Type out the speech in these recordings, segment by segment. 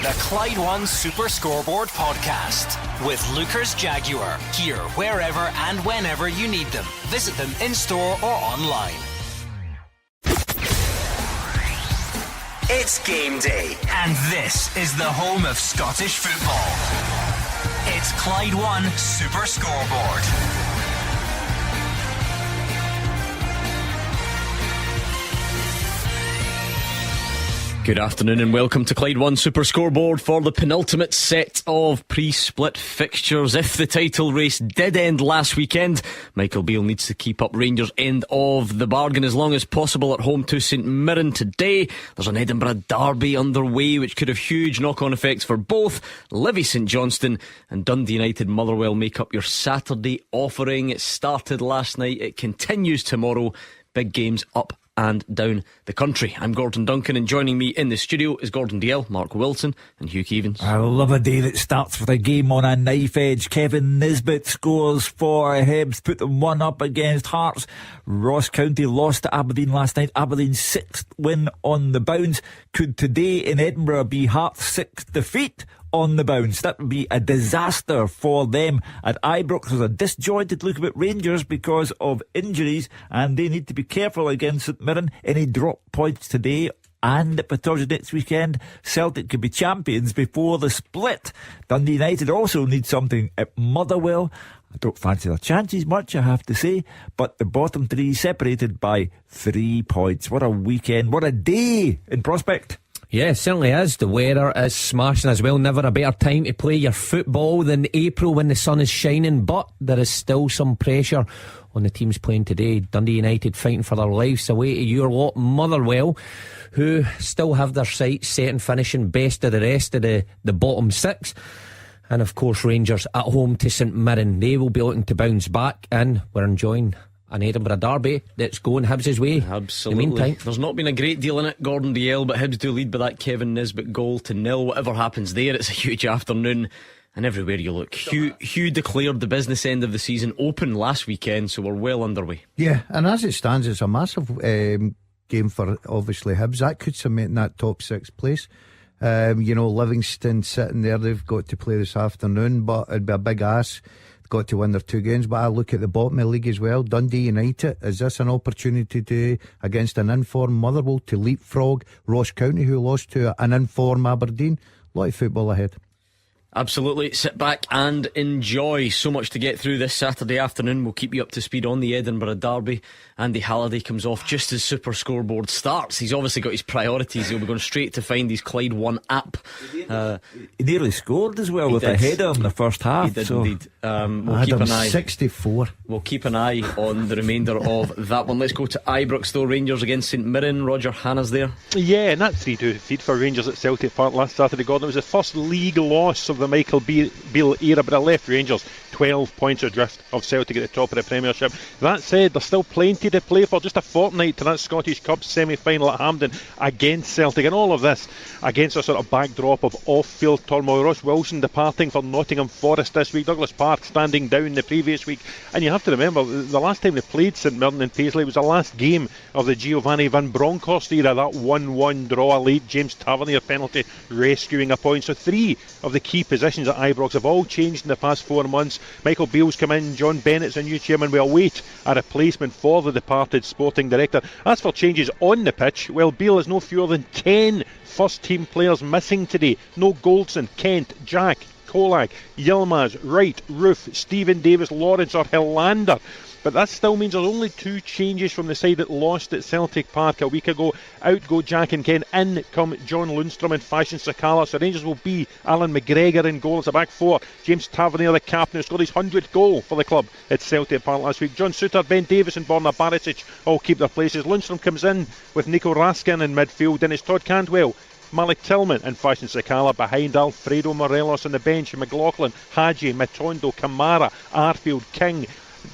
The Clyde One Super Scoreboard Podcast with Lucas Jaguar. Here, wherever and whenever you need them. Visit them in store or online. It's game day, and this is the home of Scottish football. It's Clyde One Super Scoreboard. Good afternoon and welcome to Clyde One Super Scoreboard for the penultimate set of pre-split fixtures. If the title race did end last weekend, Michael Beale needs to keep up Rangers' end of the bargain as long as possible at home to St Mirren today. There's an Edinburgh derby underway which could have huge knock-on effects for both. Livy St Johnstone and Dundee United Motherwell make up your Saturday offering. It started last night, it continues tomorrow. Big games up and down the country. I'm Gordon Duncan, and joining me in the studio is Gordon Dalziel, Mark Wilson and Hugh Keevins. I love a day that starts with a game on a knife edge. Kevin Nisbet scores for Hibs, put them 1-up against Hearts. Ross County lost to Aberdeen last night. Aberdeen's 6th win on the bounce. Could today in Edinburgh be Hearts' 6th defeat on the bounce? That would be a disaster for them. At Ibrox, there's a disjointed look at Rangers because of injuries, and they need to be careful against St Mirren. Any drop points today and at Pittodrie next weekend, Celtic could be champions before the split. Dundee United also need something at Motherwell. I don't fancy their chances much, I have to say, but the bottom three separated by 3 points. What a weekend, what a day in prospect. Yeah, it certainly is. The weather is smashing as well. Never a better time to play your football than April when the sun is shining, but there is still some pressure on the teams playing today. Dundee United fighting for their lives away to your lot, Motherwell, who still have their sights set on finishing best of the rest of the bottom six. And of course Rangers at home to St Mirren. They will be looking to bounce back, and we're enjoying an Edinburgh derby that's going Hibs' way. Absolutely. In the meantime, there's not been a great deal in it, Gordon Dalziel, but Hibs do lead by that Kevin Nisbet goal to 0. Whatever happens there, it's a huge afternoon, and everywhere you look, Hugh declared the business end of the season open last weekend, so we're well underway. Yeah, and as it stands, it's a massive game for obviously Hibs. That could cement in that top 6 place. Livingston sitting there, they've got to play this afternoon, but it'd be a big ask. Got to win their 2 games. But I look at the bottom of the league as well. Dundee United, is this an opportunity to, against an informed Motherwell, to leapfrog Ross County, who lost to an informed Aberdeen? A lot of football ahead. Absolutely. Sit back and enjoy. So much to get through this Saturday afternoon. We'll keep you up to speed on the Edinburgh derby. Andy Halliday comes off just as Super Scoreboard starts. He's obviously got his priorities. He'll be going straight to find his Clyde One app. He nearly scored as well with a header in the first half. He did indeed. We'll keep an eye. 64. We'll keep an eye on the remainder of that one. Let's go to Ibrox though. Rangers against St Mirren. Roger Hannah's there. Yeah, and that 3-2 defeat for Rangers at Celtic Park last Saturday, Gordon. It was the first league loss of the Michael Beale era, but it left Rangers 12 points adrift of Celtic at the top of the Premiership. That said, there's still plenty to play for. Just a fortnight to that Scottish Cup semi-final at Hampden against Celtic, and all of this against a sort of backdrop of off-field turmoil. Ross Wilson departing for Nottingham Forest this week, Douglas Park standing down the previous week, and you have to remember the last time they played St Mirren in Paisley was the last game of the Giovanni Van Bronckhorst era, that 1-1 draw, a late James Tavernier penalty rescuing a point. So 3 of the key positions at Ibrox have all changed in the past 4 months. Michael Beale's come in, John Bennett's a new chairman. We await a replacement for the departed sporting director. As for changes on the pitch, well, Beale has no fewer than 10 first team players missing today. No Goldson, Kent, Jack, Kolak, Yilmaz, Wright, Roof, Stephen Davis, Lawrence or Hillander. But that still means there's only 2 changes from the side that lost at Celtic Park a week ago. Out go Jack and Ken, in come John Lundstrom and Fashion Sakala. So Rangers will be Alan McGregor in goal as a back 4. James Tavernier, the captain, who scored his 100th goal for the club at Celtic Park last week. John Suter, Ben Davis and Borna Barisic all keep their places. Lundstrom comes in with Nico Raskin in midfield, and it's Todd Cantwell, Malik Tillman and Fashion Sakala behind Alfredo Morelos on the bench. McLaughlin, Hadji, Matondo, Kamara, Arfield, King,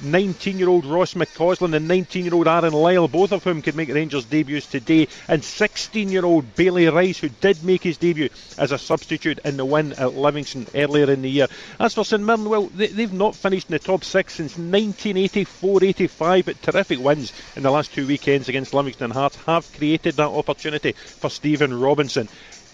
19-year-old Ross McCausland and 19-year-old Aaron Lyle, both of whom could make Rangers debuts today, and 16-year-old Bailey Rice, who did make his debut as a substitute in the win at Livingston earlier in the year. As for St Mirren, well, they've not finished in the top 6 since 1984-85, but terrific wins in the last 2 weekends against Livingston and Hearts have created that opportunity for Stephen Robinson.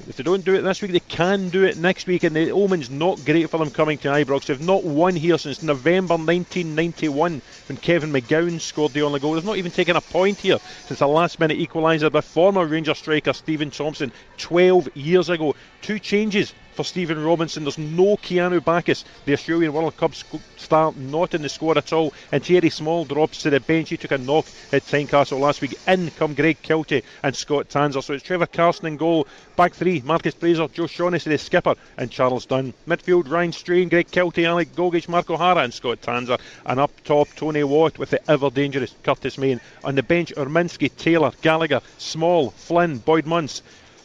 If they don't do it this week, they can do it next week, and the omen's not great for them coming to Ibrox. They've not won here since November 1991 when Kevin McGowan scored the only goal. They've not even taken a point here since a last-minute equaliser by former Rangers striker Stephen Thompson 12 years ago. 2 changes for Stephen Robinson. There's no Keanu Bacchus, the Australian World Cup star, not in the squad at all. And Thierry Small drops to the bench. He took a knock at Tynecastle last week. In come Greg Kiltie and Scott Tanser. So it's Trevor Carson in goal. Back 3, Marcus Fraser, Joe Shaughnessy the skipper, and Charles Dunn. Midfield, Ryan Strain, Greg Kiltie, Alec Gogic, Mark O'Hara and Scott Tanser. And up top, Tony Watt with the ever-dangerous Curtis Main. On the bench, Urminski, Taylor, Gallagher, Small, Flynn, Boyd Muntz,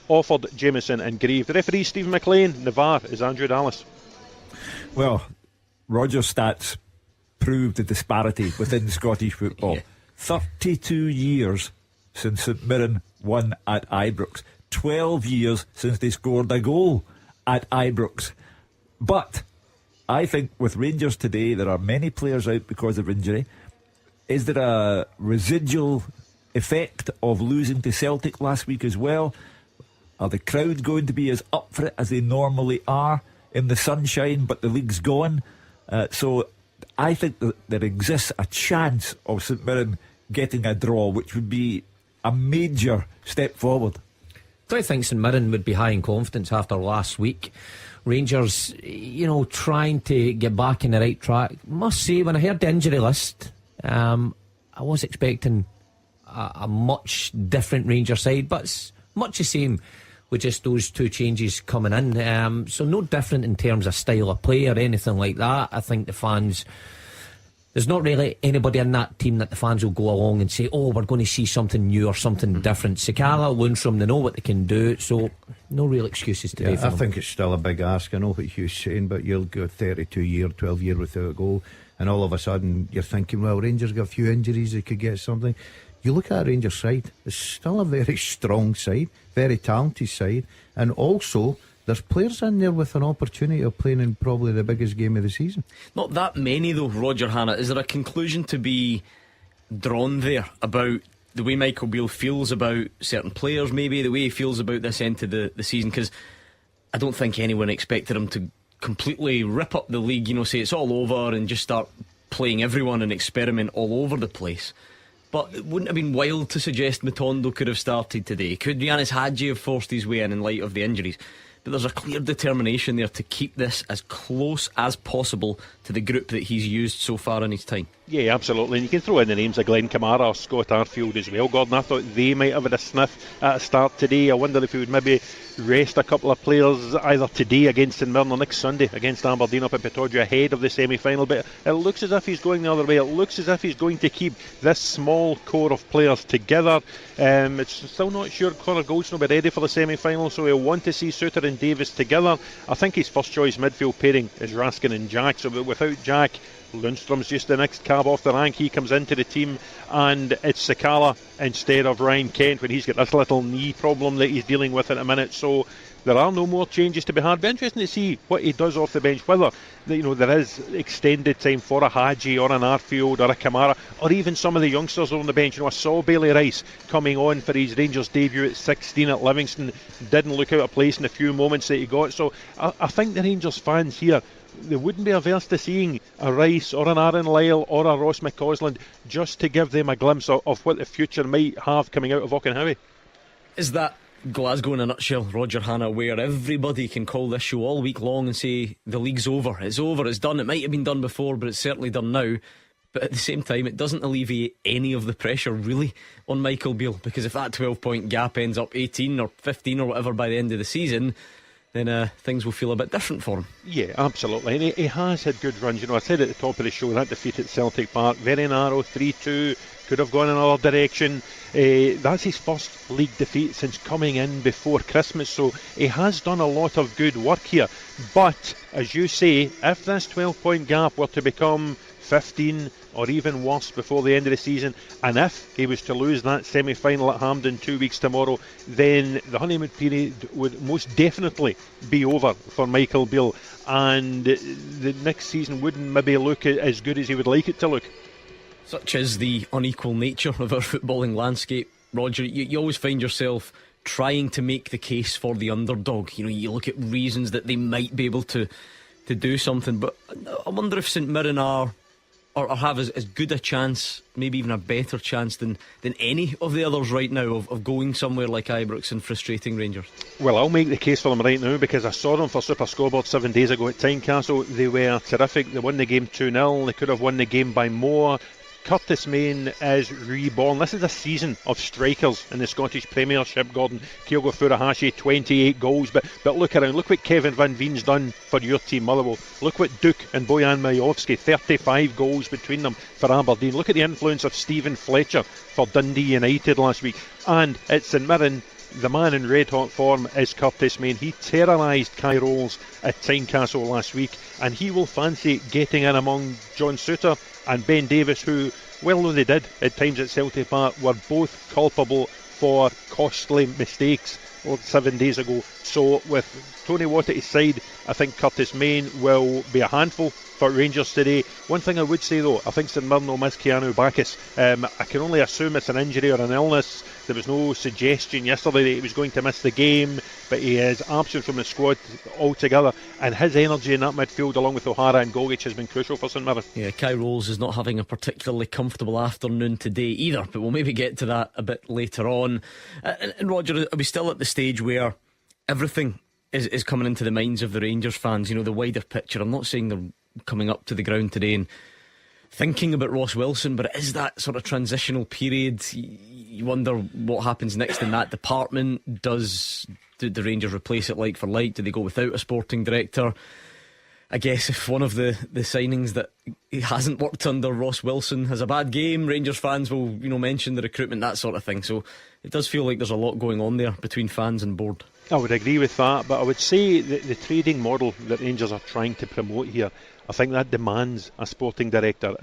Offord, Jameson and Grieve. The referee Stephen McLean. The VAR is Andrew Dallas. Well, Roger's stats prove the disparity within Scottish football. 32 years since St Mirren won at Ibrox. 12 years since they scored a goal at Ibrox. But I think with Rangers today, there are many players out because of injury. Is there a residual effect of losing to Celtic last week as well? Are the crowd going to be as up for it as they normally are in the sunshine, but the league's gone? So I think that there exists a chance of St Mirren getting a draw, which would be a major step forward. I think St Mirren would be high in confidence after last week. Rangers, trying to get back in the right track. Must say, when I heard the injury list, I was expecting a much different Rangers side, but it's much the same with just those 2 changes coming in. So no different in terms of style of play or anything like that. I think the fans, there's not really anybody in that team that the fans will go along and say, oh, we're going to see something new or something different. Sakala, Lundstrom, they know what they can do, so no real excuses today for them. I think it's still a big ask. I know what Hugh's saying, but you'll go 32 year, 12 year without a goal, and all of a sudden you're thinking, well, Rangers got a few injuries, they could get something. You look at a Rangers side, it's still a very strong side, very talented side, and also there's players in there with an opportunity of playing in probably the biggest game of the season. Not that many though, Roger Hannah. Is there a conclusion to be drawn there about the way Michael Beale feels about certain players, maybe the way he feels about this end to the season? Because I don't think anyone expected him to completely rip up the league, say it's all over and just start playing everyone and experiment all over the place. But it wouldn't have been wild to suggest Matondo could have started today. Could Giannis Hadji have forced his way in light of the injuries? But there's a clear determination there to keep this as close as possible to the group that he's used so far in his time. Yeah, absolutely. And you can throw in the names of Glenn Kamara or Scott Arfield as well, Gordon. I thought they might have had a sniff at a start today. I wonder if he would maybe rest a couple of players either today against St Mirren or next Sunday against Aberdeen up at Pittodrie ahead of the semi-final. But it looks as if he's going the other way. It looks as if he's going to keep this small core of players together. It's still not sure Conor Goldson will be ready for the semi-final, so he'll want to see Suter and Davis together. I think his first choice midfield pairing is Raskin and Jack, so without Jack, Lundstrom's just the next cab off the rank. He comes into the team and it's Sakala instead of Ryan Kent when he's got this little knee problem that he's dealing with at a minute. So there are no more changes to be had. Be interesting to see what he does off the bench, whether there is extended time for a Hadji or an Arfield or a Kamara or even some of the youngsters on the bench. I saw Bailey Rice coming on for his Rangers debut at 16 at Livingston, didn't look out of place in the few moments that he got. So I think the Rangers fans here, they wouldn't be averse to seeing a Rice or an Aaron Lyle or a Ross McCausland just to give them a glimpse of what the future might have coming out of Auchenhowie. Is that Glasgow in a nutshell, Roger Hannah, where everybody can call this show all week long and say the league's over, it's done? It might have been done before, but it's certainly done now. But at the same time, it doesn't alleviate any of the pressure really on Michael Beale, because if that 12-point gap ends up 18 or 15 or whatever by the end of the season, then things will feel a bit different for him. Yeah, absolutely. And he has had good runs. I said at the top of the show, that defeat at Celtic Park, very narrow, 3-2, could have gone another direction. That's his first league defeat since coming in before Christmas, so he has done a lot of good work here. But, as you say, if this 12-point gap were to become 15 or even worse before the end of the season, and if he was to lose that semi-final at Hampden 2 weeks tomorrow, then the honeymoon period would most definitely be over for Michael Beale, and the next season wouldn't maybe look as good as he would like it to look. Such is the unequal nature of our footballing landscape, Roger. You always find yourself trying to make the case for the underdog. You know, you look at reasons that they might be able to do something, but I wonder if St Mirren are or have as good a chance, maybe even a better chance than any of the others right now of going somewhere like Ibrox and frustrating Rangers. Well, I'll make the case for them right now, because I saw them for Super Scoreboard 7 days ago at Tynecastle. They were terrific. They won the game 2-0. They could have won the game by more. Curtis Main is reborn. This is a season of strikers in the Scottish Premiership, Gordon. Kyogo Furuhashi, 28 goals. But look around. Look what Kevin Van Veen's done for your team, Motherwell. Look what Duke and Bojan Majowski, 35 goals between them for Aberdeen. Look at the influence of Stephen Fletcher for Dundee United last week. And at St Mirren, the man in red hot form is Curtis Main. He terrorised Kai Rolls at Tynecastle last week, and he will fancy getting in among John Souttar and Ben Davis, who, well though they did at times at Celtic Park, were both culpable for costly mistakes 7 days ago. So with Tony Watt at his side, I think Curtis Main will be a handful for Rangers today. One thing I would say though, I think St Mirren will miss Keanu Bacchus. I can only assume it's an injury or an illness. There was no suggestion yesterday that he was going to miss the game, but he is absent from the squad altogether, and his energy in that midfield along with O'Hara and Gogic has been crucial for St Mirren. Yeah, Kai Rolls is not having a particularly comfortable afternoon today either, but we'll maybe get to that a bit later on. And Roger, are we still at the stage where everything is coming into the minds of the Rangers fans? You know, the wider picture. I'm not saying they're coming up to the ground today and thinking about Ross Wilson, but it is that sort of transitional period. You wonder what happens next in that department. Do the Rangers replace it like for like? Do they go without a sporting director? I guess if one of the signings that he hasn't worked under, Ross Wilson, has a bad game, Rangers fans will, you know, mention the recruitment, that sort of thing. So it does feel like there's a lot going on there between fans and board. I would agree with that, but I would say the trading model that Rangers are trying to promote here, I think that demands a sporting director.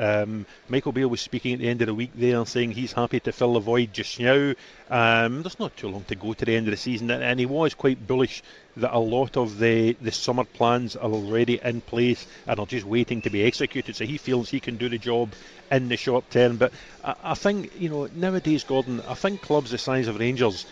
Michael Beale was speaking at the end of the week there, saying he's happy to fill the void just now. There's not too long to go to the end of the season, and he was quite bullish that a lot of the summer plans are already in place and are just waiting to be executed, so he feels he can do the job in the short term. But I think, you know, nowadays, Gordon, I think clubs the size of Rangers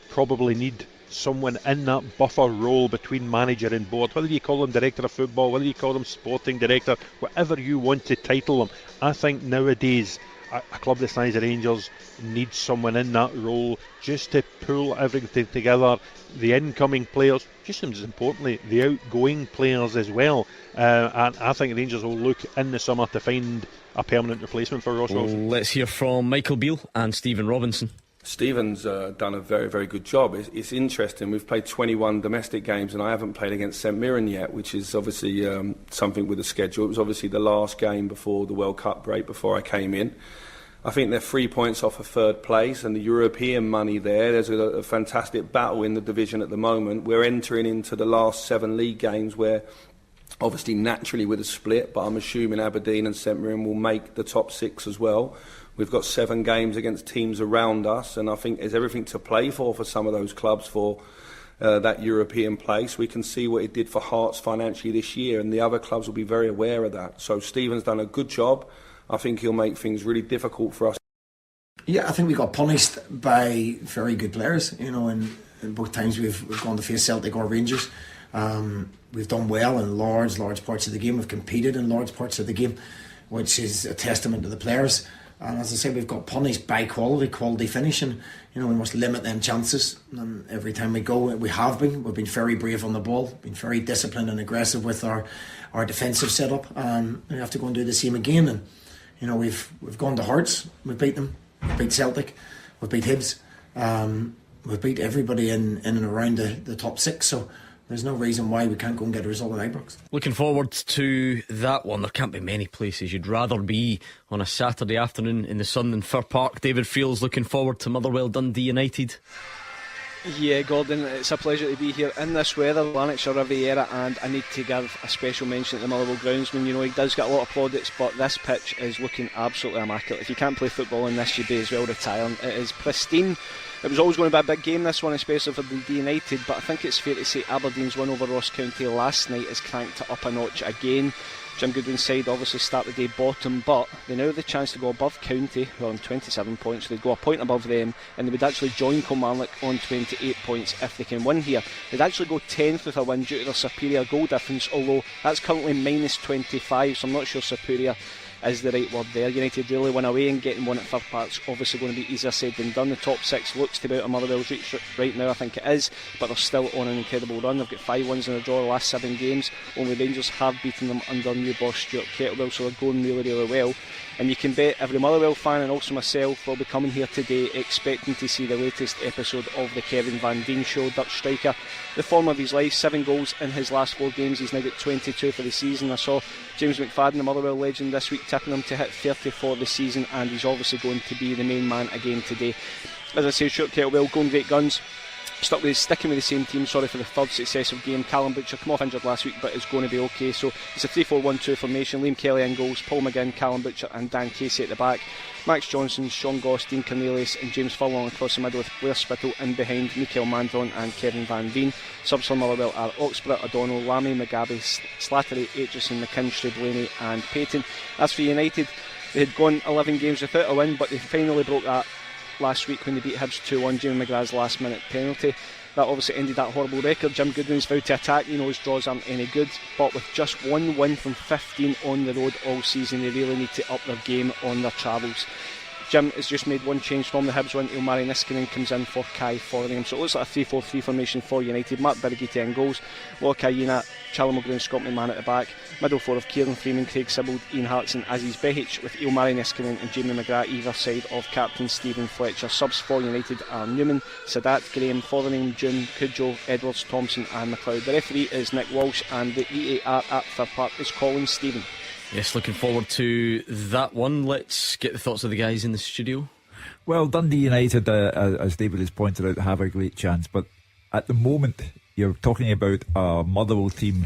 probably need someone in that buffer role between manager and board, whether you call them director of football, whether you call them sporting director, whatever you want to title them. I think nowadays a club the size of Rangers needs someone in that role just to pull everything together, the incoming players, just as importantly the outgoing players as well, and I think Rangers will look in the summer to find a permanent replacement for Ross Wilson. Let's hear from Michael Beale and Stephen Robinson. Stephen's done a very, very good job. It's interesting. We've played 21 domestic games and I haven't played against St Mirren yet, which is obviously something with the schedule. It was obviously the last game before the World Cup break before I came in. I think they're 3 points off a third place and the European money there. There's a fantastic battle in the division at the moment. We're entering into the last 7 league games where obviously naturally with a split, but I'm assuming Aberdeen and St Mirren will make the top 6 as well. We've got 7 games against teams around us, and I think there's everything to play for some of those clubs for that European place. We can see what it did for Hearts financially this year, and the other clubs will be very aware of that. So Stephen's done a good job. I think he'll make things really difficult for us. Yeah, I think we got punished by very good players, you know, and both times we've gone to face Celtic or Rangers. We've done well in large parts of the game. We've competed in large parts of the game, which is a testament to the players. And as I say, we've got punished by quality finishing. You know, we must limit them chances. And every time we go, we've been very brave on the ball, been very disciplined and aggressive with our defensive setup. And we have to go and do the same again. And you know, we've gone to Hearts, we've beat them, we've beat Celtic, we've beat Hibs, we've beat everybody in and around the top 6. So there's no reason why we can't go and get a result at Ibrox. Looking forward to that one. There can't be many places you'd rather be on a Saturday afternoon in the sun than Fir Park. David Friel's looking forward to Motherwell Dundee United. Yeah, Gordon, it's a pleasure to be here in this weather, Lanarkshire Riviera, and I need to give a special mention to the Motherwell groundsman. You know, he does get a lot of plaudits, but this pitch is looking absolutely immaculate. If you can't play football in this, you'd be as well retiring. It is pristine. It was always going to be a big game, this one, especially for Dundee United, but I think it's fair to say Aberdeen's win over Ross County last night is cranked it up a notch again. Jim Goodwin's side obviously start the day bottom, but they now have the chance to go above County, who are on 27 points. They'd go a point above them, and they would actually join Kilmarnock on 28 points if they can win here. They'd actually go 10th with a win due to their superior goal difference, although that's currently minus 25, so I'm not sure superior is the right word there. United really win away, and getting one at Fir Park's obviously going to be easier said than done. The top 6 looks to be out of Motherwell's reach right now, I think it is, but they're still on an incredible run. They've got 5 wins in a draw the last 7 games. Only Rangers have beaten them under new boss Stuart Kettlewell, so they're going really, really well. And you can bet every Motherwell fan, and also myself, will be coming here today expecting to see the latest episode of the Kevin Van Veen Show. Dutch striker, the form of his life, 7 goals in his last 4 games. He's now got 22 for the season. I saw James McFadden, the Motherwell legend, this week tipping him to hit 30 for the season, and he's obviously going to be the main man again today. As I say, Stuart Kettlewell going great guns. Sticking with the same team, sorry, for the third successive game. Callum Butcher come off injured last week, but is going to be okay. So it's a 3-4-1-2 formation. Liam Kelly in goals, Paul McGinn, Callum Butcher and Dan Casey at the back. Max Johnson, Sean Goss, Dean Cornelius and James Furlong across the middle, with Blair Spittle in behind, Mikael Mandron and Kevin Van Veen. Subs for Motherwell are Oxborough, O'Donnell, Lammy, Mugabe, Slattery, Aitchison, McKinstry, Blaney and Payton. As for United, they had gone 11 games without a win, but they finally broke that last week when they beat Hibs 2-1, Jamie McGrath's last minute penalty. That obviously ended that horrible record. Jim Goodwin's vowed to attack. He knows draws aren't any good, but with just 1 win from 15 on the road all season, they really need to up their game on their travels. Jim has just made 1 change from the Hibs win. Ilmari Niskanen comes in for Kai Fotheringham. So it looks like a 3-4-3 formation for United. Mark Birighitti in goals, Lokayina, Charlie Mulgrew and Scott McMahon at the back. Middle 4 of Kieran Freeman, Craig Sibbald, Ian Hartson, Aziz Behic, with Ilmari Niskanen and Jamie McGrath either side of captain Stephen Fletcher. Subs for United are Newman, Sadat, Graham, Fotheringham, June, Cudjoe, Edwards, Thompson and McLeod. The referee is Nick Walsh, and the EAR at Fir Park is Colin Stephen. Yes, looking forward to that one. Let's get the thoughts of the guys in the studio. Well, Dundee United, as David has pointed out, have a great chance, but at the moment you're talking about a Motherwell team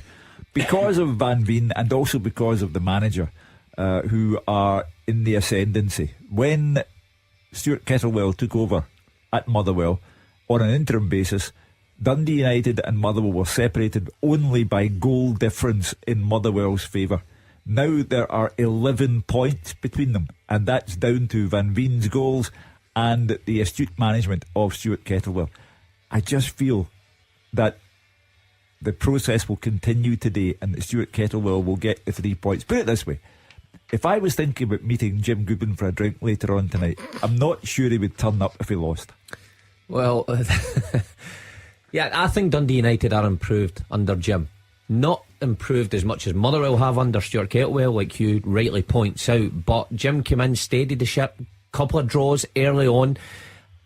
because of Van Veen and also because of the manager, who are in the ascendancy. When Stuart Kettlewell took over at Motherwell on an interim basis, Dundee United and Motherwell were separated only by goal difference in Motherwell's favour. Now there are 11 points between them, and that's down to Van Veen's goals and the astute management of Stuart Kettlewell. I just feel that the process will continue today and that Stuart Kettlewell will get the 3 points. Put it this way, if I was thinking about meeting Jim Goodwin for a drink later on tonight, I'm not sure he would turn up if he lost. Well, yeah, I think Dundee United are improved under Jim. Not improved as much as Motherwell have under Stuart Kettlewell, like Hugh rightly points out, but Jim came in, steadied the ship, couple of draws early on,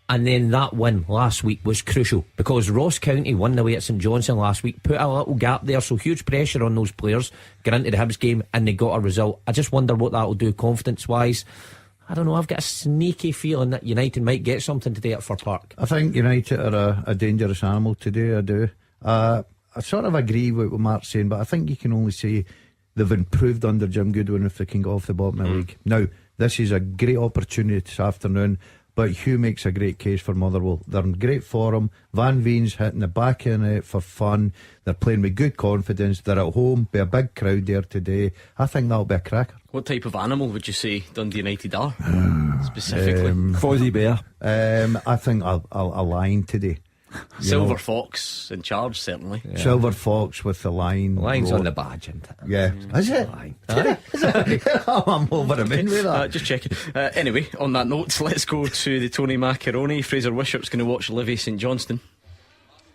and then that win last week was crucial because Ross County won away at St Johnstone last week, put a little gap there, so huge pressure on those players, got into the Hibs game and they got a result. I just wonder what that will do confidence wise. I don't know, I've got a sneaky feeling that United might get something today at Fir Park. I think United are a dangerous animal today, I do. I sort of agree with what Mark's saying, but I think you can only say they've improved under Jim Goodwin if they can go off the bottom of the league. Now, this is a great opportunity this afternoon, but Hugh makes a great case for Motherwell. They're in great form. Van Veen's hitting the back in it for fun. They're playing with good confidence. They're at home, be a big crowd there today. I think that'll be a cracker. What type of animal would you say Dundee United are specifically? Fozzie Bear. I think a lion today. Silver Fox in charge, certainly. Yeah. Silver Fox with the line. The line's on the badge, isn't it? Yeah. Is it? I'm over the moon with that. Just checking. Anyway, on that note, let's go to the Tony Macaroni. Fraser Wishart's going to watch Livy St Johnstone.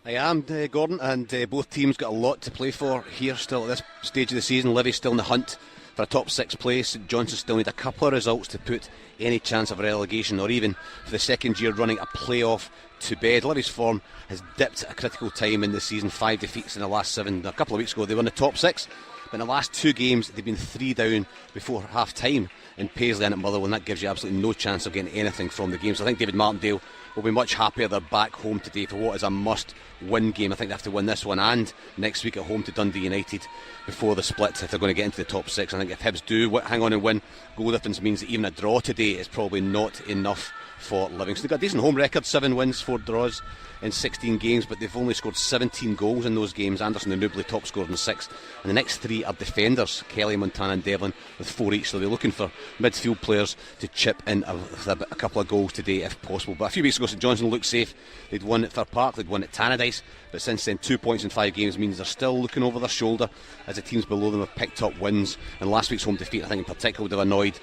I am, Gordon, and both teams got a lot to play for here still at this stage of the season. Livy still in the hunt for a top 6 place. St Johnstone still need a couple of results to put any chance of relegation or even for the second year running a playoff to bed. Livy's form has dipped at a critical time in this season. 5 defeats in the last 7. A couple of weeks ago they won the top 6, but in the last 2 games they've been 3 down before half time in Paisley and at Motherwell, and that gives you absolutely no chance of getting anything from the game. So I think David Martindale will be much happier they're back home today for what is a must-win game. I think they have to win this one and next week at home to Dundee United before the split if they're going to get into the top 6. I think if Hibs do hang on and win, goal difference means that even a draw today is probably not enough for Livingston. They've got a decent home record, 7 wins, 4 draws in 16 games, but they've only scored 17 goals in those games. Anderson and Nubly top scorers in 6, and the next 3 are defenders, Kelly, Montana and Devlin, with 4 each. So they're looking for midfield players to chip in a couple of goals today if possible. But a few weeks ago St Johnstone looked safe. They'd won at Fir Park, they'd won at Tannadice, but since then 2 points in 5 games means they're still looking over their shoulder as the teams below them have picked up wins. And last week's home defeat, I think in particular, would have annoyed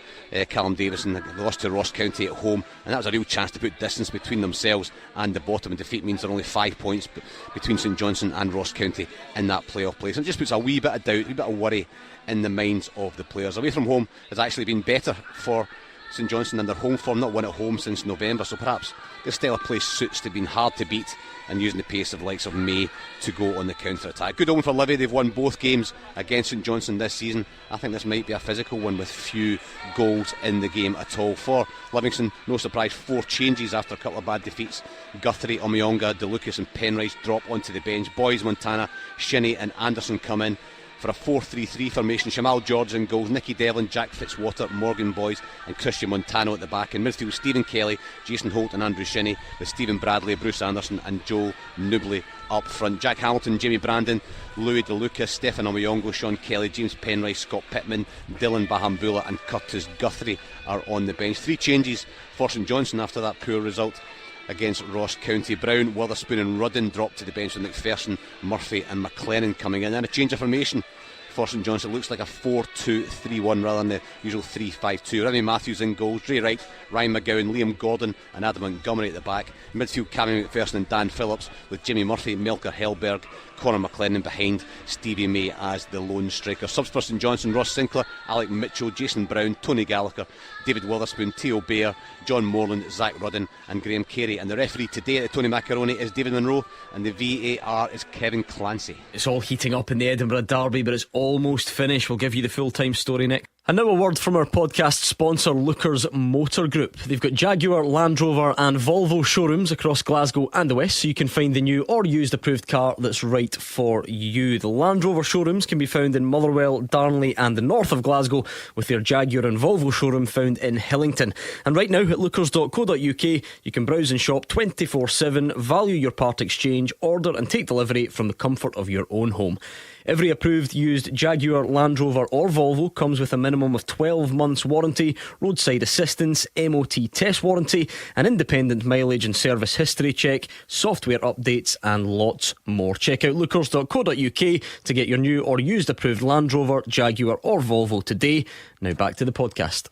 Callum Davison. They lost to Ross County at home, and that was a real chance to put distance between themselves and the bottom, and defeat means they're only 5 points between St Johnstone and Ross County in that playoff place. And it just puts a wee bit of doubt, a wee bit of worry in the minds of the players. Away from home has actually been better for St Johnstone and their home form, not won at home since November, so perhaps this style of play suits to being hard to beat and using the pace of the likes of May to go on the counter-attack. Good omen for Livy, they've won both games against St Johnstone this season. I think this might be a physical one with few goals in the game at all. For Livingston, no surprise, 4 changes after a couple of bad defeats. Guthrie, Omiyonga, DeLucas and Penrice drop onto the bench. Boys, Montana, Shinnie and Anderson come in for a 4-3-3 formation. Shamal George in goals, Nicky Devlin, Jack Fitzwater, Morgan Boys and Christian Montano at the back. In midfield, Stephen Kelly, Jason Holt and Andrew Shinnie, with Stephen Bradley, Bruce Anderson and Joel Nubly up front. Jack Hamilton, Jamie Brandon, Louis DeLucas, Stefan Omiyongo, Sean Kelly, James Penrice, Scott Pittman, Dylan Bahambula and Curtis Guthrie are on the bench. 3 changes for St Johnstone after that poor result against Ross County. Brown, Witherspoon and Rudden dropped to the bench with McPherson, Murphy and McLennan coming in. And a change of formation for St Johnstone. It looks like a 4-2-3-1 rather than the usual 3-5-2. Remy Matthews in goals, Ray Wright, Ryan McGowan, Liam Gordon and Adam Montgomery at the back. Midfield, Cammy McPherson and Dan Phillips, with Jimmy Murphy, Melker Hellberg, Conor McLennan behind Stevie May as the lone striker. Subs for St Johnstone: Ross Sinclair, Alec Mitchell, Jason Brown, Tony Gallagher, David Witherspoon, Theo Bair, John Morland, Zach Rudden and Graham Carey. And the referee today at Tony Macaroni is David Monroe, and the VAR is Kevin Clancy. It's all heating up in the Edinburgh Derby, but it's almost finished. We'll give you the full-time story, Nick. And now a word from our podcast sponsor, Lookers Motor Group. They've got Jaguar, Land Rover and Volvo showrooms across Glasgow and the West, so you can find the new or used approved car that's right for you. The Land Rover showrooms can be found in Motherwell, Darnley and the north of Glasgow, with their Jaguar and Volvo showroom found in Hillington. And right now at lookers.co.uk you can browse and shop 24/7, value your part exchange, order and take delivery from the comfort of your own home. Every approved used Jaguar, Land Rover or Volvo comes with a minimum of 12 months warranty, roadside assistance, MOT test warranty, an independent mileage and service history check, software updates and lots more. Check out lookers.co.uk to get your new or used approved Land Rover, Jaguar or Volvo today. Now back to the podcast.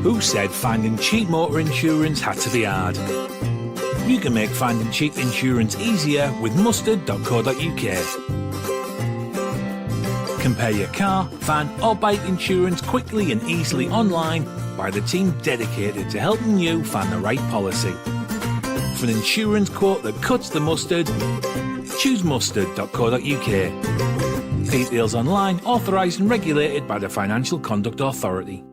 Who said finding cheap motor insurance had to be hard? You can make finding cheap insurance easier with mustard.co.uk. Compare your car, van or bike insurance quickly and easily online by the team dedicated to helping you find the right policy. For an insurance quote that cuts the mustard, choose mustard.co.uk. Details online, authorised and regulated by the Financial Conduct Authority.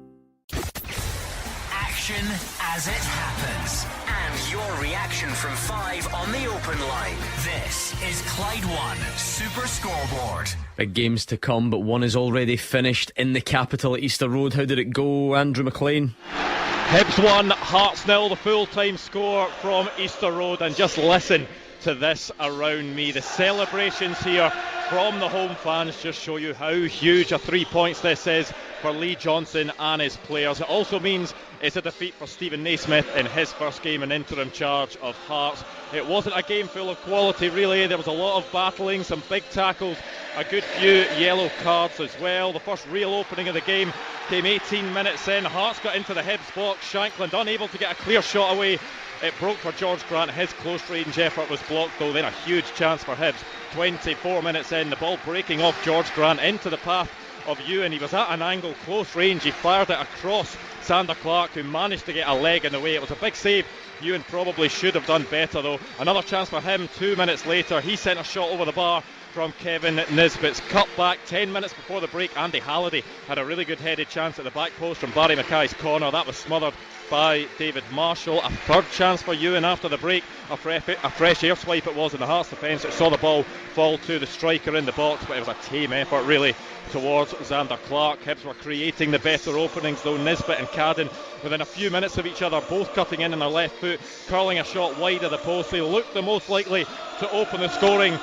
Action as it happens. And your reaction from 5 on the open line. This is Clyde One Super Scoreboard. Big games to come, but one is already finished in the capital at Easter Road. How did it go, Andrew McLean? Hibs 1, Hearts 0, the full-time score from Easter Road. And just listen to this around me. The celebrations here from the home fans just show you how huge a 3 points this is for Lee Johnson and his players. It also means it's a defeat for Stephen Naismith in his first game in interim charge of Hearts. It wasn't a game full of quality really. There was a lot of battling, some big tackles, a good few yellow cards as well. The first real opening of the game came 18 minutes in. Hearts got into the Hibs box. Shankland unable to get a clear shot away. It broke for George Grant. His close range effort was blocked though. Then a huge chance for Hibs. 24 minutes in, the ball breaking off George Grant into the path of Ewan. He was at an angle, close range. He fired it across Sander Clark, who managed to get a leg in the way. It was a big save. Ewan probably should have done better though. Another chance for him 2 minutes later. He sent a shot over the bar from Kevin Nisbet's cut back 10 minutes before the break. Andy Halliday had a really good headed chance at the back post from Barry Mackay's corner. That was smothered by David Marshall. A third chance for Ewan after the break. A fresh air swipe it was in the Hearts defence. It saw the ball fall to the striker in the box, but it was a tame effort really towards Xander Clark. Hibs were creating the better openings though. Nisbet and Cadden within a few minutes of each other, both cutting in on their left foot, curling a shot wide of the post. They looked the most likely to open the scoring,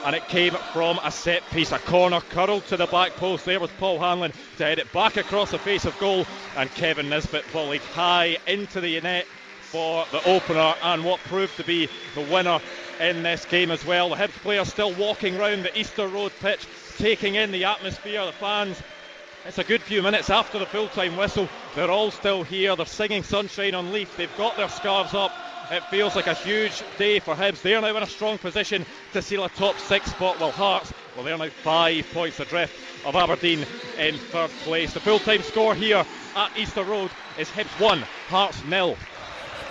and it came from a set piece. A corner curled to the back post. There was Paul Hanlon to head it back across the face of goal, and Kevin Nisbet volleyed high into the net for the opener, and what proved to be the winner in this game as well. The Hibs players still walking round the Easter Road pitch, taking in the atmosphere, the fans. It's a good few minutes after the full-time whistle. They're all still here. They're singing Sunshine on Leith. They've got their scarves up. It feels like a huge day for Hibs. They're now in a strong position to seal a top 6 spot, while Hearts, well, they're now 5 points adrift of Aberdeen in third place. The full-time score here at Easter Road is Hibs 1, Hearts 0.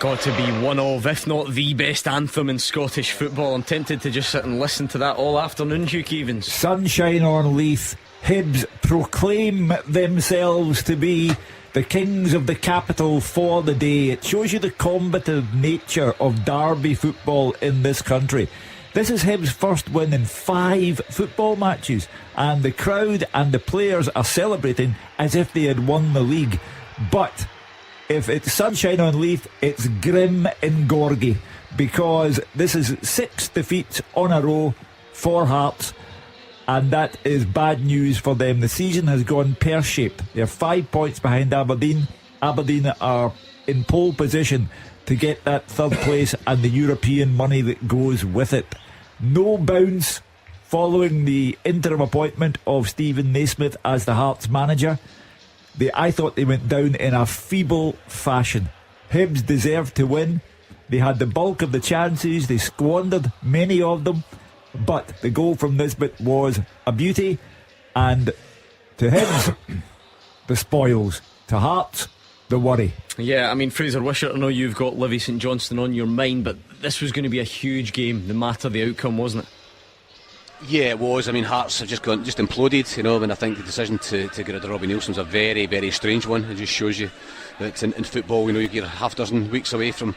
Got to be one of, if not the best anthem in Scottish football. I'm tempted to just sit and listen to that all afternoon, Hugh Keevins. Sunshine on Leith. Hibs proclaim themselves to be the kings of the capital for the day. It shows you the combative nature of derby football in this country. This is Hibs' first win in 5 football matches, and the crowd and the players are celebrating as if they had won the league. But if it's sunshine on Leith, it's grim in Gorgie, because this is 6 defeats on a row for Hearts, and that is bad news for them. The season has gone pear-shaped. They're 5 points behind Aberdeen. Aberdeen are in pole position to get that third place and the European money that goes with it. No bounce following the interim appointment of Stephen Naismith as the Hearts manager. I thought they went down in a feeble fashion. Hibs deserved to win. They had the bulk of the chances. They squandered many of them. But the goal from Nisbet was a beauty. And to Hibs, the spoils. To Hearts, the worry. Yeah, I mean, Fraser Wishart, I know you've got Livy St Johnstone on your mind, but this was going to be a huge game, no matter the outcome, wasn't it? Yeah, it was. I mean, Hearts have just imploded, you know, and I think the decision to get rid of Robbie Nielsen was a very, very strange one. It just shows you that in football, you know, you're half a dozen weeks away from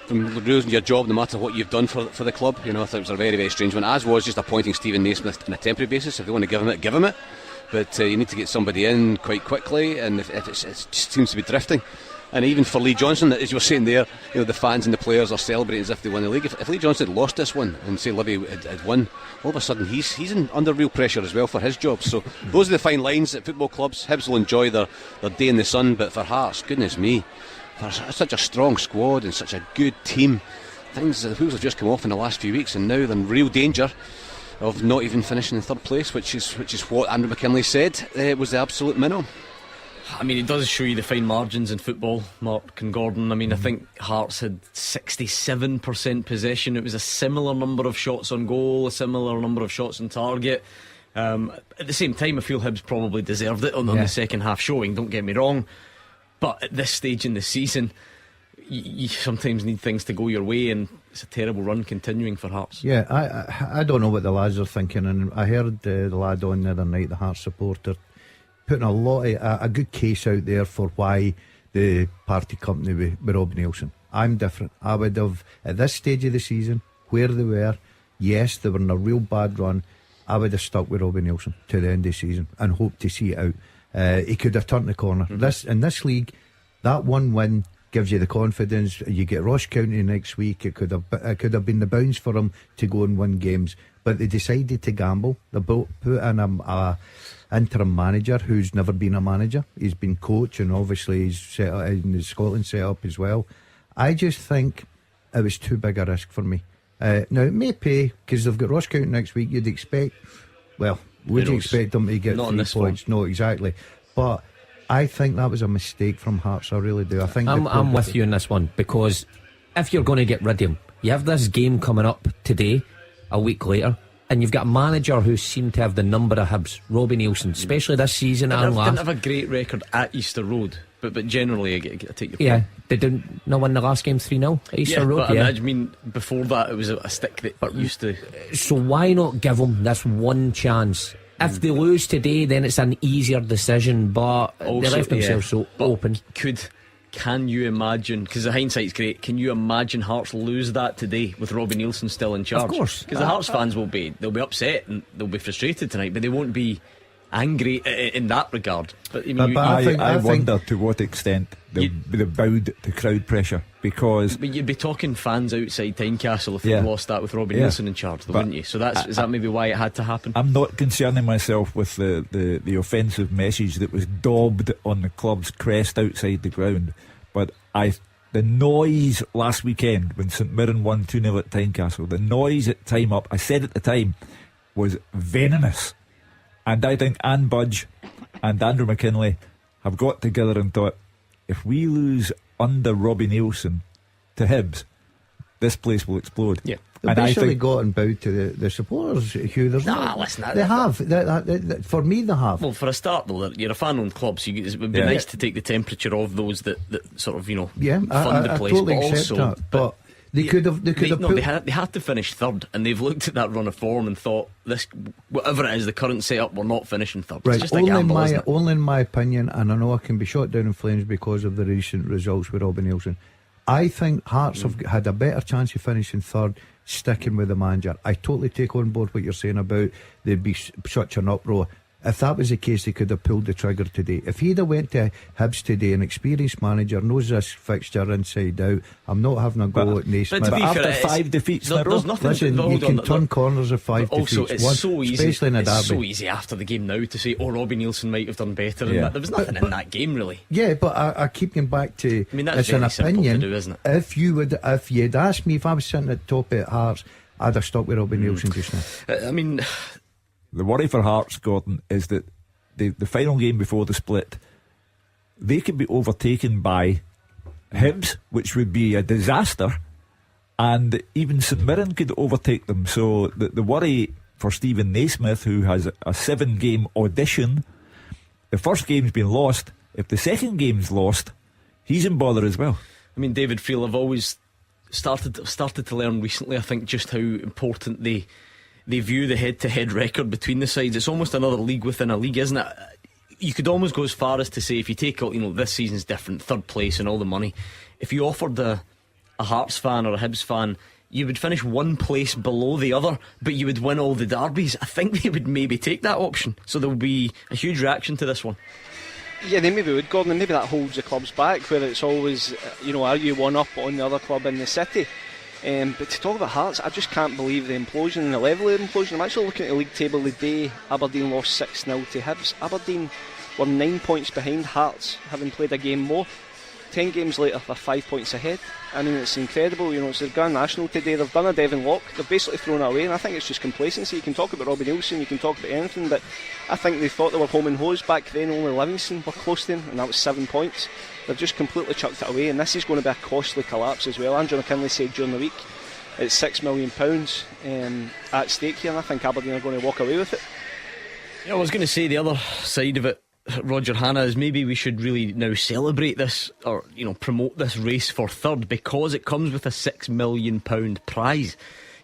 losing your job, no matter what you've done for the club. You know, I thought it was a very, very strange one, as was just appointing Stephen Naismith on a temporary basis. If they want to give him it. But you need to get somebody in quite quickly, and if it just seems to be drifting. And even for Lee Johnson, as you were saying there, you know, the fans and the players are celebrating as if they won the league. If Lee Johnson had lost this one and say Livy had won, all of a sudden he's under real pressure as well for his job. So those are the fine lines at football clubs. Hibs will enjoy their day in the sun, but for Hearts, goodness me, for such a strong squad and such a good team, the wheels have just come off in the last few weeks, and now they're in real danger of not even finishing in third place, which is what Andrew McKinlay said was the absolute minimum. I mean, it does show you the fine margins in football, Mark and Gordon. I mean, I think Hearts had 67% possession. It was a similar number of shots on goal, a similar number of shots on target. At the same time, I feel Hibs probably deserved it on the second half showing, don't get me wrong. But at this stage in the season, you sometimes need things to go your way, and it's a terrible run continuing for Hearts. Yeah, I don't know what the lads are thinking, and I heard the lad on the other night, the Hearts supporter, putting a good case out there for why the party company with Robbie Nielsen. I'm different. I would have, at this stage of the season, where they were, yes, they were in a real bad run, I would have stuck with Robbie Nielsen to the end of the season and hoped to see it out. He could have turned the corner. In this league, that one win gives you the confidence. You get Ross County next week. It could have been the bounce for him to go and win games, but they decided to gamble. They put in a interim manager who's never been a manager. He's been coach, and obviously he's set up in the Scotland set up as well. I just think it was too big a risk for me. Now it may pay, because they've got Ross County next week. You'd expect, well, would you expect them to get 3 points? No, exactly. But I think that was a mistake from Hearts. I really do. I think I'm with you on this one, because if you're going to get rid of him, you have this game coming up today, a week later, and you've got a manager who seemed to have the number of Hibs, Robbie Neilson, especially this season and last. Didn't have a great record at Easter Road, but generally I take your point. Yeah, they didn't win the last game 3-0 at Easter Road. But I mean, before that it was a stick that used to. So why not give them this one chance? If they lose today, then it's an easier decision, but also, they left themselves so open. Can you imagine, because the hindsight's great, can you imagine Hearts lose that today with Robbie Neilson still in charge? Of course. Because the Hearts fans they'll be upset and they'll be frustrated tonight, but they won't be angry in that regard. But I wonder to what extent they'll bowed to crowd pressure, because but you'd be talking fans outside Tynecastle if they'd lost that with Robbie Neilson in charge, wouldn't you? So is that maybe why it had to happen? I'm not concerning myself with the offensive message that was daubed on the club's crest outside the ground, but the noise last weekend when St Mirren won 2-0 at Tynecastle, the noise at time up, I said at the time, was venomous. And I think Anne Budge and Andrew McKinlay have got together and thought, if we lose under Robbie Neilson to Hibs, this place will explode. Yeah, they've basically got and bowed to the supporters, Hugh. They have. For me, they have. Well, for a start, though, you're a fan-owned club, so it would be nice to take the temperature of those that sort of, fund the place. Totally but accept also, that. But they could have. They had to finish third, and they've looked at that run of form and thought, this, whatever it is, the current setup, we're not finishing third. Right. It's just a gamble, isn't it? Only in my opinion, and I know I can be shot down in flames because of the recent results with Robbie Neilson. I think Hearts have had a better chance of finishing third sticking with the manager. I totally take on board what you're saying about there'd be such an uproar. If that was the case, they could have pulled the trigger today. If he'd have went to Hibs today, an experienced manager, knows this fixture inside out, I'm not having a go at Naismith. But after 5 defeats in a row, there's nothing. Listen, you can turn corners of 5 defeats. Also, it's so easy. Especially in a derby. It's so easy after the game now to say, Robbie Neilson might have done better. And there was nothing in that game, really. Yeah, but I keep going back to, that's it's an opinion. To do, isn't it? If you'd asked me if I was sitting at the top at Hearts, I'd have stuck with Robbie Neilson just now. The worry for Hearts, Gordon, is that the final game before the split, they could be overtaken by Hibs, which would be a disaster, and even St Mirren could overtake them. So the worry for Stephen Naismith, who has a 7-game audition, the first game's been lost. If the second game's lost, he's in bother as well. David Friel, I've always started to learn recently, I think, just how important they view the head-to-head record between the sides. It's almost another league within a league, isn't it? You could almost go as far as to say, if you take out, this season's different, third place and all the money, if you offered a Hearts fan or a Hibs fan, you would finish one place below the other, but you would win all the derbies. I think they would maybe take that option. So there will be a huge reaction to this one. Yeah, they maybe would, Gordon, and maybe that holds the clubs back, where it's always, are you one up on the other club in the city? But to talk about Hearts, I just can't believe the implosion and the level of the implosion. I'm actually looking at the league table the day Aberdeen lost 6-0 to Hibs. Aberdeen were 9 points behind Hearts, having played a game more. 10 games later, they're 5 points ahead. It's incredible. It's the Grand National today. They've done a Devon Lock. They've basically thrown it away, and I think it's just complacency. You can talk about Robbie Neilson, you can talk about anything, but I think they thought they were home and hose back then. Only Livingston were close to them, and that was 7 points. They've just completely chucked it away, and this is going to be a costly collapse as well. Andrew McKinlay said during the week it's £6 million at stake here, and I think Aberdeen are going to walk away with it. I was going to say the other side of it, Roger Hanna, is maybe we should really now celebrate this, or promote this race for third, because it comes with a £6 million prize.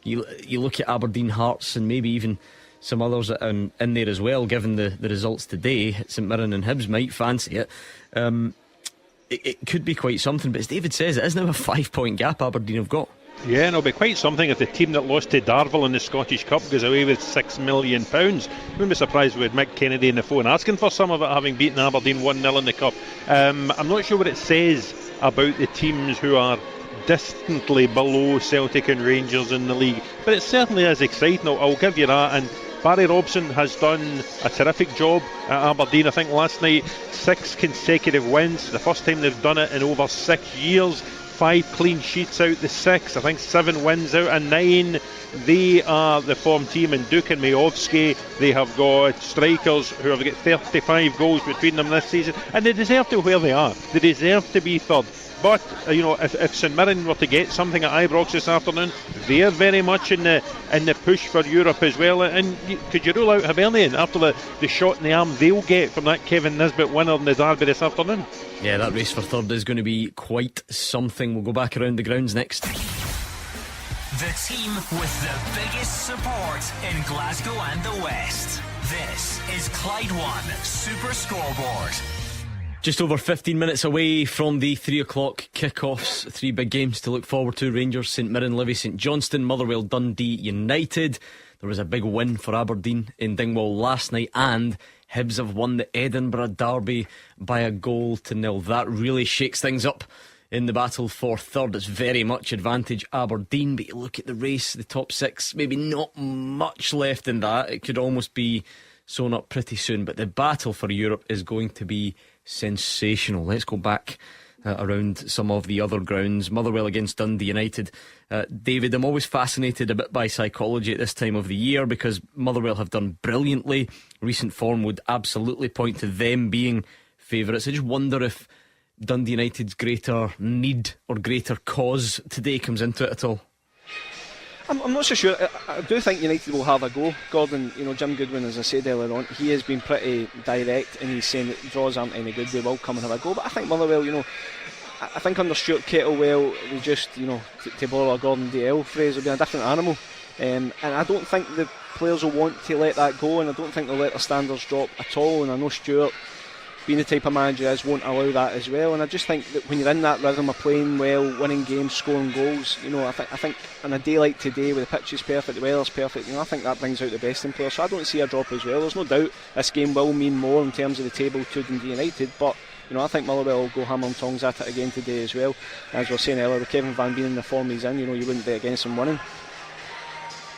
You look at Aberdeen, Hearts, and maybe even some others in there as well. Given the results today, St Mirren and Hibs might fancy it. It could be quite something, but as David says, it is now a 5-point gap Aberdeen have got. Yeah, and it'll be quite something if the team that lost to Darvel in the Scottish Cup goes away with £6 million. Wouldn't be surprised with Mick Kennedy on the phone asking for some of it, having beaten Aberdeen 1-0 in the Cup. I'm not sure what it says about the teams who are distantly below Celtic and Rangers in the league, but it certainly is exciting. I'll give you that. And Barry Robson has done a terrific job at Aberdeen. I think last night 6 consecutive wins, the first time they've done it in over 6 years. 5 clean sheets out the 6, I think 7 wins out of 9. They are the form team, and Duncan and Majowski, they have got strikers who have got 35 goals between them this season, and they deserve to where they are. They deserve to be third. But if St Mirren were to get something at Ibrox this afternoon, they're very much in the push for Europe as well. And could you rule out Hibernian after the shot in the arm they'll get from that Kevin Nisbet winner in the derby this afternoon? Yeah, that race for third is going to be quite something. We'll go back around the grounds next. The team with the biggest support in Glasgow and the West. This is Clyde One Super Scoreboard. Just over 15 minutes away from the 3 o'clock kickoffs. 3 big games to look forward to. Rangers, St Mirren, Livy, St Johnstone, Motherwell, Dundee United. There was a big win for Aberdeen in Dingwall last night, and Hibs have won the Edinburgh derby by 1-0. That really shakes things up in the battle for third. It's very much advantage Aberdeen, but you look at the race, the top 6, maybe not much left in that. It could almost be sewn up pretty soon, but the battle for Europe is going to be sensational. Let's go back around some of the other grounds. Motherwell against Dundee United. David, I'm always fascinated a bit by psychology at this time of the year, because Motherwell have done brilliantly. Recent form would absolutely point to them being favourites. I just wonder if Dundee United's greater need or greater cause today comes into it at all. I'm not so sure. I do think United will have a go. Gordon, Jim Goodwin, as I said earlier on, he has been pretty direct, and he's saying that draws aren't any good, they will come and have a go. But I think Motherwell, I think under Stuart Kettlewell, they just, to borrow a Gordon DL phrase, will be a different animal. And I don't think the players will want to let that go, and I don't think they'll let their standards drop at all. And I know Stuart, being the type of manager he is, won't allow that as well. And I just think that when you're in that rhythm of playing well, winning games, scoring goals, I think on a day like today, where the pitch is perfect, the weather's perfect, I think that brings out the best in players. So I don't see a drop as well. There's no doubt this game will mean more in terms of the table to Dundee United, but I think Motherwell will go hammer and tongs at it again today as well. As we were saying earlier, with Kevin Van Veen in the form he's in, you wouldn't bet against him winning.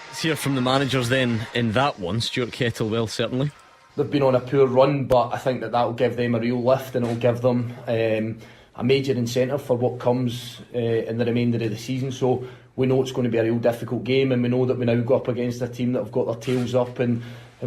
Let's hear from the managers then in that one. Stuart Kettlewell, certainly. They've been on a poor run, but I think that will give them a real lift, and it will give them a major incentive for what comes in the remainder of the season. So we know it's going to be a real difficult game, and we know that we now go up against a team that have got their tails up and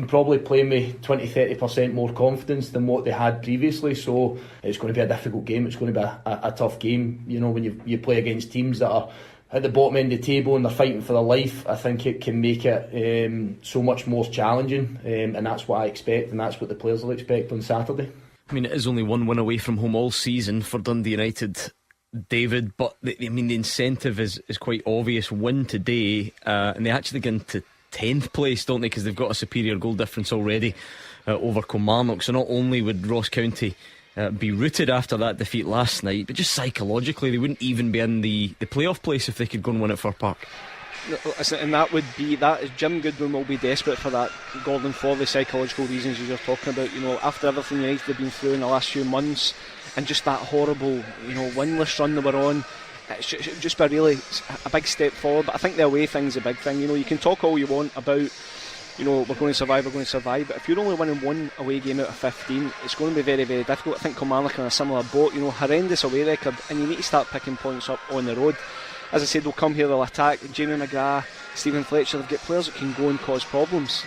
probably playing with 20-30% more confidence than what they had previously. So it's going to be a difficult game. It's going to be a tough game. When you play against teams that are at the bottom end of the table and they're fighting for their life, I think it can make it so much more challenging, and that's what I expect, and that's what the players will expect on Saturday. I mean, it is only one win away from home all season for Dundee United, David, but the incentive is quite obvious. Win today, and they actually get into 10th place, don't they, because they've got a superior goal difference already over Kilmarnock. So not only would Ross County be rooted after that defeat last night, but just psychologically they wouldn't even be in the playoff place if they could go and win at Fir Park. And that is Jim Goodwin will be desperate for that, Gordon, for the psychological reasons you were talking about. After everything United have been through in the last few months, and just that horrible winless run they were on, it should just be really a big step forward. But I think the away thing's a big thing. You can talk all you want about we're going to survive, but if you're only winning one away game out of 15, it's going to be very, very difficult. I think Kilmarnock are in a similar boat, horrendous away record, and you need to start picking points up on the road. As I said, they'll come here, they'll attack. Jamie McGrath, Stephen Fletcher, they've got players that can go and cause problems,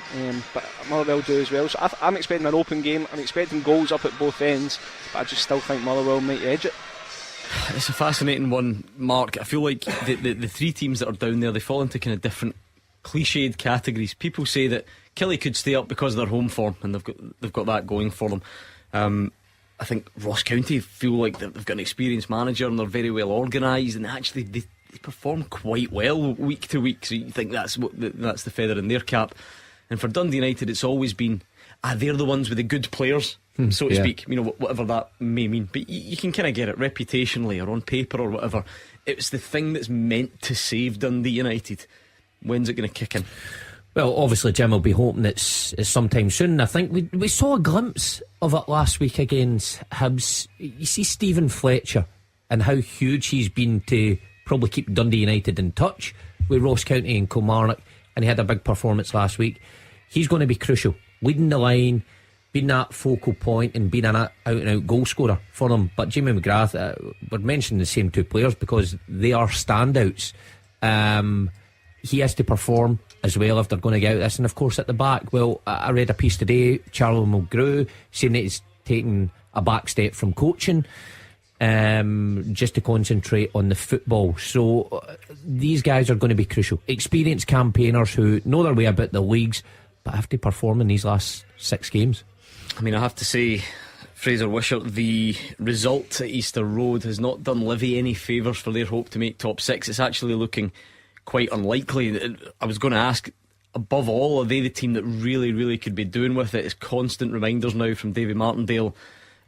but Motherwell do as well. So I'm expecting an open game, I'm expecting goals up at both ends, but I just still think Motherwell might edge it. It's a fascinating one, Mark. I feel like the three teams that are down there, they fall into kind of different cliched categories. People say that Killie could stay up because of their home form, and they've got that going for them. I think Ross County feel like they've got an experienced manager and they're very well organised, and actually they perform quite well week to week. So you think that's the feather in their cap. And for Dundee United, it's always been they're the ones with the good players, so to speak. Whatever that may mean, but you can kind of get it reputationally or on paper or whatever. It's the thing that's meant to save Dundee United. When's it going to kick in? Well, obviously Jim will be hoping it's sometime soon. I think we saw a glimpse of it last week against Hibs. You see Stephen Fletcher and how huge he's been to probably keep Dundee United in touch with Ross County and Kilmarnock, and he had a big performance last week. He's going to be crucial, leading the line, being that focal point and being an out-and-out goal scorer for them. But Jamie McGrath, we're mentioning the same two players because they are standouts. He has to perform as well if they're going to get out of this. And of course at the back, well, I read a piece today, Charlie Mulgrew saying that he's taking a back step from coaching. just to concentrate on the football. So these guys are going to be crucial. Experienced campaigners who know their way about the leagues, but have to perform in these last 6 games. I mean, I have to say, Fraser Wishart, the result at Easter Road has not done Livy any favours for their hope to make top 6. It's actually looking quite unlikely. I was going to ask, above all, are they the team that really could be doing with it? It's constant reminders now from David Martindale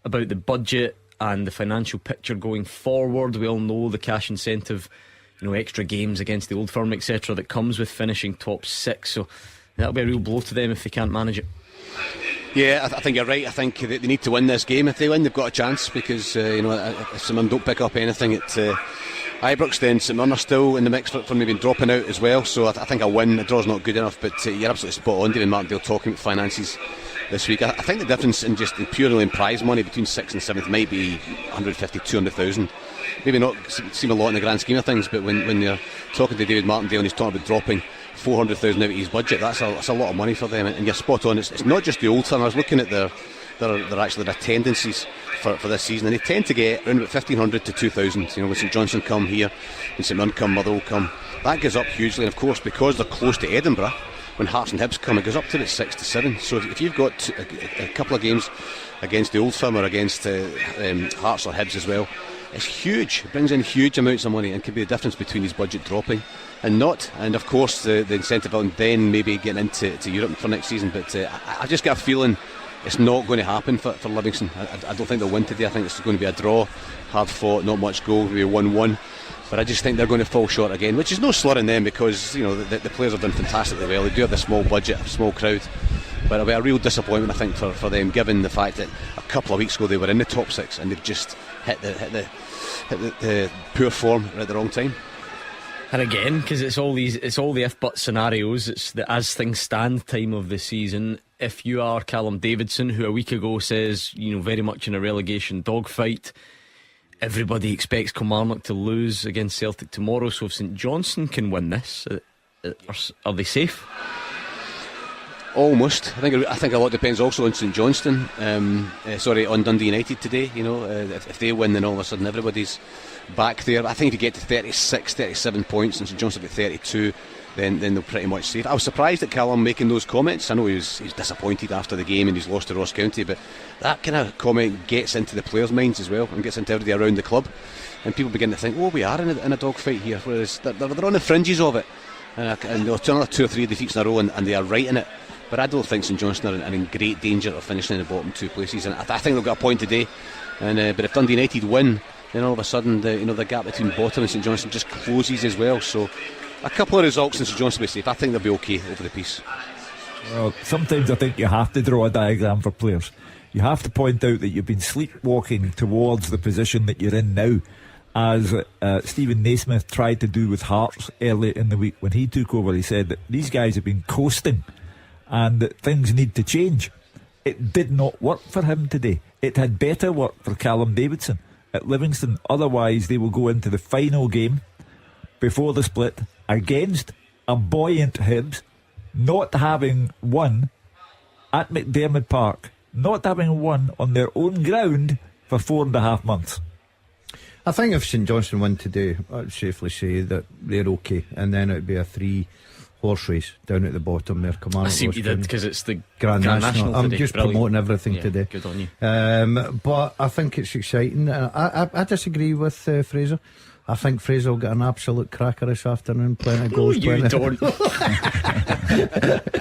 about the budget and the financial picture going forward. We all know the cash incentive, extra games against the Old Firm, etc., that comes with finishing top 6. So that'll be a real blow to them if they can't manage it. Yeah, I think you're right. I think they need to win this game. If they win, they've got a chance, because if St Mirren don't pick up anything at Ibrox, then St Mirren are still in the mix for maybe dropping out as well. So I think a win, a draw's not good enough. But you're absolutely spot on, David Martindale, talking about finances this week. I think the difference in just purely in prize money between 6th and 7th might be 150, 200,000. Maybe not seem a lot in the grand scheme of things, but when you're talking to David Martindale and he's talking about dropping 400,000 out of his budget, that's a lot of money for them. And you're spot on. It's not just the Old Firm. I was looking at their attendances for this season, and they tend to get around about 1,500 to 2,000. When St Johnstone come here, when St Mirren come, Motherwell come, that goes up hugely. And of course, because they're close to Edinburgh, when Hearts and Hibs come, it goes up to about 6 to 7. So if you've got a couple of games against the Old Firm or against Hearts or Hibs as well, it's huge. It brings in huge amounts of money and can be the difference between his budget dropping and not. And of course the incentive on then maybe getting into Europe for next season. But I just get a feeling it's not going to happen for Livingston. I don't think they'll win today. I think it's going to be a draw, hard fought, not much goal, maybe 1-1. But I just think they're going to fall short again, which is no slur in them, because the players have done fantastically well. They do have the small budget, a small crowd, but it'll be a real disappointment, I think, for them, given the fact that a couple of weeks ago they were in the top 6 and they've just hit the poor form at the wrong time. And again, because it's all the if but scenarios, it's the as things stand time of the season. If you are Callum Davidson, who a week ago says very much in a relegation dogfight, everybody expects Kilmarnock to lose against Celtic tomorrow. So if St Johnstone can win this, are they safe? Almost. I think a lot depends also on St Johnstone. On Dundee United today. If they win, then all of a sudden everybody's back there. I think if you get to 36, 37 points and St Johnstone get 32, then they're pretty much safe. I was surprised at Callum making those comments. I know he's disappointed after the game and he's lost to Ross County, but that kind of comment gets into the players' minds as well and gets into everybody around the club, and people begin to think, we are in a dogfight here, whereas they're on the fringes of it, and they'll turn another 2 or 3 defeats in a row and they are right in it. But I don't think St Johnstone are in great danger of finishing in the bottom 2 places, and I think they'll get a point today. And but if Dundee United win, then all of a sudden the gap between bottom and St Johnstone just closes as well. So a couple of results in St Johnstone will be safe. I think they'll be okay over the piece. Well, sometimes I think you have to draw a diagram for players. You have to point out that you've been sleepwalking towards the position that you're in now, as Stephen Naismith tried to do with Hearts early in the week. When he took over, he said that these guys have been coasting and that things need to change. It did not work for him today. It had better work for Callum Davidson at Livingston. Otherwise they will go into the final game before the split against a buoyant Hibs, not having won at McDermott Park, not having won on their own ground for 4.5 months. I think if St Johnstone win today, I'd safely say that they're okay, and then it'd be a 3-horse race down at the bottom there. I see what you did, because it's the Grand National. I'm today. just Brilliant. Promoting everything today. Good on you. But I think it's exciting. I disagree with Fraser. I think Fraser will get an absolute cracker this afternoon. Plenty of goals. You don't.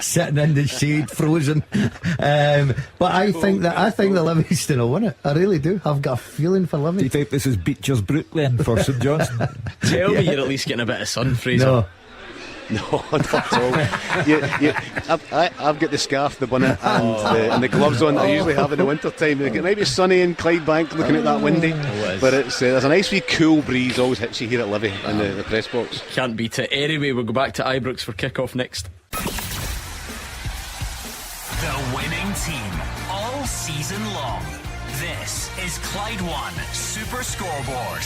Sitting in the shade, frozen. But I think that Livingston will win it. I really do. I've got a feeling for Livingston. Do you think this is Beecher's Brooklyn for St Johnstone? Tell me you're at least getting a bit of sun, Fraser. No, not at all. I've got the scarf, the bonnet and the gloves on that I usually have in the winter time. It might be sunny in Clydebank looking at that windy, but there's a nice wee cool breeze always hits you here at Livy in the press box. Can't beat it. Anyway, we'll go back to Ibrox for kick-off next. The winning team all season long. This is Clyde One Super Scoreboard.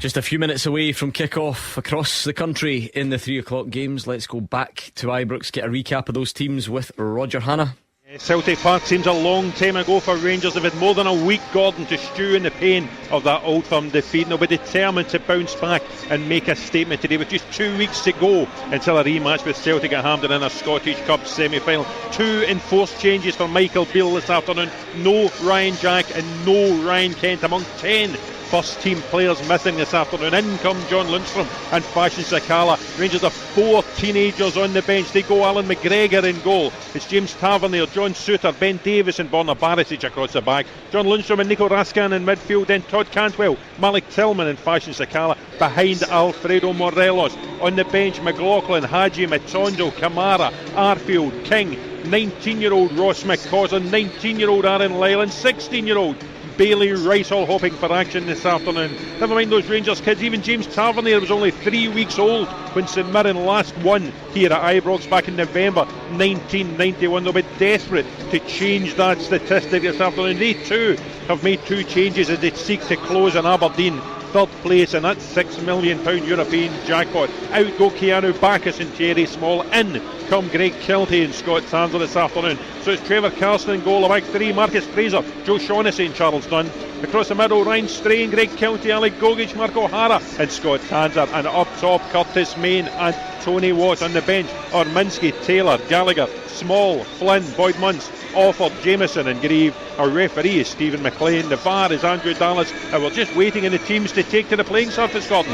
Just a few minutes away from kick-off across the country in the 3 o'clock games. Let's go back to Ibrox, get a recap of those teams with Roger Hannah. Celtic Park seems a long time ago for Rangers. They've had more than a week, Gordon, to stew in the pain of that Old Firm defeat, and they'll be determined to bounce back and make a statement today with just 2 weeks to go until a rematch with Celtic at Hampden in a Scottish Cup semi-final. 2 enforced changes for Michael Beale this afternoon. No Ryan Jack and no Ryan Kent among 10 first team players missing this afternoon. In come John Lundstrom and Fashion Sakala. Rangers have 4 teenagers on the bench. They go Alan McGregor in goal. It's James Tavernier, John Suter, Ben Davis and Borna Barisic across the back. John Lundstrom and Nico Raskan in midfield. Then Todd Cantwell, Malik Tillman and Fashion Sakala behind Alfredo Morelos. On the bench, McLaughlin, Haji, Matondo, Kamara, Arfield, King, 19-year-old Ross McCausland, 19-year-old Aaron Lyland, 16-year-old Bailey Rice, all hoping for action this afternoon. Never mind those Rangers kids, even James Tavernier was only 3 weeks old when St Mirren last won here at Ibrox back in November 1991. They'll be desperate to change that statistic this afternoon. They too have made 2 changes as they seek to close in Aberdeen third place, and that's £6 million European jackpot. Out go Keanu Bacchus and Thierry Small. In come Greg Kiltie and Scott Sands this afternoon. So it's Trevor Carson in goal, the back 3, Marcus Fraser, Joe Shaughnessy and Charles Dunn. Across the middle, Ryan Strain, Greg Kiltie, Alec Gogic, Mark O'Hara and Scott Tanser. And up top, Curtis Main and Tony Watt. On the bench, Orminsky, Taylor, Gallagher, Small, Flynn, Boyd Muntz, Offord, Jameson and Grieve. Our referee is Stephen McLean. The VAR is Andrew Dallas, and we're just waiting on the teams to take to the playing surface, Gordon.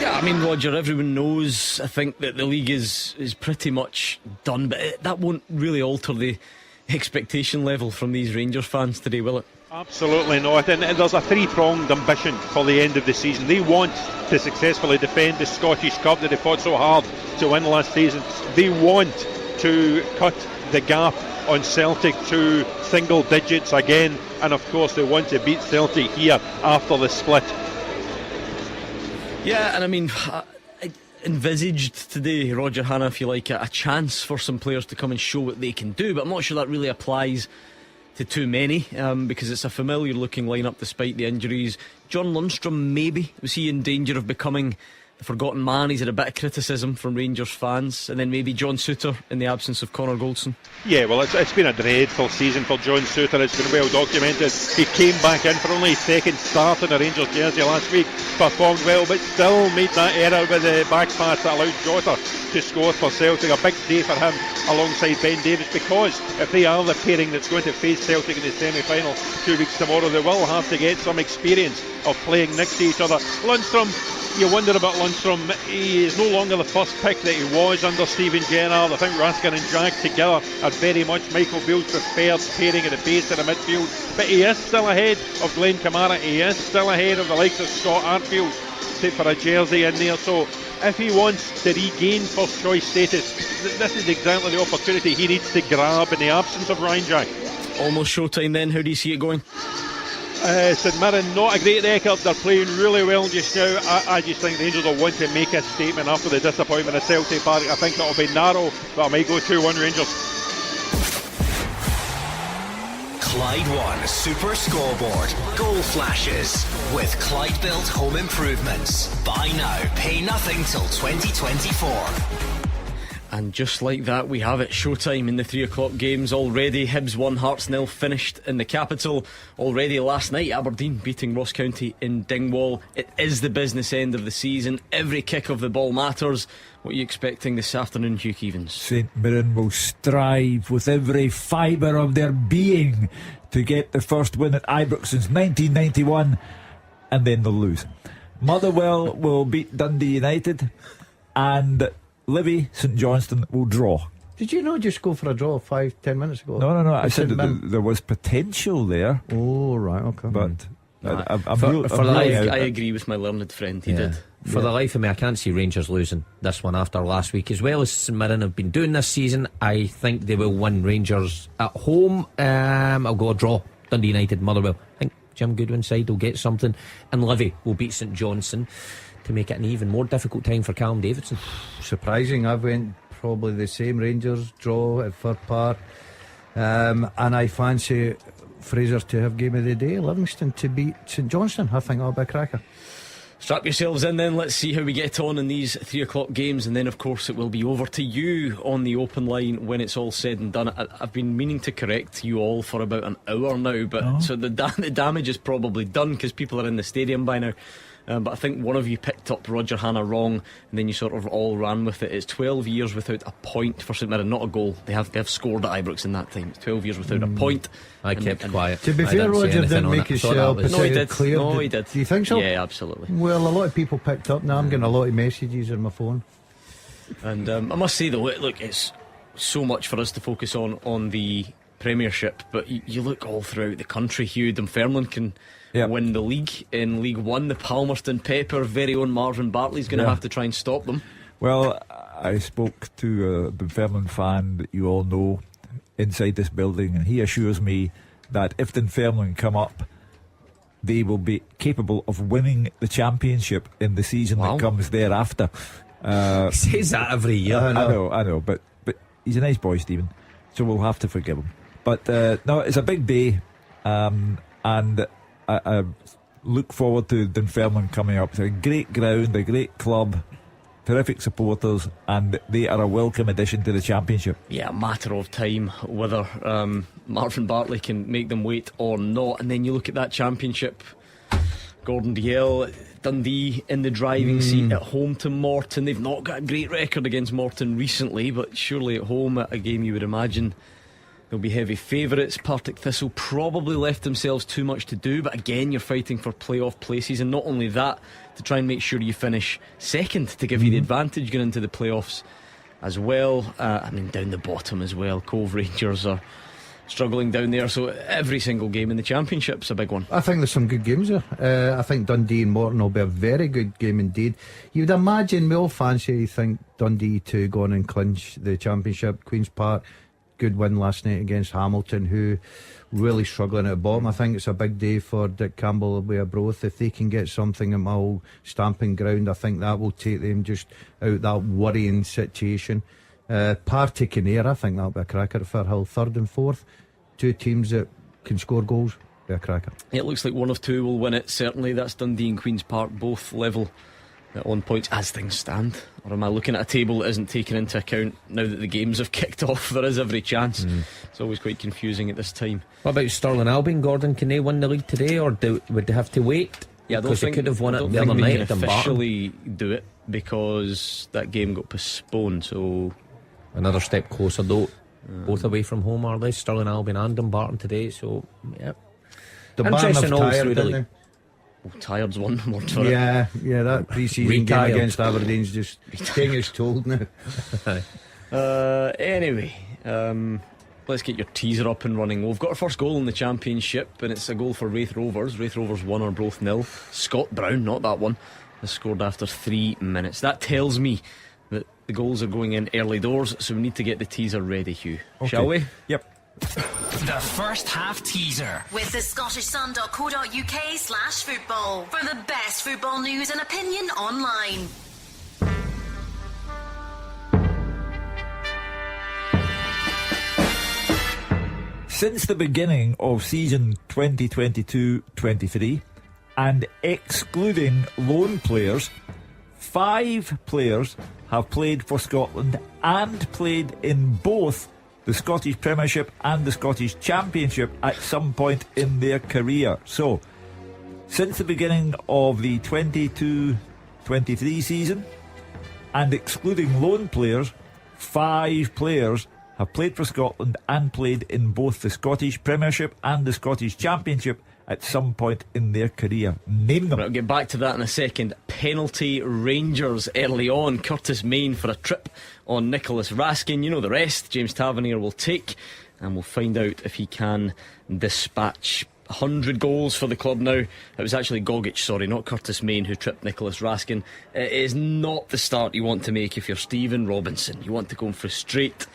Yeah, I mean, Roger, everyone knows, I think, that the league is pretty much done, but that won't really alter the expectation level from these Rangers fans today, will it? Absolutely not, and there's a 3-pronged ambition for the end of the season. They want to successfully defend the Scottish Cup that they fought so hard to win last season. They want to cut the gap on Celtic to single digits again, and of course they want to beat Celtic here after the split. Yeah, and I mean, I envisaged today, Roger Hanna, if you like, a chance for some players to come and show what they can do, but I'm not sure that really applies to too many, because it's a familiar looking lineup despite the injuries. John Lundstrom, maybe, was he in danger of becoming the forgotten man? He's had a bit of criticism from Rangers fans. And then maybe John Suter in the absence of Connor Goldson. Yeah, well, it's been a dreadful season for John Suter. It's been well documented. He came back in for only his second start in a Rangers jersey last week, performed well, but still made that error with the back pass that allowed Jota to score for Celtic. A big day for him alongside Ben Davis, because if they are the pairing that's going to face Celtic in the semi-final 2 weeks tomorrow, they will have to get some experience of playing next to each other. Lundstrom, you wonder about Lundstrom. He is no longer the first pick that he was under Steven Gerrard. I think Raskin and Jack together are very much Michael Beale's preferred pairing at the base of the midfield, but he is still ahead of Glenn Kamara. He is still ahead of the likes of Scott Arfield for a jersey in there. So if he wants to regain first choice status, this is exactly the opportunity he needs to grab in the absence of Ryan Jack. Almost showtime then. How do you see it going? St Mirren, not a great record. They're playing really well just now. I just think Rangers will want to make a statement after the disappointment at Celtic Park. I think it'll be narrow, but I might go 2-1 Rangers. Clyde One Super Scoreboard Goal Flashes with Clyde Built Home Improvements. Buy now, pay nothing till 2024. And just like that, we have it. Showtime in the 3 o'clock games already. Hibs 1, Hearts 0 finished in the capital. Already last night, Aberdeen beating Ross County in Dingwall. It is the business end of the season. Every kick of the ball matters. What are you expecting this afternoon, Hugh Keevins? St Mirren will strive with every fibre of their being to get the first win at Ibrox since 1991, and then they'll lose. Motherwell will beat Dundee United, and Livy St Johnstone will draw. Did you not just go for a draw 5-10 minutes ago? No. I said that there was potential there. Oh, right, okay. But I agree with my learned friend. He did. For the life of me, I can't see Rangers losing this one after last week. As well as St Mirren have been doing this season, I think they will win. Rangers at home, I'll go a draw. Dundee United, Motherwell. I think Jim Goodwin's side will get something, and Livy will beat St Johnstone to make it an even more difficult time for Callum Davidson. Surprising. I went probably the same. Rangers draw at Fir Park, and I fancy Fraser to have game of the day. Livingston to beat St Johnstone. I think that'll be a cracker. Strap yourselves in then, let's see how we get on in these 3 o'clock games, and then of course it will be over to you on the open line when it's all said and done. I've been meaning to correct you all for about an hour now, but so the damage is probably done because people are in the stadium by now. But I think one of you picked up Roger Hannah wrong, and then you sort of all ran with it. It's 12 years without a point for St Mirren, not a goal. They have scored at Ibrox in that time. It's 12 years without a point. I kept quiet. To be fair, Roger didn't make himself No, he did. clear. No, he did. Do you think so? Yeah, absolutely. Well, a lot of people picked up. Now I'm getting a lot of messages on my phone. And I must say though, look, it's so much for us to focus on the Premiership, but you look all throughout the country. Hugh, Dunfermline can win the league. In League One, the Palmerston Pepper, very own Marvin Bartley's going to have to try and stop them. Well, I spoke to a Dunfermline fan that you all know inside this building, and he assures me that if Dunfermline come up, they will be capable of winning the Championship in the season that comes thereafter. He says that every year. I know, but he's a nice boy, Stephen, so we'll have to forgive him. But no, it's a big day, and I look forward to Dunfermline coming up. It's a great ground, a great club, terrific supporters, and they are a welcome addition to the Championship. Yeah, a matter of time whether Marvin Bartley can make them wait or not. And then you look at that Championship, Gordon Dalziel, Dundee in the driving seat at home to Morton. They've not got a great record against Morton recently, but surely at home, at a game you would imagine they'll be heavy favourites. Partick Thistle probably left themselves too much to do, but again you're fighting for playoff places, and not only that, to try and make sure you finish second to give you the advantage going into the playoffs as well. I mean, down the bottom as well, Cove Rangers are struggling down there, so every single game in the Championship's a big one. I think there's some good games there. I think Dundee and Morton will be a very good game indeed. You'd imagine, we all think Dundee to go on and clinch the Championship. Queen's Park, good win last night against Hamilton, who really struggling at the bottom. I think it's a big day for Dick Campbell with Arbroath. If they can get something at Mull stamping ground, I think that will take them just out that worrying situation. Partick and Ayr, I think that'll be a cracker at Firhill. 3rd and 4th, 2 teams that can score goals, be a cracker. It looks like one of 2 will win it, certainly. That's Dundee and Queen's Park, both level on points as things stand. Or am I looking at a table that isn't taken into account now that the games have kicked off? There is every chance. It's always quite confusing at this time. What about Stirling Albion, Gordon? Can they win the league today, or would they have to wait? Yeah, because they could have won it the other night at Dumbarton. Officially do it because that game got postponed, so another step closer though. Both away from home, are they? Stirling Albion and Dumbarton today, so yeah. Interesting all through the league. Tired's one word for it. Yeah, that pre-season game against Aberdeen's just taking its toll now. Anyway, let's get your teaser up and running. We've got our first goal in the Championship, and it's a goal for Raith Rovers. Raith Rovers 1 Arbroath 0. Scott Brown, not that one, has scored after 3 minutes. That tells me that the goals are going in early doors, so we need to get the teaser ready, Hugh. Shall we? Yep. The first half teaser with the scottishsun.co.uk/football for the best football news and opinion online. Since the beginning of season 2022-23, and excluding loan players, 5 players have played for Scotland and played in both the Scottish Premiership and the Scottish Championship at some point in their career. So, since the beginning of the 22-23 season, and excluding loan players, 5 players have played for Scotland and played in both the Scottish Premiership and the Scottish Championship at some point in their career. Name them. I'll get back to that in a second. Penalty Rangers early on. Curtis Main for a trip on Nicholas Raskin. You know the rest. James Tavernier will take, and we'll find out if he can dispatch 100 goals for the club now. It was actually Gogic, sorry, not Curtis Main, who tripped Nicholas Raskin. It is not the start you want to make if you're Stephen Robinson. You want to go and frustrate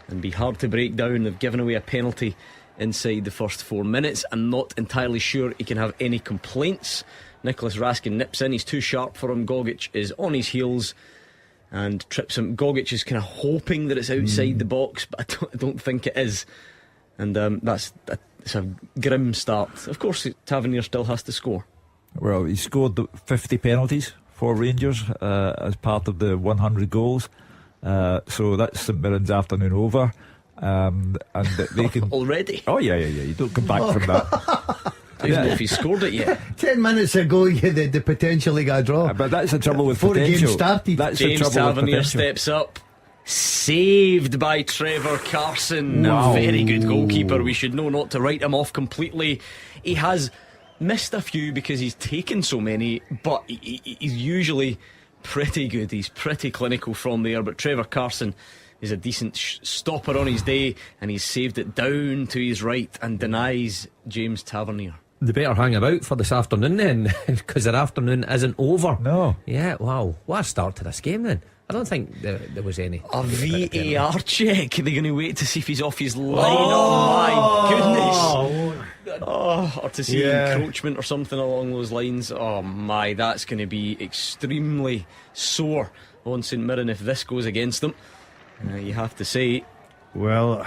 and be hard to break down. They've given away a penalty inside the first 4 minutes. I'm not entirely sure he can have any complaints. Nicholas Raskin nips in, he's too sharp for him. Gogic is on his heels and trips him. Gogic is kind of hoping that it's outside the box, but I don't think it is. And it's a grim start. Of course, Tavernier still has to score. Well, he scored 50 penalties for Rangers as part of the 100 goals. So that's St Mirren's afternoon over. And they can already. Oh yeah. You don't come back from that. I don't know if he scored it yet. 10 minutes ago, they potentially got a draw. But that's the trouble with before potential. The game started. That's James the trouble with Tavernier potential. steps up. Saved by Trevor Carson. Wow. A very good goalkeeper. We should know not to write him off completely. He has missed a few because he's taken so many, but he's usually pretty good. He's pretty clinical from there. But Trevor Carson is a decent stopper on his day, and he's saved it down to his right and denies James Tavernier. They better hang about for this afternoon then, because their afternoon isn't over. No. Yeah, wow. What a start to this game then. I don't think there was any. A VAR check. They're going to wait to see if he's off his line. Oh my goodness. Or to see encroachment or something along those lines. Oh my, that's going to be extremely sore on St Mirren if this goes against them. You have to say. Well,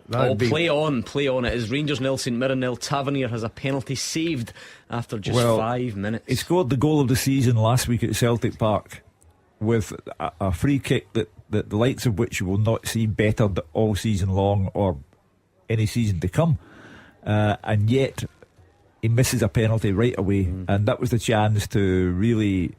play on. It is Rangers 0, St Mirren 0. Tavernier has a penalty saved after just 5 minutes. He scored the goal of the season last week at Celtic Park with a free kick that the likes of which you will not see bettered all season long or any season to come. And yet he misses a penalty right away, and that was the chance to really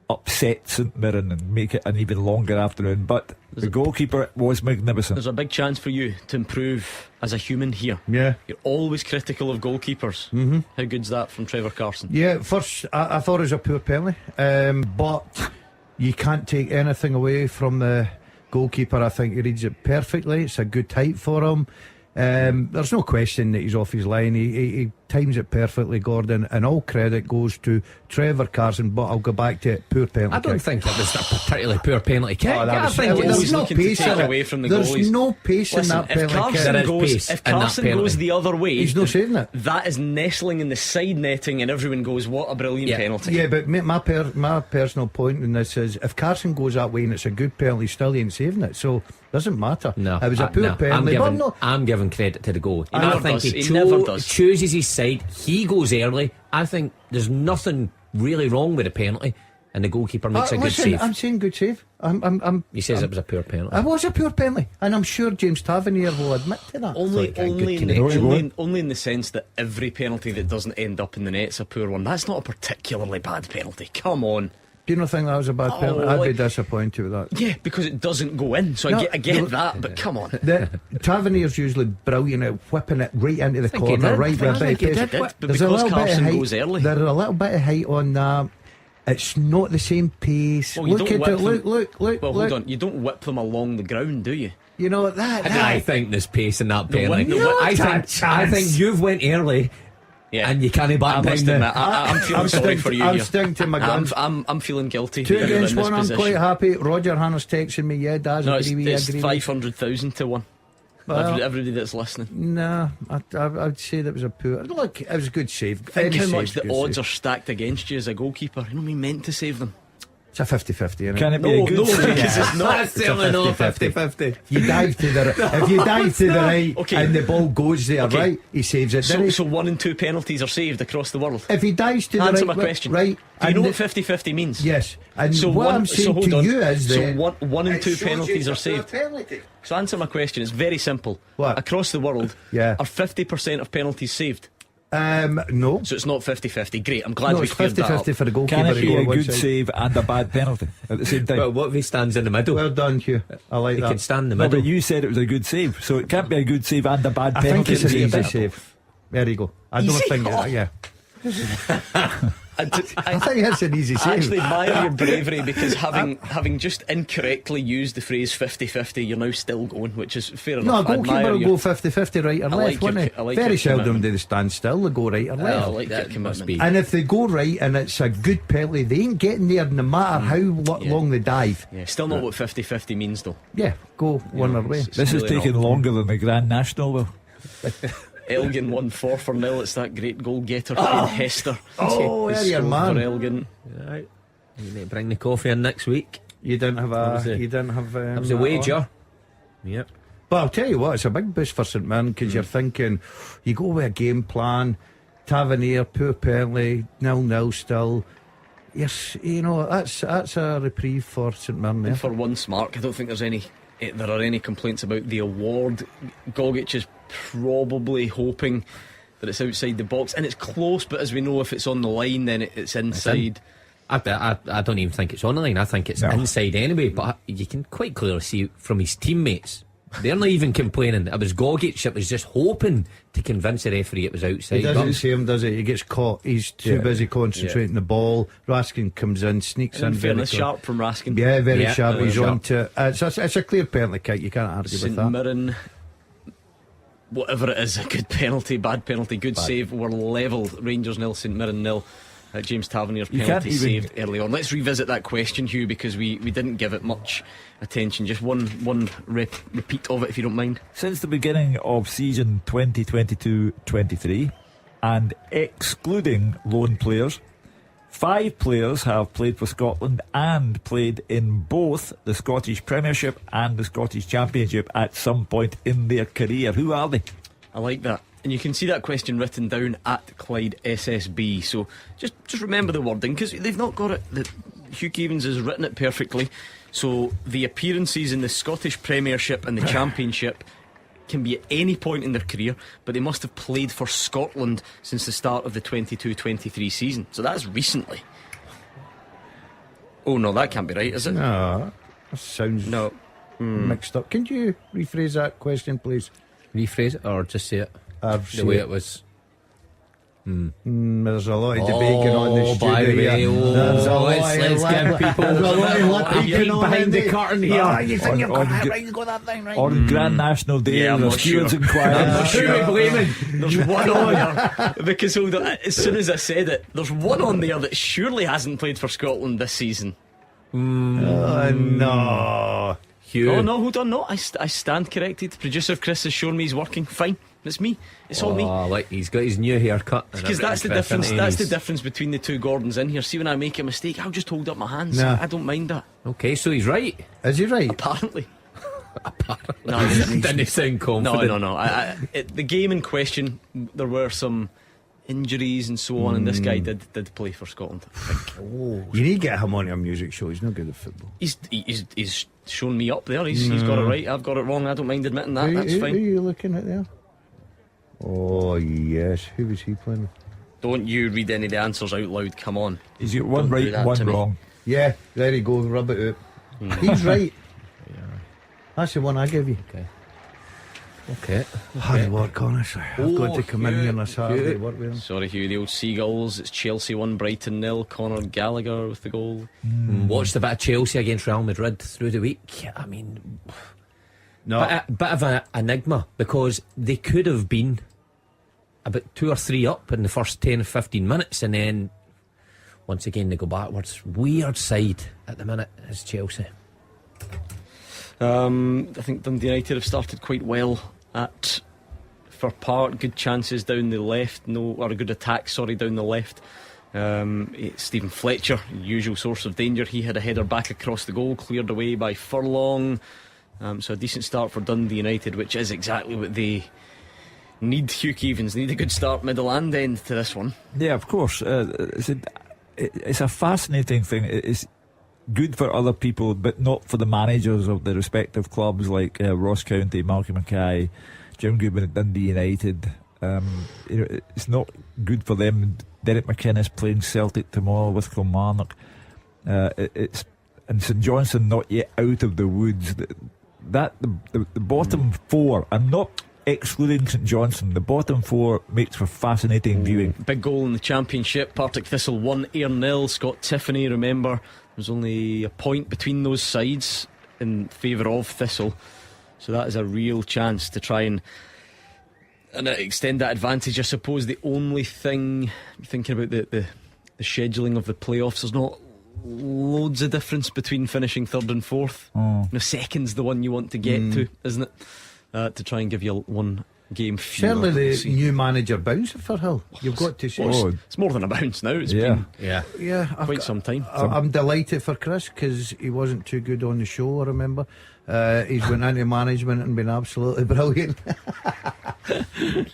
upset St Mirren and make it an even longer afternoon. But the goalkeeper was magnificent. There's a big chance for you to improve as a human here. Yeah. You're always critical of goalkeepers. How good's that from Trevor Carson? Yeah, first I thought it was a poor penalty, but you can't take anything away from the goalkeeper. I think he reads it perfectly. It's a good height for him. There's no question that he's off his line. He times it perfectly, Gordon, and all credit goes to Trevor Carson. But I'll go back to it. Poor penalty. I don't think it was a particularly poor penalty kick. I think there's no pace take in it. away from the There's goalies. no pace in that penalty kick. If Carson goes the other way, he's not saving it. That is nestling in the side netting, and everyone goes, "What a brilliant penalty!" Yeah, but my personal point in this is, if Carson goes that way and it's a good penalty, still he ain't saving it. So doesn't matter. No, it was a poor penalty. I'm giving credit to the goal. I think he never does. Chooses his side. He goes early. I think there's nothing really wrong with the penalty, and the goalkeeper makes a good save. I'm saying good save. He says it was a poor penalty. It was a poor penalty, and I'm sure James Tavernier will admit to that. Only in the sense that every penalty that doesn't end up in the net's a poor one. That's not a particularly bad penalty. Come on. Do you not think that was a bad penalty? I'd be disappointed with that. Yeah, because it doesn't go in. So I get that, but come on. Tavernier's usually brilliant at whipping it right into the corner, right where but because Carson goes early. There's a little bit of height on that. It's not the same pace. Well, look at it. Look. Well, hold on. You don't whip them along the ground, do you? You know that. I think there's pace in that penalty. I think you've went early. Yeah. And you can't back down. I'm feeling sorry for you. I'm sticking to my guns. I'm feeling guilty. 2 against 1. I'm quite happy. Roger Hanna's texting me. Yeah, Daz. No, it's 500,000 to 1. Well, everybody that's listening. Nah, I'd say that was a poor. Look, it was a good save. Think how much the odds are stacked against you as a goalkeeper. You know, we meant to save them. It's a 50-50, isn't it? Can it be a good save? Because it's not. It's certainly not 50-50. You dive to the if you dive to the right and the ball goes there, right, he saves it. So 1 and 2 penalties are saved across the world. If he dives to the right, answer my question. Right, do you know what 50-50 means? Yes. And so what I'm saying to you is that one and 2 penalties are saved. So answer my question. It's very simple. What? Across the world, are 50% of penalties saved? No. So it's not 50-50. Great, I'm glad we cleared that up. 50-50 for the goalkeeper. Can it be a good save and a bad penalty at the same time? Well, what if he stands in the middle? Well done, Hugh. I like that. He can stand in the No, middle. but you said it was a good save, so it can't be a good save and a bad I penalty. think it's an easy save. There you go. I don't think yeah. I think that's an easy save. I actually admire your bravery, because having just incorrectly used the phrase 50-50, you're now still going, which is fair enough. No, a goalkeeper will go 50-50 right or left, wouldn't he? Very seldom do they stand still, they go right or left. I like that commitment. And if they go right and it's a good penalty, they ain't getting there no matter how long they dive. Yeah, still not what 50-50 means though. Yeah, go one or way. This is taking longer than the Grand National will. Elgin won 4-0. It's that great goal getter Ian Hester. There your man. For Elgin. Right. You need to bring the coffee in next week. You didn't have that was a wager. Yep. But I'll tell you what, it's a big boost for St Mirren, because you're thinking, you go with a game plan, Tavernier, poor Penley, 0-0 still. Yes, that's a reprieve for St Mirren. And for once, Mark, I don't think there are any complaints about the award. Gogic is probably hoping that it's outside the box, and it's close, but as we know, if it's on the line, then it's inside. I don't even think it's on the line. I think it's inside anyway. But you can quite clearly see from his teammates, they're not even complaining. It was Gogic that was just hoping to convince the referee it was outside. He doesn't see him, does he? He gets caught. He's too busy concentrating the ball. Raskin comes in, sneaks in. Fairness, sharp from Raskin. Yeah, very sharp. He's on to it's a clear penalty kick. You can't argue with that. St Mirren, whatever it is, a good penalty, bad penalty, good save, were level. Rangers 0, St Mirren 0. James Tavernier's penalty saved early on. Let's revisit that question, Hugh, because we didn't give it much attention. Just one repeat of it, if you don't mind. Since the beginning of season 2022-23, and excluding loan players, 5 players have played for Scotland and played in both the Scottish Premiership and the Scottish Championship at some point in their career. Who are they? I like that. And you can see that question written down at Clyde SSB. So just remember the wording, because they've not got it. Hugh Keevins has written it perfectly. So the appearances in the Scottish Premiership and the Championship can be at any point in their career, but they must have played for Scotland since the start of the 22-23 season. So that's recently. Oh no, that can't be right, is it? No, that sounds mixed up. Can you rephrase that question, please? Rephrase it or just say it the way it was. There's a lot of debate going on in the studio. There's a lot give people behind the curtain here. You think you've got that right? You got that thing right? On Grand National Day, I'm not sure. There's one on there, because hold on, as soon as I said it, there's one on there that surely hasn't played for Scotland this season. No. Hugh. Oh no, hold on, no, I stand corrected. Producer Chris has shown me he's working fine. It's me. It's all me. Like he's got his new haircut. Because that's the difference. That's the difference between the two Gordons in here. See, when I make a mistake, I'll just hold up my hands. Nah. I don't mind that. Okay, so he's right. Is he right? Apparently. No, didn't sound confident. No. The game in question, there were some injuries and so on, and this guy did play for Scotland, I think. You need to get him on a music show. He's not good at football. He's shown me up there. He's got it right. I've got it wrong. I don't mind admitting that. That's fine. Who are you looking at there? Oh yes, who was he playing with? Don't you read any of the answers out loud. Come on. He's got one right and one wrong. Yeah, there you go. Rub it out. He's right. That's the one I give you. Okay. Hard work, honestly. I've got to come in here on a Saturday. Work with him. Sorry, Hugh. The old Seagulls. It's Chelsea 1, Brighton 0. Conor Gallagher with the goal. Watched a bit of Chelsea against Real Madrid through the week. I mean, bit of an enigma, because they could have been about 2 or 3 up in the first 10 or 15 minutes, and then once again they go backwards. Weird side at the minute is Chelsea. I think Dundee United have started quite well for Park. Good chances down the left, a good attack, down the left. Stephen Fletcher, usual source of danger. He had a header back across the goal, cleared away by Furlong. So a decent start for Dundee United, which is exactly what they need. Hugh Keevins need a good start, middle and end to this one. Yeah, of course. It's a fascinating thing. It's good for other people, but not for the managers of the respective clubs, like Ross County, Malcolm Mackay, Jim Goodwin at Dundee United. It's not good for them. Derek McInnes playing Celtic tomorrow with Kilmarnock. And St Johnstone not yet out of the woods. The bottom 4, and not excluding St Johnstone, the bottom 4 makes for fascinating viewing. Big goal in the Championship. Partick Thistle 1, Ayr 0. Scott Tiffany, remember, there's only a point between those sides in favour of Thistle, so that is a real chance to try and extend that advantage. I suppose the only thing, thinking about the scheduling of the playoffs, there's not loads of difference between finishing 3rd and 4th. Second's the one you want to get to, isn't it? To try and give you one game fewer. Certainly the new manager bounced for Hill. You've got to say. It's more than a bounce now. It's been quite some time. I'm delighted for Chris because he wasn't too good on the show, I remember. He's went into management and been absolutely brilliant. I'm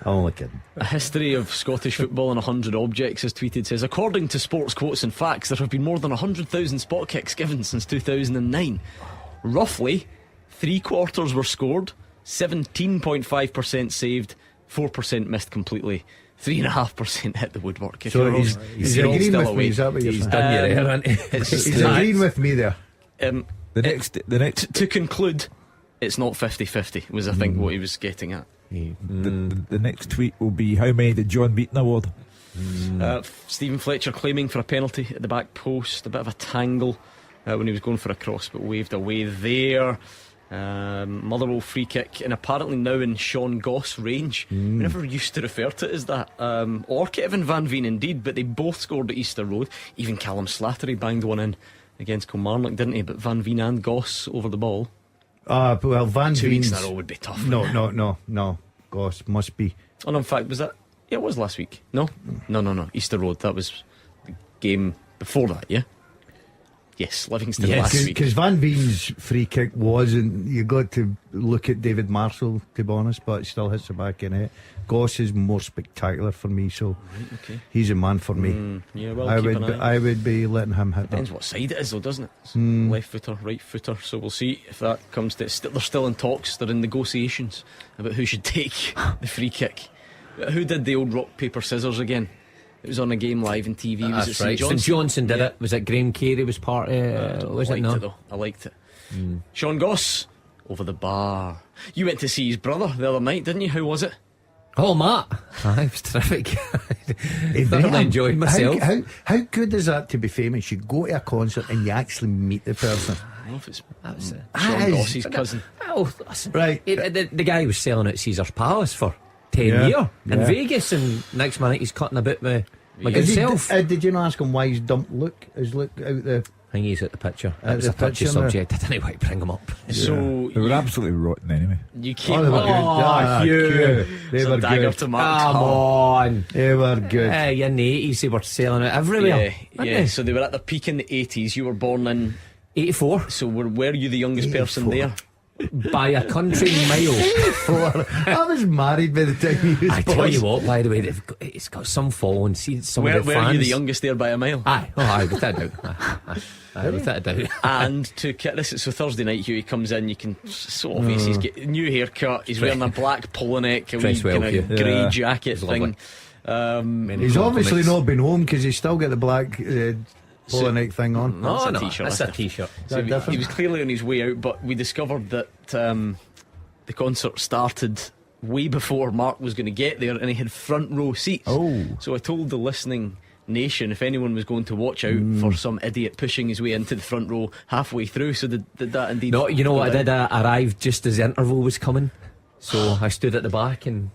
only kidding. A history of Scottish football and 100 objects, as tweeted, says, according to Sports Quotes and Facts, there have been more than 100,000 spot kicks given since 2009. Roughly 3/4 were scored, 17.5% saved, 4% missed completely, 3.5% hit the woodwork. If So he's agreeing with me. Is that what you're saying? Done your hair, hasn't he? He's agreeing with me there. The next to conclude, it's not 50-50 was I think what he was getting at. the next tweet will be, how many did John Beaton award? Stephen Fletcher claiming for a penalty at the back post, a bit of a tangle when he was going for a cross, but waved away there. Motherwell free kick, and apparently now in Sean Goss' range. We never used to refer to it as that, or Kevin Van Veen indeed, but they both scored at Easter Road. Even Callum Slattery banged one in against Kilmarnock, didn't he? But Van Veen and Goss over the ball. Well, Van 2 weeks in Veen's a row would be tough. No. Goss must be. Oh no, in fact, was that? Yeah, it was last week. No. Easter Road. That was the game before that. Yeah. Yes, Livingston last week. Because Van Veen's free kick wasn't. You got to look at David Marshall, to be honest, but it still hits the back in it. Goss is more spectacular for me, so he's a man for me. Yeah, well, I would be letting him hit Depends that. what side it is, though, doesn't it? It's left footer, right footer. So we'll see if that comes to. They're still in talks. They're in negotiations about who should take the free kick. Who did the old rock paper scissors again? It was on a game live on TV. Was That's it St right. Johnson? St Johnson did it. Was it Graham Carey was part of it? Was it not? I liked it. Sean Goss over the bar. You went to see his brother the other night, didn't you? How was it? Oh, Matt, it was terrific. I thoroughly enjoyed myself. How good is that to be famous? You go to a concert and you actually meet the person. I don't know if it's That Sean Goss's cousin. Oh, listen, Right. The guy was selling at Caesar's Palace for 10 years in Vegas, and next minute he's cutting about my good self. Did you not ask him why he's dumped his look out the? I think he's at the picture. It was a touchy subject. I didn't want to bring him up. So They were absolutely rotten anyway. you came. They were good. Hugh. They were dagger good. to Mark. Come on. They were good. In the 80s they were selling it everywhere. Yeah. So they were at their peak in the 80s. You were born in 84. So were you the youngest person there? By a country mile. I was married by the time he was I tell you what, by the way, it's got some following. See some of the Were fans. you the youngest there by a mile? Aye, without a doubt. Without a doubt. And to get this, so Thursday night, Hughie comes in. You can so obvious he's got a new haircut. He's wearing a black polo neck, a wee kind of grey jacket thing. He's obviously not been home because he's still got the black polo neck thing on. No, That's a t-shirt. So he was clearly on his way out, but we discovered that the concert started way before Mark was going to get there, and he had front row seats. So I told the listening nation if anyone was going to watch out for some idiot pushing his way into the front row halfway through. So did that indeed? No, you know what I did? I arrived just as the interval was coming. So I stood at the back and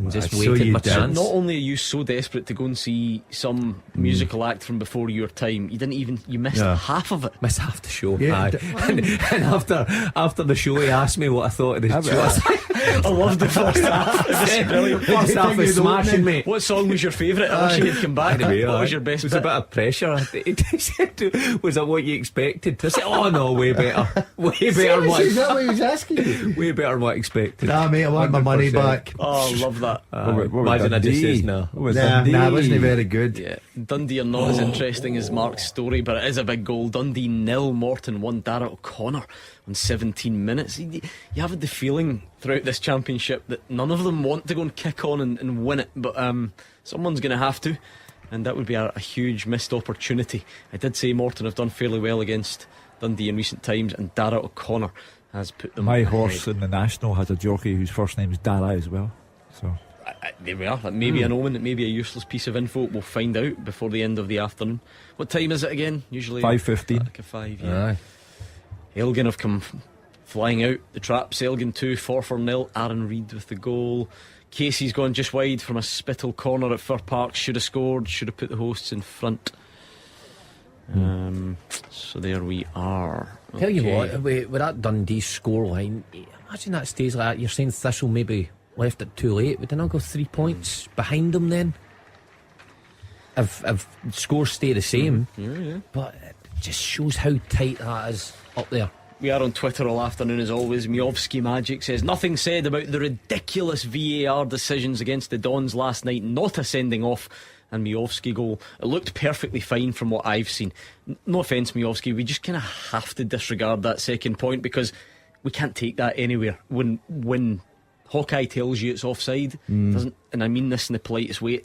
just waited my chance. Not only are you so desperate to go and see some musical act from before your time, you missed half of it. Missed half the show. And after the show, he asked me what I thought of the show. I loved the first half. It's brilliant. First half was smashing, mate. What song was your favourite? I wish you had come back. Anyway, what was your best? It was a bit of pressure. He said, was that what you expected? I said, oh no, way better. Way better. Is that what he was asking you? Way better than what I expected. Nah, mate, I want my money back. Oh, I love that. Imagine I just says no. Nah, wasn't very good. Yeah, Dundee are not as interesting as Mark's story, but it is a big goal. Dundee 0, Morton 1. Dara O'Connor on 17 minutes. You have the feeling throughout this championship that none of them want to go and kick on and win it, but someone's going to have to, and that would be a huge missed opportunity. I did say Morton have done fairly well against Dundee in recent times, and Dara O'Connor has put them My ahead. horse in the National has a jockey whose first name is Dara as well. So there we are. That may be an omen. It may be a useless piece of info. We'll find out before the end of the afternoon. What time is it again? Usually 5:15. Like a 5. Yeah. Elgin have come flying out the traps. Elgin 2, 4-0. Aaron Reid with the goal. Casey's gone just wide from a spittle corner at Fir Park. Should have scored. Should have put the hosts in front. So there we are. Tell you what, with that Dundee scoreline, imagine that stays like that. You're saying Thistle maybe left it too late. Would they not go 3 points behind them then? If scores stay the same, but it just shows how tight that is up there. We are on Twitter all afternoon as always. Miovski Magic says nothing said about the ridiculous VAR decisions against the Dons last night. Not a sending off. And Miovski goal, it looked perfectly fine from what I've seen. No offence, Miovski, we just kind of have to disregard that second point, because we can't take that anywhere. When Hawkeye tells you it's offside, doesn't, and I mean this in the politest way,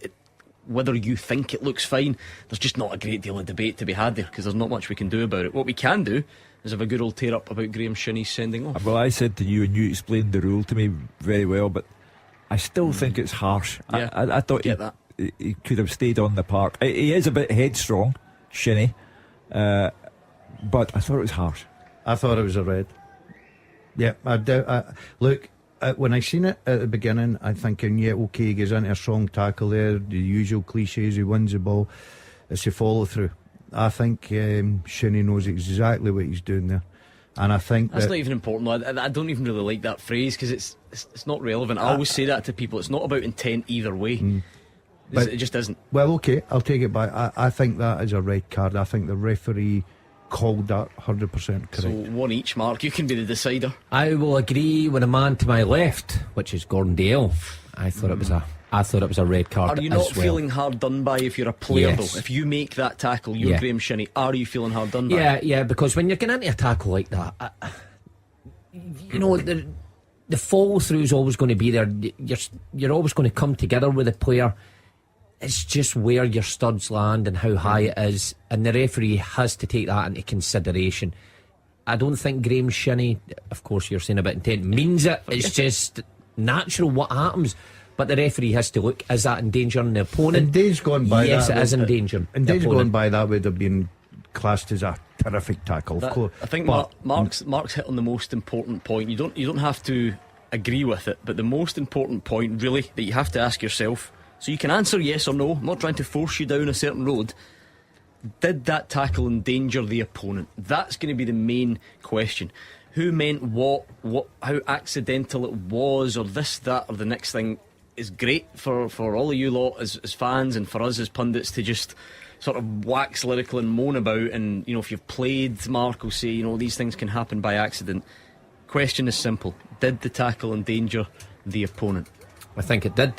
whether you think it looks fine, there's just not a great deal of debate to be had there, because there's not much we can do about it. What we can do is have a good old tear up about Graham Shinney's sending off. Well, I said to you, and you explained the rule to me very well, but I still think it's harsh. Yeah, I thought he could have stayed on the park. He is a bit headstrong, Shinney, but I thought it was harsh. I thought it was a red. Yeah, look, when I seen it at the beginning, I'm thinking, yeah, okay, he goes into a strong tackle there, the usual cliches, he wins the ball. It's a follow through. I think Shinney knows exactly what he's doing there, and I think that's not even important. I don't even really like that phrase, because it's not relevant. I always say that to people. It's not about intent either way. But it just isn't. Well, okay, I'll take it back. I think that is a red card. I think the referee called that 100% correct. So one each, Mark. You can be the decider. I will agree with a man to my left, which is Gordon Dalziel. I thought it was a red card. Are you not feeling hard done by if you're a player though? If you make that tackle, you're Graham Shinney. Are you feeling hard done by? Yeah, because when you're getting into a tackle like that, you know, the follow through is always going to be there. You're always going to come together with a player. It's just where your studs land and how high it is, and the referee has to take that into consideration. I don't think Graham Shinney, of course you're saying about intent, means it. It's just natural what happens. But the referee has to look, is that endangering the opponent? In days gone by, yes, it is endangering. In days gone by, that would have been classed as a terrific tackle. Of course, I think Mark's hit on the most important point. You don't have to agree with it, but the most important point, really, that you have to ask yourself, so you can answer yes or no. I'm not trying to force you down a certain road. Did that tackle endanger the opponent? That's going to be the main question. Who meant what, how accidental it was, or this, that, or the next thing is great for all of you lot as fans, and for us as pundits to just sort of wax lyrical and moan about. And, you know, if you've played, Mark will say, you know, these things can happen by accident. Question is simple. Did the tackle endanger the opponent? I think it did.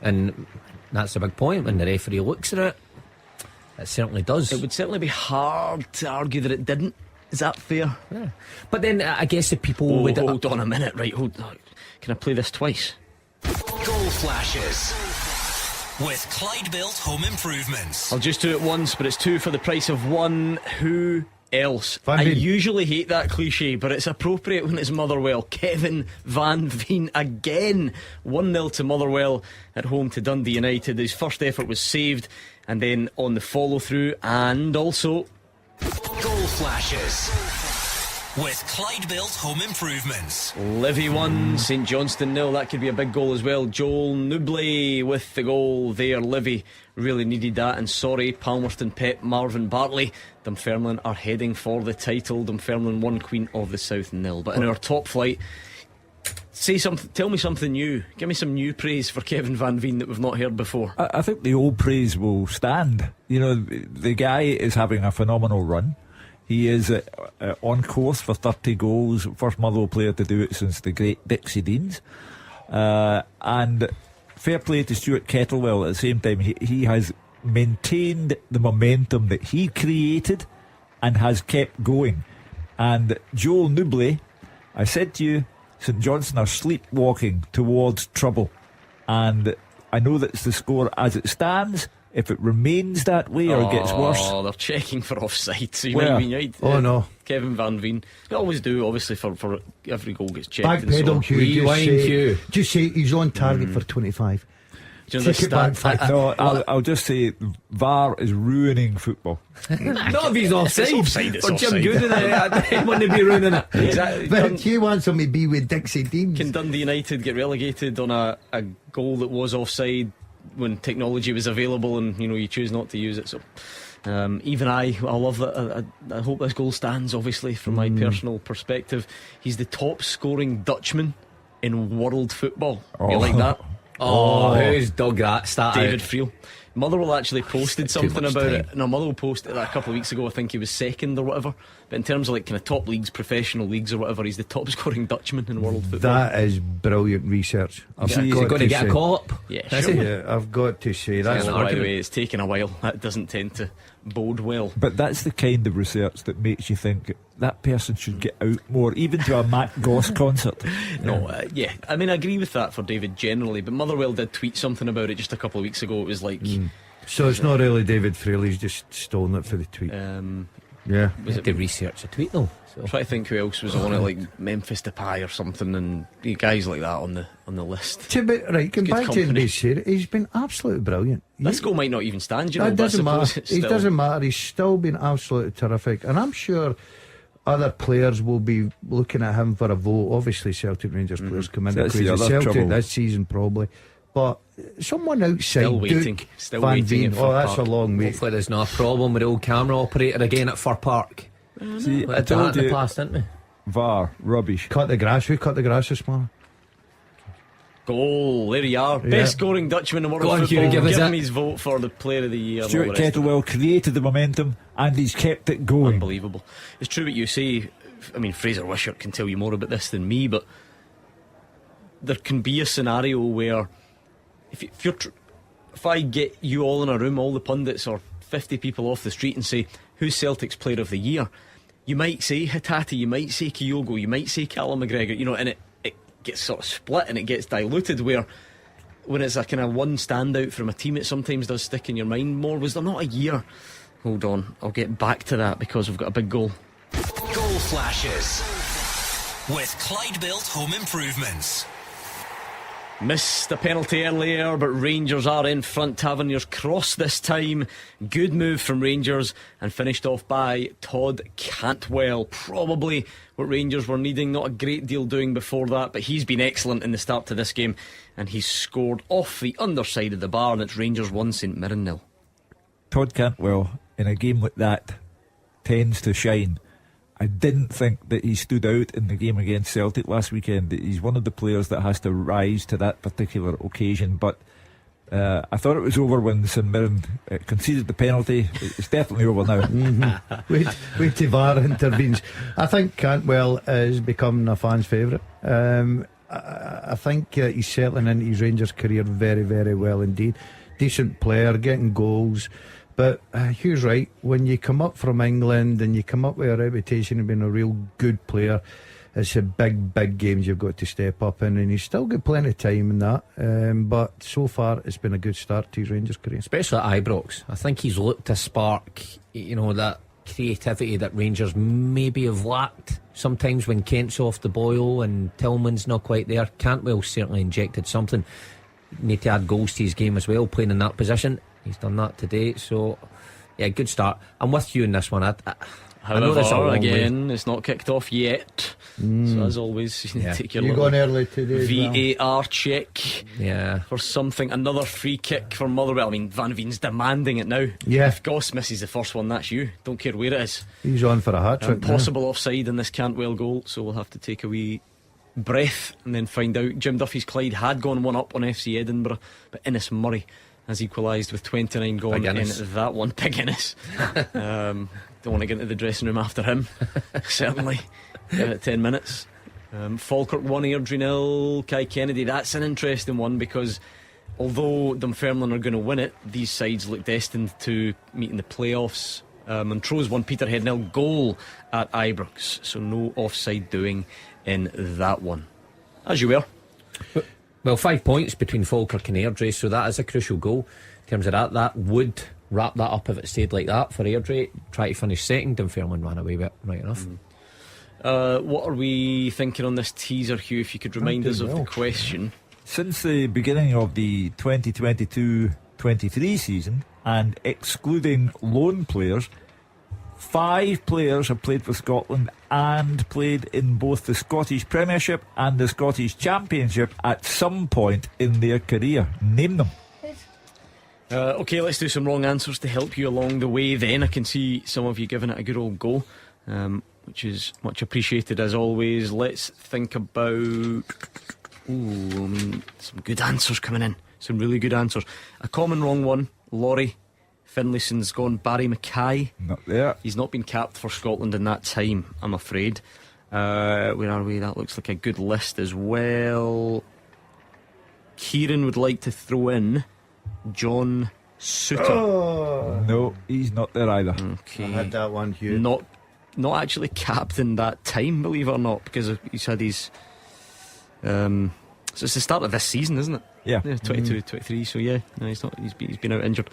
And that's a big point. When the referee looks at it, it certainly does. It would certainly be hard to argue that it didn't. Is that fair? Yeah. But then I guess the people would... Hold on a minute, right, can I play this twice? Goal flashes with Clyde Built Home Improvements. I'll just do it once, but it's two for the price of one. Who else? I usually hate that cliche, but it's appropriate when it's Motherwell. Kevin Van Veen again. 1-0 to Motherwell at home to Dundee United. His first effort was saved, and then on the follow through, and also goal flashes with Clyde Built Home Improvements. Livy 1, St Johnstone 0. That could be a big goal as well. Joel Nubley with the goal there. Livy really needed that. And sorry, Palmerston Pep, Marvin Bartley. Dunfermline are heading for the title. Dunfermline 1, Queen of the South 0. But in our top flight, say something. Tell me something new. Give me some new praise for Kevin Van Veen that we've not heard before. I think the old praise will stand. You know, the guy is having a phenomenal run. He is on course for 30 goals. First Motherwell player to do it since the great Dixie Deans. And fair play to Stuart Kettlewell. At the same time, he has maintained the momentum that he created and has kept going. And Joel Nubley, I said to you, St Johnstone are sleepwalking towards trouble. And I know that's the score as it stands. If it remains that way or gets worse. Oh, they're checking for offside. So you might be right. Oh no, Kevin Van Veen. They always do, obviously, for every goal gets checked. Backpedal, so Hugh. Just say he's on target for 25. Take it back. I'll just say VAR is ruining football. Not if he's offside. It's or Jim Gooden, I wouldn't be ruining it. Exactly. But Hugh wants him to be with Dixie Deans. Can Dundee United get relegated on a goal that was offside when technology was available, and you know you choose not to use it? So even I love that. I hope this goal stands, obviously, from my personal perspective. He's the top scoring Dutchman in world football. You like that? Who's dug that stat David out? Friel. Motherwell actually posted something much about time. it. No, Motherwell posted that a couple of weeks ago. I think he was second or whatever. But in terms of like kind of top leagues, professional leagues or whatever, he's the top scoring Dutchman in world football. That is brilliant research. Is he going to get a call up? Yeah, Is sure. he? Yeah, I've got to say that's By the way, it's taken a while. That doesn't tend to bode well. But that's the kind of research that makes you think that person should get out more, even to a Matt Goss concert. No, yeah, I mean, I agree with that for David generally, but Motherwell did tweet something about it just a couple of weeks ago. It was like, So it's not really David Friel, he's just stolen it for the tweet. Yeah. was it To research a tweet though. So. Try to think who else was on it, like Memphis Depay or something, and guys like that on the list. Right, going Good back to company. NBC, he's been absolutely brilliant. This goal might not even stand, you know. It but I doesn't suppose matter. it's It still- doesn't matter. He's still been absolutely terrific, and I'm sure other players will be looking at him for a vote. Obviously, Celtic Rangers players come in That's the crazy. other Celtic trouble. this season probably, but someone outside Still waiting. Duke, Still Van waiting Veen, at oh, that's Fir a long wait. Hopefully there's not a problem with the old camera operator again at Fir Park. See, We I had told that in you, the past, didn't we? VAR, rubbish. Cut the grass. Who cut the grass this morning? Goal, there you are. Yeah. Best scoring Dutchman in world Go on, football. Hugh, give us him it. his vote for the player of the year. and all Stuart the rest of it. Kettlewell created the momentum and he's kept it going. Unbelievable. It's true what you say. I mean, Fraser Wishart can tell you more about this than me, but there can be a scenario where if I get you all in a room, all the pundits or 50 people off the street, and say, who's Celtic's player of the year? You might say Hatate, you might say Kyogo, you might say Callum McGregor, you know, and it gets sort of split and it gets diluted, where when it's a kind of one standout from a team, it sometimes does stick in your mind more. Was there not a year? Hold on, I'll get back to that because we've got a big goal. Goal flashes with Clyde Built Home Improvements. Missed a penalty earlier, but Rangers are in front. Taverniers cross this time. Good move from Rangers and finished off by Todd Cantwell. Probably what Rangers were needing. Not a great deal doing before that, but he's been excellent in the start to this game, and he's scored off the underside of the bar, and it's Rangers 1, St Mirren 0. Todd Cantwell, in a game like that, tends to shine. I didn't think that he stood out in the game against Celtic last weekend. He's one of the players that has to rise to that particular occasion, but I thought it was over when St Mirren conceded the penalty. It's definitely over now. Wait till VAR intervenes. I think Cantwell is becoming a fan's favourite. I think he's settling into his Rangers career very, very well indeed. Decent player, getting goals. But Hugh's right. When you come up from England and you come up with a reputation of being a real good player, it's a big, big games you've got to step up in, and he's still got plenty of time in that. But so far, it's been a good start to his Rangers career. Especially at Ibrox. I think he's looked to spark, you know, that creativity that Rangers maybe have lacked sometimes when Kent's off the boil and Tillman's not quite there. Cantwell certainly injected something. Need to add goals to his game as well, playing in that position. He's done that today, so yeah, good start. I'm with you in this one. I know this a However, long way. again, it's not kicked off yet. So as always, you need to take your You little gone early today? VAR check. Yeah. For something. Another free kick for Motherwell. I mean, Van Veen's demanding it now. Yeah. If Goss misses the first one, that's you. Don't care where it is. He's on for a hat trick. Possible offside in this Cantwell goal, so we'll have to take a wee breath and then find out. Jim Duffy's Clyde had gone one up on FC Edinburgh, but Innes Murray has equalised with 29 gone in that one. Big Innes. Don't want to get into the dressing room after him. Certainly. 10 minutes. Falkirk 1, Airdrie 0, Kai Kennedy. That's an interesting one because although Dunfermline are going to win it, these sides look destined to meet in the playoffs. Montrose 1, Peterhead 0 goal at Ibrox, so no offside doing in that one, as you were. Well, 5 points between Falkirk and Airdrie, so that is a crucial goal in terms of that would wrap that up if it stayed like that for Airdrie. Try to finish second. Dunfermline ran away with it, right enough. What are we thinking on this teaser, Hugh, if you could remind us of the question? Since the beginning of the 2022-23 season, and excluding loan players, 5 players have played for Scotland and played in both the Scottish Premiership and the Scottish Championship at some point in their career. Name them. Okay, let's do some wrong answers to help you along the way then. I can see some of you giving it a good old go, which is much appreciated as always. Let's think about Some good answers coming in. Some really good answers. A common wrong one. Laurie Finlayson's gone. Barry Mackay. Not there. He's not been capped for Scotland in that time, I'm afraid. Where are we? That looks like a good list as well. Kieran would like to throw in John Suter. No, he's not there either. Okay. I had that one, Hugh. Not actually capped in that time, believe it or not, because he's had his. So it's the start of this season, isn't it? Yeah. 22, 23. So yeah, no, he's not. He's been out injured.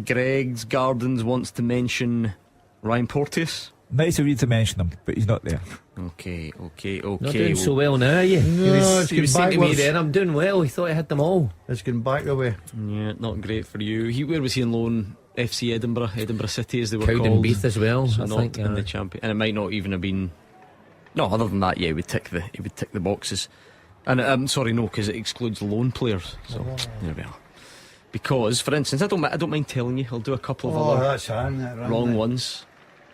Greg's Gardens wants to mention Ryan Porteous. Nice of you to mention him, but he's not there. Okay. Not doing so well now, are you? No, he was saying to me then, I'm doing well. He thought I had them all. It's going back away. Yeah, not great for you. Where was he on loan? FC Edinburgh City, as they were called. Cowdenbeath as well. So I not think in the champion, and it might not even have been. No, other than that, yeah, he would tick the boxes. And sorry, no, because it excludes loan players. So there we are. Because, for instance, I don't mind telling you, I'll do a couple of other wrong ones.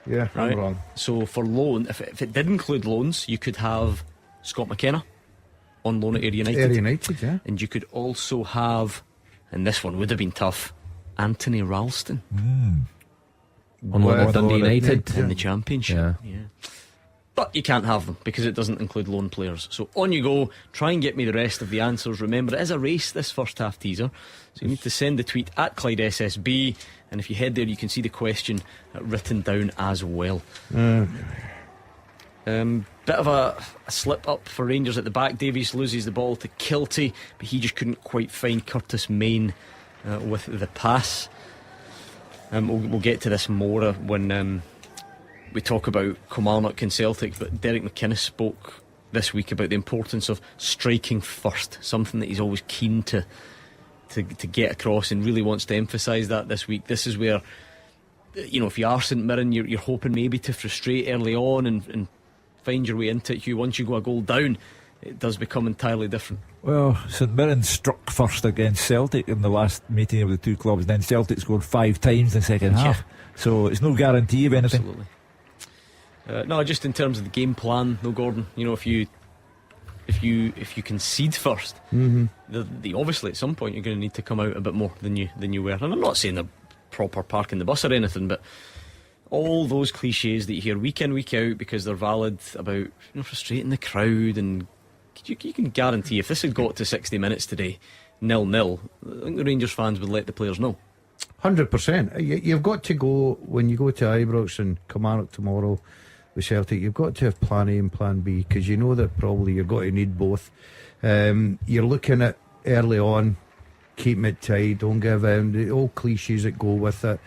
Yeah, right? I'm wrong. So for loan, if it did include loans, you could have Scott McKenna on loan at Ayr United. Ayr United, yeah. And you could also have, and this one would have been tough, Anthony Ralston. On loan at Dundee United. In the Championship. Yeah. But you can't have them because it doesn't include loan players. So on you go, try and get me the rest of the answers. Remember, it is a race, this first half teaser. So you need to send the tweet at Clyde SSB, and if you head there you can see the question written down as well. Bit of a slip up for Rangers at the back. Davies loses the ball to Kilty, but he just couldn't quite find Curtis Main with the pass. We'll get to this more when we talk about Kilmarnock and Celtic, but Derek McInnes spoke this week about the importance of striking first, something that he's always keen to get across and really wants to emphasise that this week. This is where, if you are St Mirren, you're hoping maybe to frustrate early on and find your way into it. Hugh, once you go a goal down, it does become entirely different. Well, St Mirren struck first against Celtic in the last meeting of the two clubs, and then Celtic scored 5 times in the second half. So it's no guarantee of anything. Absolutely. No, just in terms of the game plan, though, Gordon. If you concede first, the obviously at some point you're going to need to come out a bit more than you were. And I'm not saying they're proper parking the bus or anything, but all those cliches that you hear week in, week out, because they're valid, about frustrating the crowd, and you can guarantee if this had got to 60 minutes today, 0-0, I think the Rangers fans would let the players know. 100%. You've got to go, when you go to Ibrox and Kilmarnock tomorrow with Celtic, you've got to have plan A and plan B, because you know that probably you're going to need both. You're looking at early on, keep it tight, don't give in, the old cliches that go with it.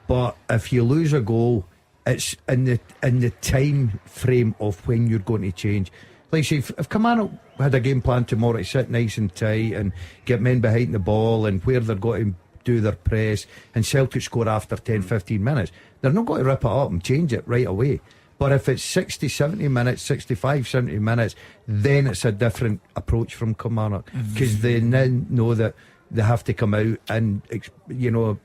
But if you lose a goal, it's in the time frame of when you're going to change. Like say, if Kilmarnock had a game plan tomorrow to sit nice and tight and get men behind the ball and where they're going to do their press, and Celtic score after 10-15 minutes, they're not going to rip it up and change it right away. But if it's 60-70 minutes, 65-70 minutes, then it's a different approach from Kilmarnock, because they now know that they have to come out and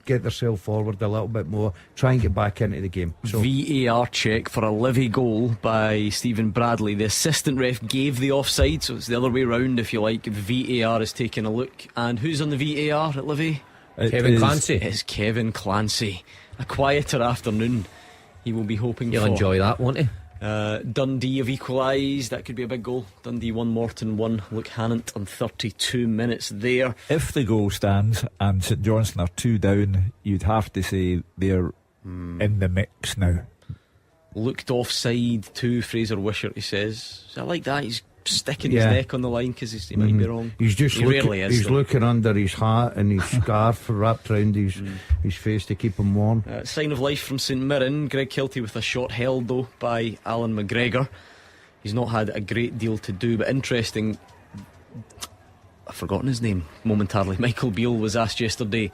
get themselves forward a little bit more, try and get back into the game. So VAR check for a Livy goal by Stephen Bradley. The assistant ref gave the offside, so it's the other way round if you like. VAR is taking a look, and who's on the VAR at Livy? Kevin Clancy. It's Kevin Clancy. A quieter afternoon he will be hoping He'll for. enjoy that, won't he? Dundee have equalised. That could be a big goal. Dundee 1, Morton 1. Luke Hannant on 32 minutes there. If the goal stands and St Johnstone are 2 down, you'd have to say they're in the mix now. Looked offside to Fraser Wishart, he says. So I like that. He's sticking his neck on the line because he might be wrong. He's just he looking under his hat and his scarf wrapped round his face to keep him warm. Sign of life from St Mirren. Greg Kilty with a shot held though by Alan McGregor. He's not had a great deal to do, but interesting, I've forgotten his name momentarily. Michael Beale was asked yesterday,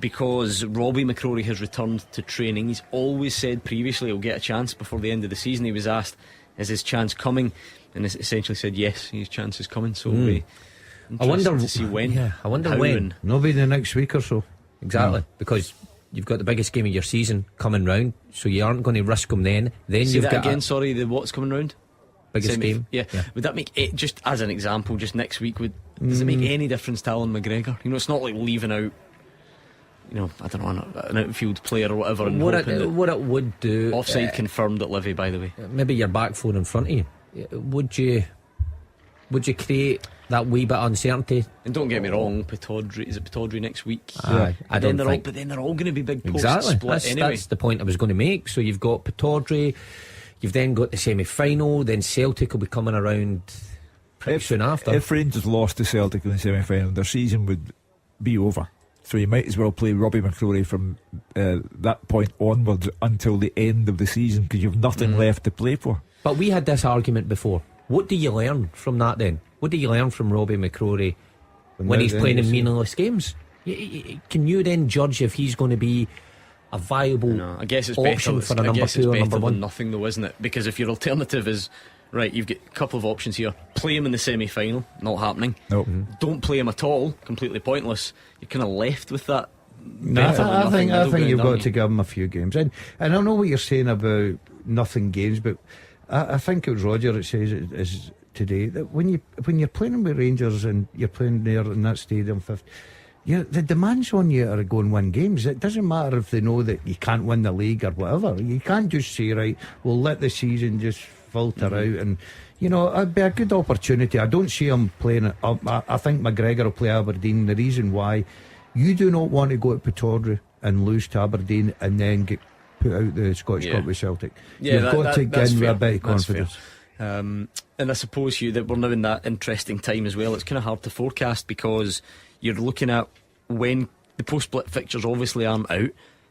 because Robbie McCrory has returned to training. He's always said previously he'll get a chance before the end of the season. He was asked, is his chance coming? And essentially said yes, his chance is coming. So it'll be interesting to see when. Yeah, I wonder when. Maybe the next week or so. Exactly, because you've got the biggest game of your season coming round, so you aren't going to risk him then. See you've that got again. Sorry, the what's coming round? biggest game. Yeah. Would that make it, just as an example, just next week, does it make any difference to Alan McGregor? You know, it's not like leaving out, you know, I don't know, an outfield player or whatever, and what hoping it would do, offside confirmed at Livy, by the way. Maybe your back four in front of you. Would you create that wee bit of uncertainty? And don't get me wrong, Pataudry next week? I don't think. But then they're all going to be big post Exactly. split anyway. That's the point I was going to make. So you've got Pataudry, you've then got the semi-final, then Celtic will be coming around pretty soon after. If Rangers lost to Celtic in the semi-final, their season would be over. So you might as well play Robbie McCrory from that point onwards until the end of the season, because you've nothing left to play for. But we had this argument before. What do you learn from that then? What do you learn from Robbie McCrory when he's playing in meaningless games? Can you then judge if he's going to be a viable I guess it's option better, for a number two or number one? Than nothing though, isn't it? Because if your alternative is, right, you've got a couple of options here. Play him in the semi-final, not happening. Nope. Don't play him at all, completely pointless. You're kind of left with that. I think you've got to give him a few games. And I know what you're saying about nothing games, but I think it was Roger that says it is today, that when you're playing with Rangers and you're playing there in that stadium, the demands on you are to go and win games. It doesn't matter if they know that you can't win the league or whatever. You can't just say, right, we'll let the season just filter out, and you know, it'd be a good opportunity. I don't see him playing it up. I think McGregor will play Aberdeen. The reason why, you do not want to go to Pataudry and lose to Aberdeen and then get put out the Scottish Cup with Celtic. You've got to get in a bit of confidence. And I suppose, Hugh, that we're now in that interesting time as well. It's kind of hard to forecast because you're looking at when the post-split fixtures obviously aren't out.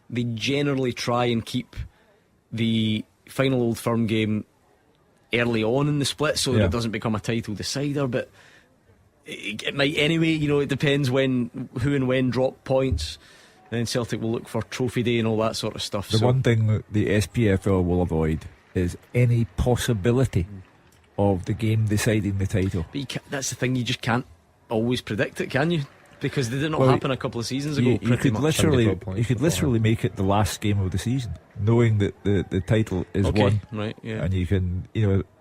They generally try and keep the final Old Firm game early on in the split so that it doesn't become a title decider, but it might anyway. You know, it depends who and when drop points, and then Celtic will look for trophy day and all that sort of stuff. The one thing that the SPFL will avoid is any possibility of the game deciding the title. But that's the thing, you just can't always predict it, can you? Because did it not happen a couple of seasons ago? You could literally make it the last game of the season, knowing that the title is won, right? Yeah, and you can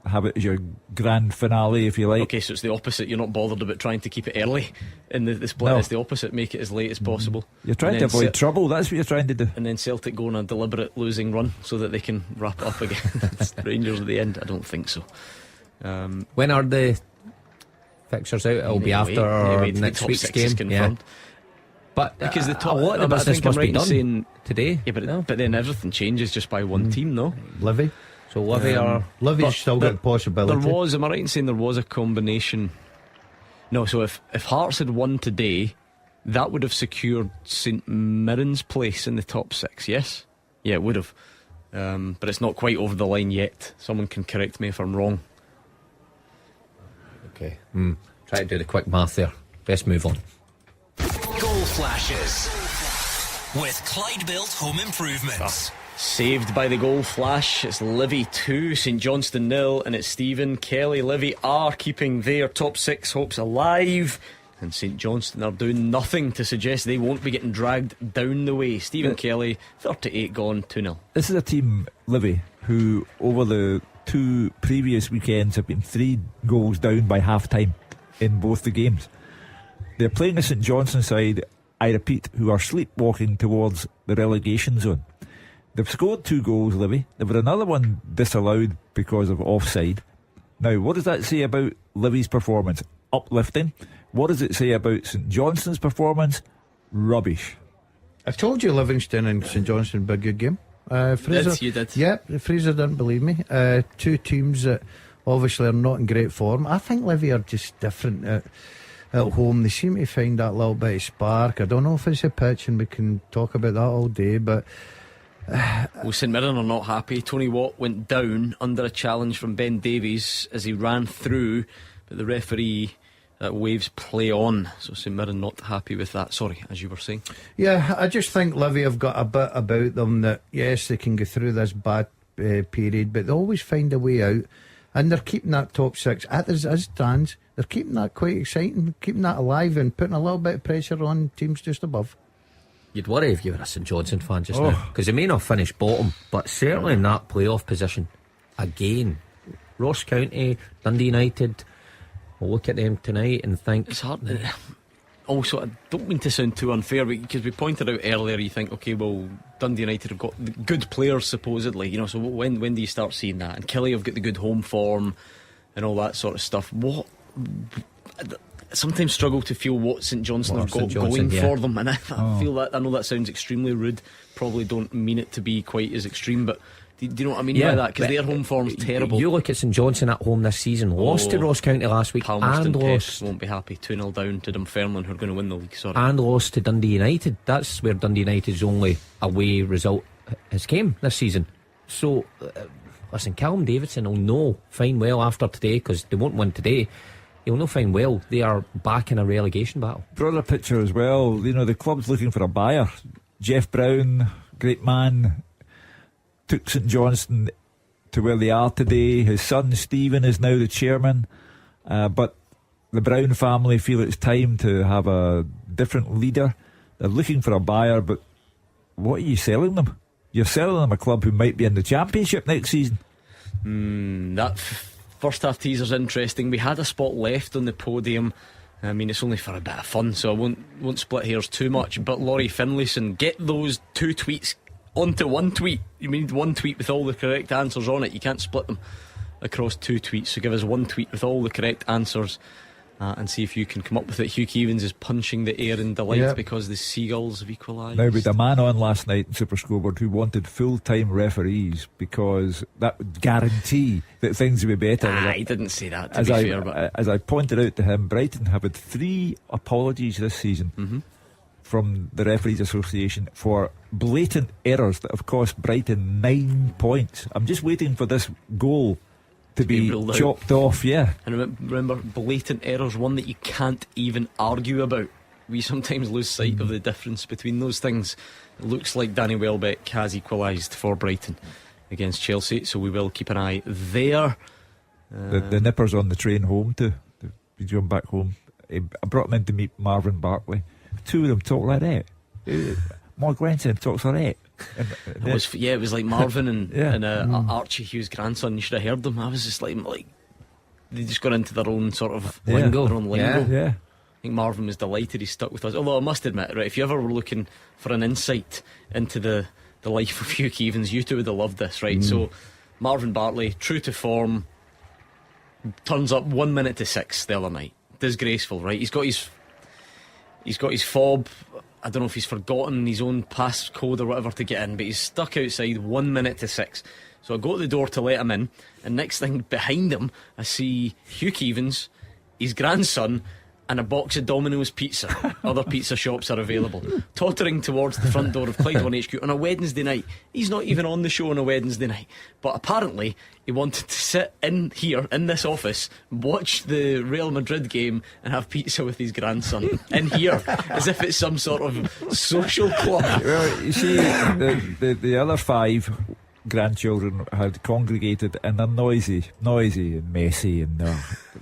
have it as your grand finale if you like. Okay, so it's the opposite. You're not bothered about trying to keep it early in the split. It's the opposite. Make it as late as possible. You're trying to avoid trouble. That's what you're trying to do. And then Celtic go on a deliberate losing run so that they can wrap it up against Rangers at the end. I don't think so. When are the fixtures out? It'll be after next week's game. Yeah. But because a lot of the business must be done today. Yeah, but then everything changes just by one team, no? Livy. So Livy's still got a possibility. Am I right in saying there was a combination? No, so if Hearts had won today, that would have secured St Mirren's place in the top six, yes? Yeah, it would have. But it's not quite over the line yet. Someone can correct me if I'm wrong. Okay. Try to do the quick math there. Best move on. Goal flashes with Clyde Built Home Improvements. Saved by the goal flash. It's Livy 2, St Johnstone 0, and it's Stephen Kelly. Livy are keeping their top six hopes alive, and St Johnstone are doing nothing to suggest they won't be getting dragged down the way. Stephen Kelly, 38 gone, 2-0. This is a team, Livy, who over the two previous weekends have been 3 goals down by half time in both the games. They're playing a St Johnstone side, I repeat, who are sleepwalking towards the relegation zone. They've scored 2 goals, Livy. They've had another one disallowed because of offside. Now, what does that say about Livy's performance? Uplifting. What does it say about St Johnstone's performance? Rubbish. I told you Livingston and St Johnstone would be a good game. Fraser, you did. Yeah, Fraser didn't believe me. 2 teams that obviously are not in great form. I think Livy are just different at home. They seem to find that little bit of spark. I don't know if it's a pitch, and we can talk about that all day, but well, St Mirren are not happy. Tony Watt went down under a challenge from Ben Davies as he ran through, but the referee waves play on. So St Mirren not happy with that. Sorry, as you were saying. Yeah, I just think Livy have got a bit about them that yes, they can go through this bad period, but they always find a way out, and they're keeping that top six as stands. They're keeping that quite exciting, keeping that alive, and putting a little bit of pressure on teams just above. You'd worry if you were a St Johnstone fan just now, because they may not finish bottom, but certainly in that playoff position again. Ross County, Dundee United, we'll look at them tonight and think it's hard. Also, I don't mean to sound too unfair, because we pointed out earlier, you think, okay, well, Dundee United have got the good players supposedly, you know, so when do you start seeing that? And Killie have got the good home form and all that sort of stuff. What? I sometimes struggle to feel what St Johnstone have got going for them, and I feel that, I know that sounds extremely rude, probably don't mean it to be quite as extreme, but do you know what I mean by that? Because their home form's terrible. You look at St Johnstone at home this season, lost to Ross County last week, Palmerston and lost, won't be happy, 2-0 down to Dunfermline, who are going to win the league, and lost to Dundee United. That's where Dundee United's only away result has came this season. So listen, Callum Davidson will know fine well after today, because they won't win today. He'll know fine well they are back in a relegation battle. Broader picture as well, you know, the club's looking for a buyer. Jeff Brown, great man, took St Johnstone to where they are today. His son Stephen is now the chairman, but the Brown family feel it's time to have a different leader. They're looking for a buyer, but what are you selling them? You're selling them a club who might be in the Championship next season. That first half teaser's interesting. We had a spot left on the podium. I mean, it's only for a bit of fun, so I won't split hairs too much, but Laurie Finlayson, get those 2 tweets onto one tweet. You need one tweet with all the correct answers on it. You can't split them across 2 tweets, so give us one tweet with all the correct answers, and see if you can come up with it. Hugh Keevins is punching the air in delight because the Seagulls have equalised. Now, we had a man on last night in Super Scoreboard who wanted full-time referees because that would guarantee that things would be better. He didn't say that, to be fair, but as I pointed out to him, Brighton have had 3 apologies this season from the Referees Association for blatant errors that have cost Brighton 9 points. I'm just waiting for this goal to be chopped off. And remember, blatant errors, one that you can't even argue about. We sometimes lose sight of the difference between those things. It looks like Danny Welbeck has equalised for Brighton against Chelsea, so we will keep an eye there. The Nippers on the train home to going back home. I brought them in to meet Marvin Bartley. 2 of them talk like that. My grandson talks like that. It was like Marvin and Archie Hugh's grandson. You should have heard them. I was just like they just got into their own sort of lingo. Their own lingo. I think Marvin was delighted he stuck with us. Although I must admit, right, if you ever were looking for an insight into the life of Hugh Keevins, you two would have loved this, right? So Marvin Bartley, true to form, turns up 1 minute to 6 the other night. Disgraceful, right? He's got his fob. I don't know if he's forgotten his own passcode or whatever to get in, but he's stuck outside 1 minute to 6. So I go to the door to let him in, and next thing behind him I see Hugh Keevins, his grandson, and a box of Domino's pizza. Other pizza shops are available, tottering towards the front door of Clyde 1 HQ on a Wednesday night. He's not even on the show on a Wednesday night, but apparently he wanted to sit in here in this office, watch the Real Madrid game and have pizza with his grandson in here, as if it's some sort of social club. Well, you see, the other 5 grandchildren had congregated and they're noisy and messy and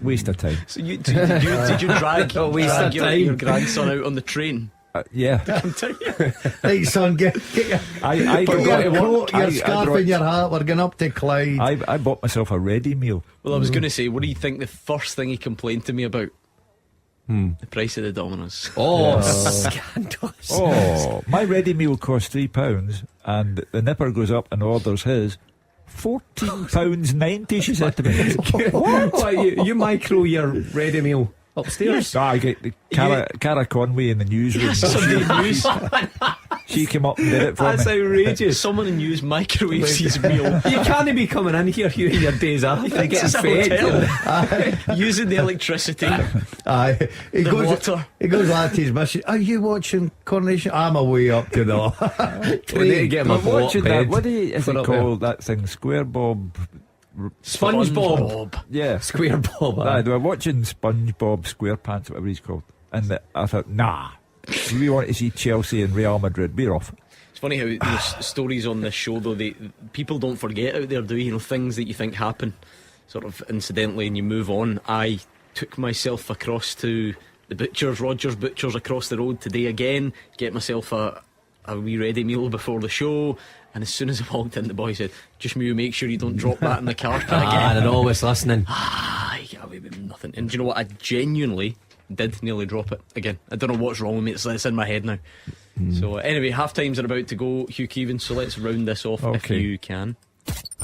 waste of time. So did you drag your grandson out on the train? Yeah. Right, son, get your scarf and your hat. We're going up to Clyde. I bought myself a ready meal. Well, I was going to say, what do you think the first thing he complained to me about? The price of the Domino's. Scandalous. My ready meal costs £3, and the Nipper goes up and orders his £14.90. She said to me, "What? You micro your ready meal upstairs?" Yes. I get the Cara Conway in the newsroom. She came up and did it for me. That's outrageous. Someone in news microwaves his meal. You can't be coming in here in your days after getting fed. Using the electricity. He goes like to his mission. Are you watching Coronation? I'm away up to the We need to get my watching bed. What is it called? That thing, Square Bob. SpongeBob. Yeah, Square Bob. They were watching SpongeBob SquarePants, whatever he's called, and I thought, nah, we want to see Chelsea and Real Madrid. We're off. It's funny how the stories on this show, though, people don't forget out there, do you? You know, things that you think happen sort of incidentally and you move on. I took myself across to the butchers, Rogers Butchers, across the road today again, get myself a a wee ready meal before the show, and as soon as I walked in, the boy said, "Just Mew, make sure you don't drop that in the carpet again." They're always listening. I get away with nothing. And do you know what? I genuinely did nearly drop it again. I don't know what's wrong with me. It's in my head now. So anyway, half times are about to go, Hugh Keevins, so let's round this off if you can.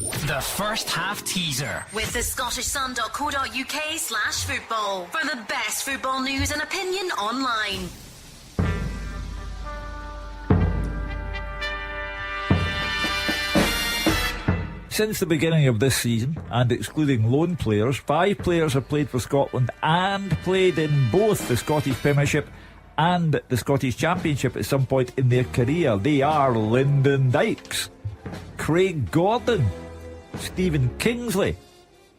The first half teaser. With the scottishsun.co.uk/football for the best football news and opinion online. Since the beginning of this season, and excluding loan players, 5 players have played for Scotland and played in both the Scottish Premiership and the Scottish Championship at some point in their career. They are Lyndon Dykes, Craig Gordon, Stephen Kingsley,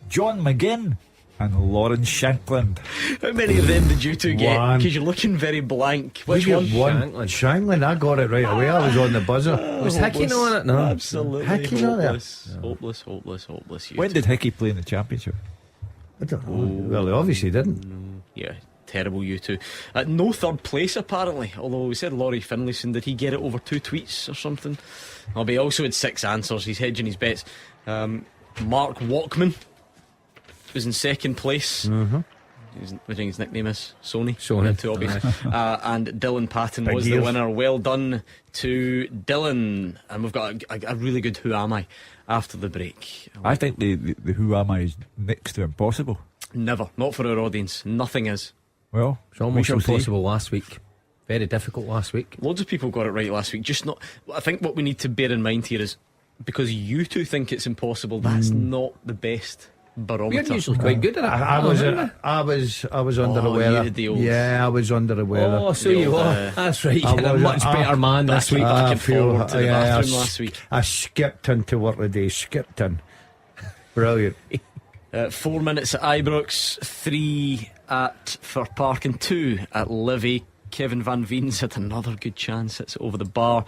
John McGinn and Lawrence Shankland. How many of them did you two get? One. Because you're looking very blank. Which You one? get one. Shankland, I got it right away. I was on the buzzer. Was Hickey on it? No. Absolutely Hickey's on there. hopeless. When did Hickey play in the Championship? I don't know. Well, he obviously didn't. Yeah, terrible you two. No third place apparently, although we said Laurie Finlayson, did he get it over 2 tweets or something? He also had 6 answers. He's hedging his bets. Mark Walkman was in second place. I think his nickname is Sony. Too obvious. And Dylan Patton was the winner. Well done to Dylan. And we've got a really good Who Am I after the break. I think the Who Am I is next to impossible. Never. Not for our audience. Nothing is. Well, It's almost impossible last week. Very difficult last week. Loads of people got it right last week. Just not. I think what we need to bear in mind here is, because you two think it's impossible, that's not the best barometer. We're usually quite good at it. I was under the weather. You had the old- Yeah, I was under the weather. Oh, so you are. That's right. You're a much better man this week. Looking forward to the bathroom last week. I skipped into work today. Skipped in. Brilliant. 4 minutes at Ibrox, 3 at Fir Park and 2 at Livy. Kevin Van Veen's had another good chance. It's over the bar.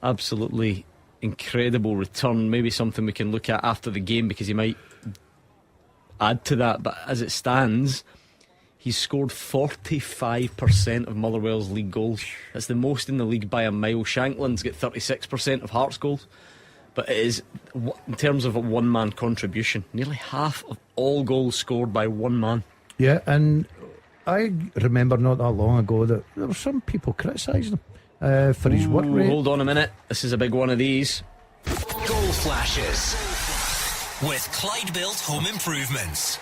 Absolutely incredible return. Maybe something we can look at after the game, because he might add to that. But as it stands, he's scored 45% of Motherwell's league goals. That's the most in the league by a mile. Shankland's got 36% of Hearts goals. But it is, in terms of a one-man contribution, nearly half of all goals scored by one man. Yeah, and I remember not that long ago that there were some people criticising him for his work rate. Hold on a minute, this is a big one of these. Goal flashes with Clyde Built Home Improvements.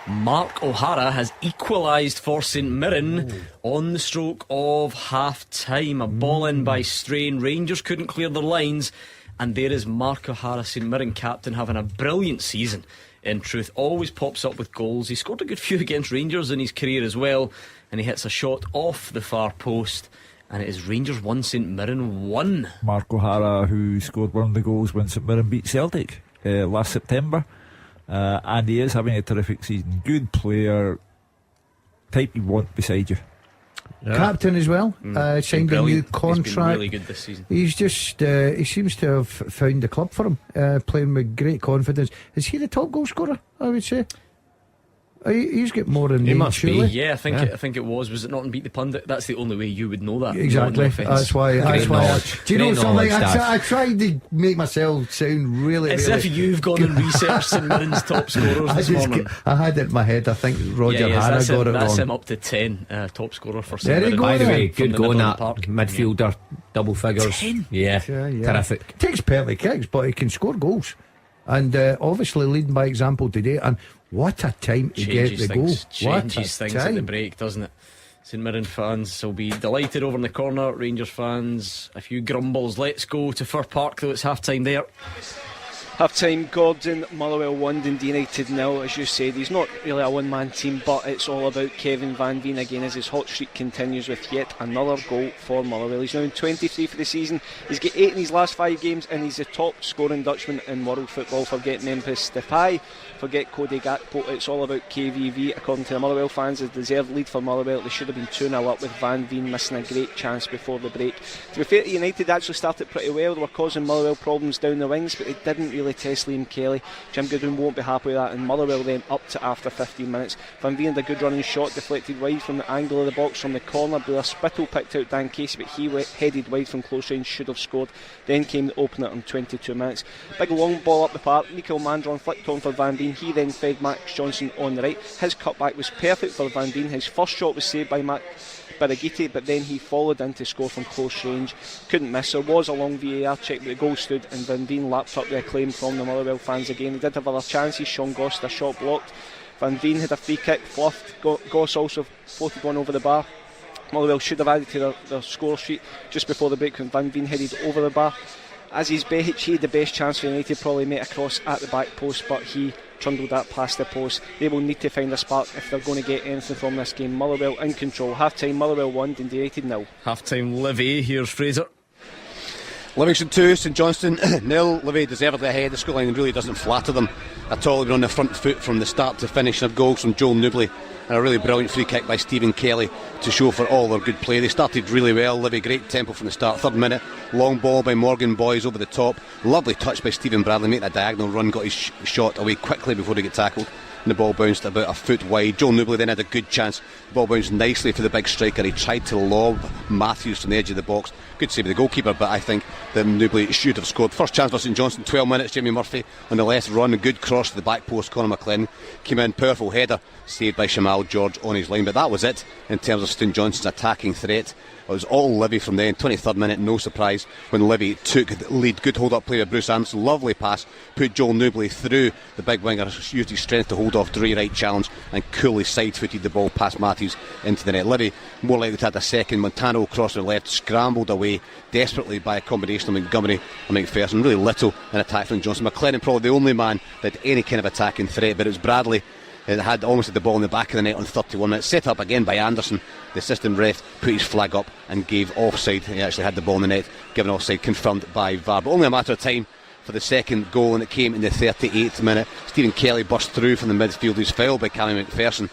Mark O'Hara has equalised for St Mirren on the stroke of half-time. A ball in by Strain. Rangers couldn't clear their lines, and there is Mark O'Hara, St Mirren captain, having a brilliant season. In truth, always pops up with goals. He scored a good few against Rangers in his career as well, and he hits a shot off the far post, and it is Rangers 1, St Mirren 1. Mark O'Hara, who scored one of the goals when St Mirren beat Celtic last September. And he is having a terrific season. Good player, type you want beside you. Yeah. Captain as well. Signed a new contract. He's been really good this season. He's just he seems to have found the club for him, playing with great confidence. Is he the top goal scorer, I would say? He's got more than he me, must surely. be. Yeah, I think it was it not in Beat the Pundit? That's the only way you would know that. Exactly. That's why. Do you know something? I tried to make myself sound really. As if you've gone and researched St Mirren's top scorers this morning. I had it in my head. I think Roger Hanna got it wrong. That's him up to 10 top scorer for St Mirren. By the way, good going that Park. midfielder, double figures. 10? Yeah, terrific. Takes penalty kicks, but he can score goals. And obviously leading by example today. And what a time to get the goal. Changes things at the break, doesn't it? St Mirren fans will be delighted over in the corner. Rangers fans, a few grumbles. Let's go to Fir Park, though. It's half time there. Half time, Gordon, Motherwell 1, Dundee United 0. As you said, he's not really a one man team, but it's all about Kevin Van Veen again as his hot streak continues with yet another goal for Motherwell. He's now in 23 for the season. He's got 8 in his last 5 games, and he's the top scoring Dutchman in world football. Forget Memphis Depay, forget Cody Gakpo. It's all about KVV. According to the Motherwell fans, a deserved lead for Motherwell. They should have been 2-0 up with Van Veen missing a great chance before the break. To be fair to United, actually started pretty well. They were causing Motherwell problems down the wings, but they didn't really Daly, Tess Liam Kelly. Jim Goodwin won't be happy with that, and Motherwell then up to after 15 minutes. Van Veen had a good running shot deflected wide from the angle of the box from the corner. Blair Spittle picked out Dan Casey, but he headed wide from close range, should have scored. Then came the opener in 22 minutes. Big long ball up the park. Michael Mandron flicked on for Van Veen. He then fed Max Johnson on the right. His cutback was perfect for Van Veen. His first shot was saved by Matt Birigiti, but then he followed in to score from close range. Couldn't miss. There was a long VAR check, but the goal stood, and Van Veen lapped up the acclaim from the Motherwell fans again. He did have other chances. Sean Goss had a shot blocked. Van Veen had a free kick fluffed. Goss also floated one over the bar. Motherwell should have added to their score sheet just before the break when Van Veen headed over the bar. Aziz Behic, he had the best chance for United, probably made a cross at the back post, but he trundled that past the post. They will need to find a spark if they're going to get anything from this game. Motherwell in control. Half time, Motherwell 1, Dundee United 0. Half time, Livy. Here's Fraser. Livingston 2, St Johnstone 0. Livy deservedly ahead. The scoreline really doesn't flatter them at all. They've been on the front foot from the start to finish. They have goals from Joel Newbley and a really brilliant free kick by Stephen Kelly to show for all their good play. They started really well. Livy, great tempo from the start. 3rd minute, long ball by Morgan Boys over the top. Lovely touch by Stephen Bradley, making a diagonal run, got his shot away quickly before he got tackled. And the ball bounced about a foot wide. Joel Newbley then had a good chance. The ball bounced nicely for the big striker. He tried to lob Matthews from the edge of the box. Good save of the goalkeeper, but I think that Newbley should have scored. First chance for St Johnstone, 12 minutes. Jamie Murphy on the left run, a good cross to the back post. Conor McLennan came in, powerful header, saved by Shamal George on his line. But that was it in terms of St Johnston's attacking threat. It was all Livy from then. 23rd minute, no surprise when Livy took the lead. Good hold up play by Bruce Anderson, lovely pass, put Joel Newbley through. The big winger used his strength to hold off Dre right challenge and coolly side footed the ball past Matthews into the net. Livy more likely to have a second. Montano crossed to the left, scrambled away desperately by a combination of Montgomery and McPherson. Really little in attack from Johnson. McLennan probably the only man that had any kind of attacking threat, but it was Bradley that had almost the ball in the back of the net on 31 minutes. Set up again by Anderson. The assistant ref put his flag up and gave offside. He actually had the ball in the net, given offside, confirmed by VAR. But only a matter of time for the second goal, and it came in the 38th minute. Stephen Kelly burst through from the midfield. He was fouled by Cammy McPherson,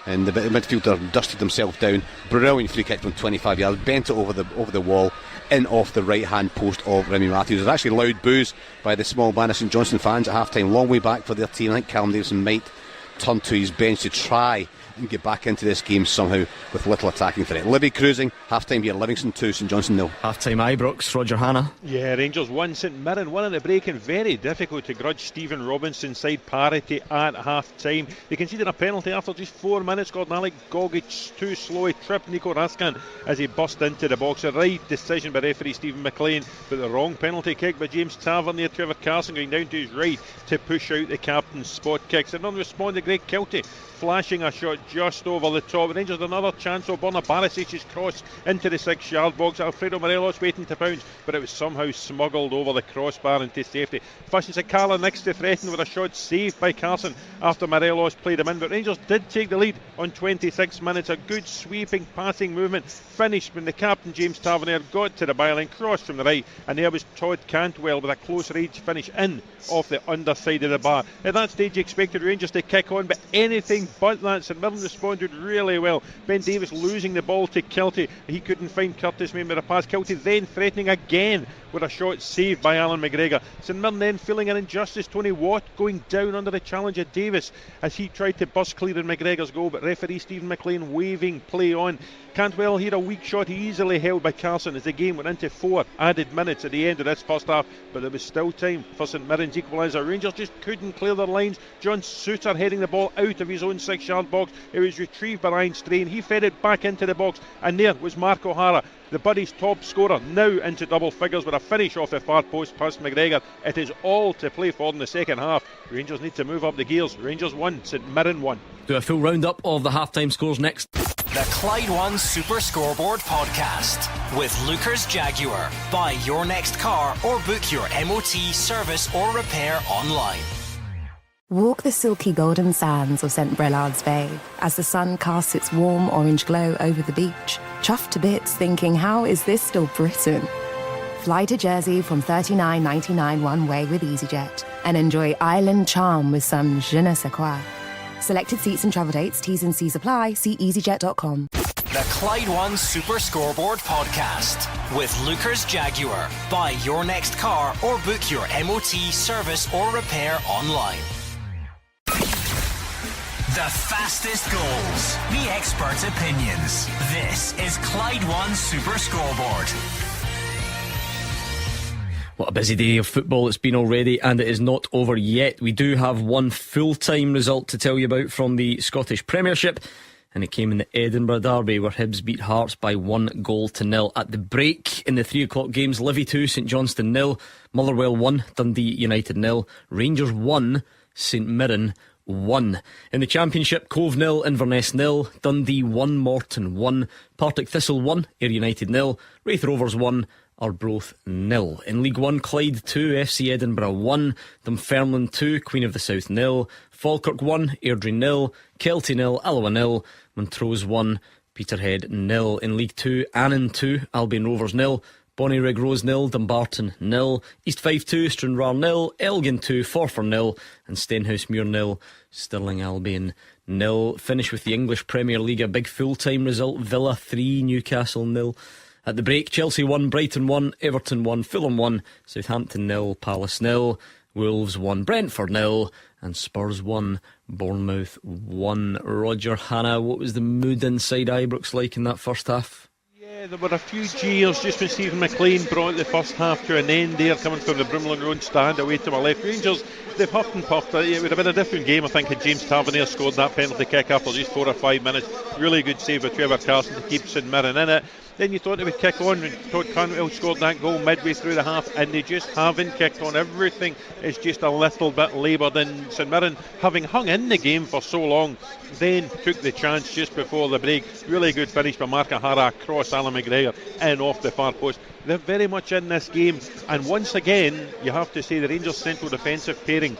and the midfielder dusted himself down. Brilliant free kick from 25 yards, bent it over the wall, in off the right hand post of Remy Matthews. There's actually loud boos by the small band of St Johnstone fans at half time. Long way back for their team. I think Callum Davison might turn to his bench to try and get back into this game somehow with little attacking threat. Livy cruising, half time here, Livingston 2, St Johnstone 0. Half time, Ibrox, Roger Hanna. Yeah, Rangers 1, St Mirren 1 in the break, and very difficult to grudge Stephen Robinson side parity at half time. They conceded a penalty after just 4 minutes. Gordon Alec Gogic too slow. He tripped Nico Raskan as he burst into the box. A right decision by referee Stephen McLean, but the wrong penalty kick by James Tavernier. Trevor Carson going down to his right to push out the captain's spot kicks. And non-responding Greg Kelty flashing a shot just over the top. Rangers another chance. Borna Barisic's cross into the 6-yard box. Alfredo Morelos waiting to pounce, but it was somehow smuggled over the crossbar into safety. Fashion Sakala next to threaten with a shot saved by Carson after Morelos played him in. But Rangers did take the lead on 26 minutes. A good sweeping passing movement finished when the captain James Tavernier got to the byline, crossed from the right, and there was Todd Cantwell with a close range finish in off the underside of the bar. At that stage you expected Rangers to kick on, but anything but that. St Mirren responded really well. Ben Davis losing the ball to Kelty. He couldn't find Curtis Main with a pass. Kelty then threatening again with a shot saved by Alan McGregor. St Mirren then feeling an injustice. Tony Watt going down under the challenge of Davis as he tried to bust clear in McGregor's goal, but referee Stephen McLean waving play on. Cantwell here a weak shot, easily held by Carson as the game went into 4 added minutes at the end of this first half, but there was still time for St Mirren's equaliser. Rangers just couldn't clear their lines. John Suter heading the ball out of his own 6-yard box. It was retrieved by Ryan Strain. He fed it back into the box, and there was Mark O'Hara, the Buddies' top scorer, now into double figures with a finish off the far post past McGregor. It is all to play for in the second half. Rangers need to move up the gears. Rangers 1, St Mirren 1. Do a full roundup of the half-time scores next. The Clyde One Super Scoreboard Podcast with Lucas Jaguar. Buy your next car or book your MOT, service or repair online. Walk the silky golden sands of St Brelard's Bay as the sun casts its warm orange glow over the beach. Chuffed to bits thinking, how is this still Britain? Fly to Jersey from $39.99 one way with EasyJet and enjoy island charm with some je ne sais quoi. Selected seats and travel dates, T's and C's apply. See easyjet.com. The Clyde One Super Scoreboard Podcast with Lucas Jaguar. Buy your next car or book your MOT, service or repair online. The fastest goals, the experts' opinions. This is Clyde One Super Scoreboard. What a busy day of football it's been already, and it is not over yet. We do have one full-time result to tell you about from the Scottish Premiership, and it came in the Edinburgh derby where Hibs beat Hearts by 1-0. At the break in the 3 o'clock games, Livy 2, St Johnstone 0, Motherwell 1, Dundee United 0, Rangers 1, St Mirren 1. In the Championship, Cove 0, Inverness 0, Dundee 1, Morton 1, Partick Thistle 1, Ayr United 0, Raith Rovers 1, Arbroath 0. In League 1, Clyde 2, FC Edinburgh 1, Dunfermline 2, Queen of the South 0, Falkirk 1, Airdrie 0, Kelty 0, Alloa 0, Montrose 1, Peterhead 0. In League 2, Annan 2, Albion Rovers 0, Bonnyrigg Rose 0, Dumbarton 0, East Fife 2, Stranraer 0, Elgin 2, Forfar 0, and Stenhousemuir 0, Stirling Albion 0. Finish with the English Premier League, a big full-time result, Villa 3, Newcastle 0. At the break, Chelsea 1, Brighton 1, Everton 1, Fulham 1, Southampton 0, Palace 0, Wolves 1, Brentford 0, and Spurs 1, Bournemouth 1. Roger Hannah, what was the mood inside Ibrox like in that first half? Yeah, there were a few jeers just when Stephen McLean brought the first half to an end there, coming from the Brimlin Road stand away to my left. Rangers, they've huffed and puffed. It would have been a different game, I think, had James Tavernier scored that penalty kick after just 4 or 5 minutes. Really good save with Trevor Carson to keep St Mirren in it. Then you thought they would kick on when Todd Cantwell scored that goal midway through the half, and they just haven't kicked on. Everything is just a little bit laboured, and St Mirren, having hung in the game for so long, then took the chance just before the break. Really good finish by Mark O'Hara across Alan McGregor and off the far post. They're very much in this game, and once again you have to say the Rangers central defensive pairing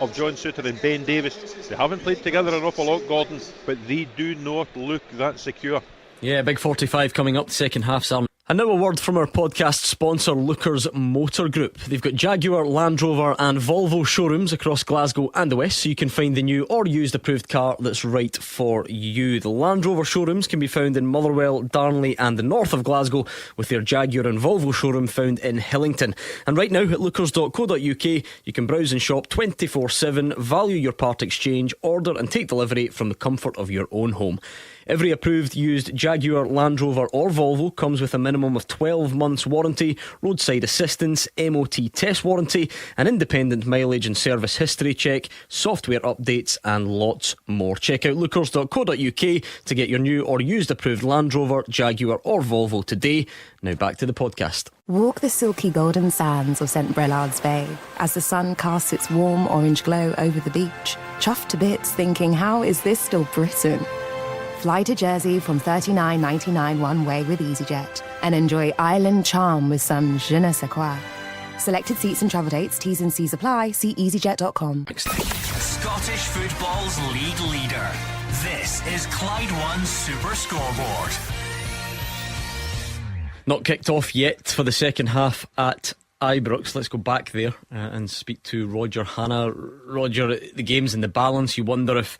of John Souttar and Ben Davis, they haven't played together an awful lot, Gordon, but they do not look that secure. Yeah, big 45 coming up the second half, Sam. And now a word from our podcast sponsor, Lookers Motor Group. They've got Jaguar, Land Rover and Volvo showrooms across Glasgow and the West, so you can find the new or used approved car that's right for you. The Land Rover showrooms can be found in Motherwell, Darnley and the north of Glasgow, with their Jaguar and Volvo showroom found in Hillington. And right now at lookers.co.uk you can browse and shop 24/7, value your part exchange, order and take delivery from the comfort of your own home. Every approved used Jaguar, Land Rover or Volvo comes with a minimum of 12 months warranty, roadside assistance, MOT test warranty, an independent mileage and service history check, software updates and lots more. Check out lookers.co.uk to get your new or used approved Land Rover, Jaguar or Volvo today. Now back to the podcast. Walk the silky golden sands of St Brillard's Bay as the sun casts its warm orange glow over the beach. Chuffed to bits thinking, how is this still Britain? Fly to Jersey from $39.99 one way with EasyJet and enjoy island charm with some je ne sais quoi. Selected seats and travel dates, T's and C's apply. See easyjet.com. Scottish football's league leader. This is Clyde One Super Scoreboard. Not kicked off yet for the second half at Ibrox. Let's go back there and speak to Roger Hannah. Roger, the game's in the balance. You wonder if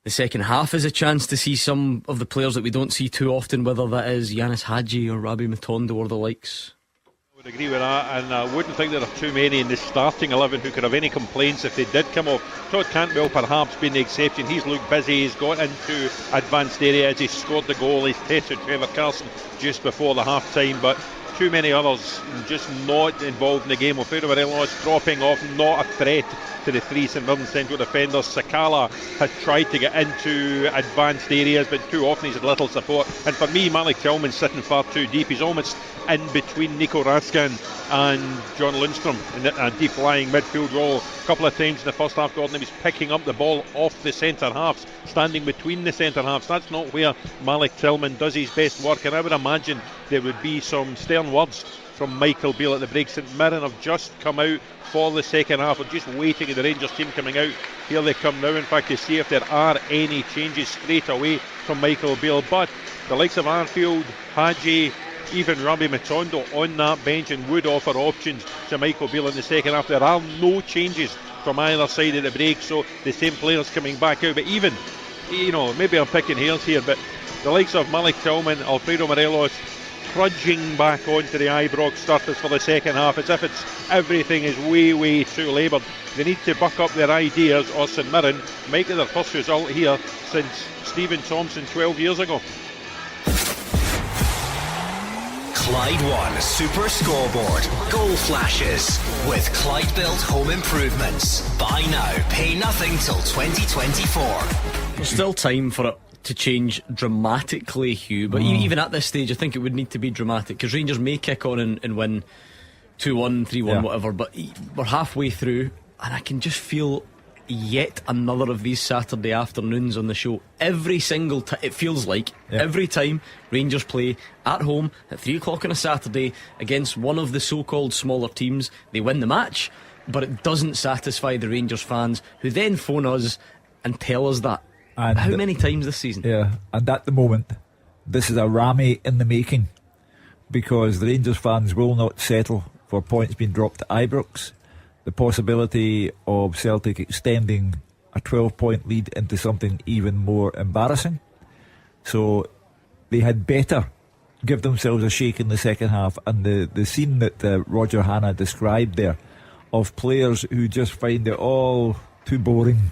the second half is a chance to see some of the players that we don't see too often, whether that is Yanis Hadji or Rabbi Matondo or the likes. I would agree with that, and I wouldn't think there are too many in the starting 11 who could have any complaints if they did come off. Todd Cantwell perhaps being the exception. He's looked busy, he's got into advanced areas, he's scored the goal, he's tested Trevor Carson just before the half time, but too many others just not involved in the game. Without Morelos dropping off, not a threat to the 3 St Mirren central defenders. Sakala has tried to get into advanced areas, but too often he's had little support. And for me, Malik Tillman's sitting far too deep. He's almost in between Nico Raskin and John Lundstrom in a deep lying midfield role. A couple of times in the first half, Gordon, he was picking up the ball off the centre halves, standing between the centre halves. That's not where Malik Tillman does his best work, and I would imagine there would be some stern words from Michael Beale at the break. St Mirren have just come out for the second half. We're just waiting for the Rangers team coming out. Here they come now, in fact, to see if there are any changes straight away from Michael Beale. But the likes of Arfield, Hadji, even Rabbi Matondo on that bench, and would offer options to Michael Beale in the second half. There are no changes from either side of the break, so the same players coming back out. But even, maybe I'm picking hairs here, but The likes of Malik Tillman, Alfredo Morelos trudging back onto the Ibrox surface for the second half as if everything is way too laboured. They need to buck up their ideas, or St Mirren might get their first result here since Stephen Thompson 12 years ago. Clyde One Super Scoreboard Goal Flashes with Clyde Built Home Improvements. Buy now, pay nothing till 2024. There's still time for it to change dramatically, Hugh, but even at this stage I think it would need to be dramatic, because Rangers may kick on and win 2-1, 3-1, whatever, but we're halfway through and I can just feel yet another of these Saturday afternoons on the show. Every single time, it feels like every time Rangers play at home at 3 o'clock on a Saturday against one of the so-called smaller teams, they win the match, but it doesn't satisfy the Rangers fans, who then phone us and tell us that. And how many times this season? Yeah, and at the moment this is a Rami in the making, because the Rangers fans will not settle for points being dropped to Ibrox. The possibility of Celtic extending a 12-point lead into something even more embarrassing. So they had better give themselves a shake in the second half. And the scene that Roger Hanna described there, of players who just find it all too boring.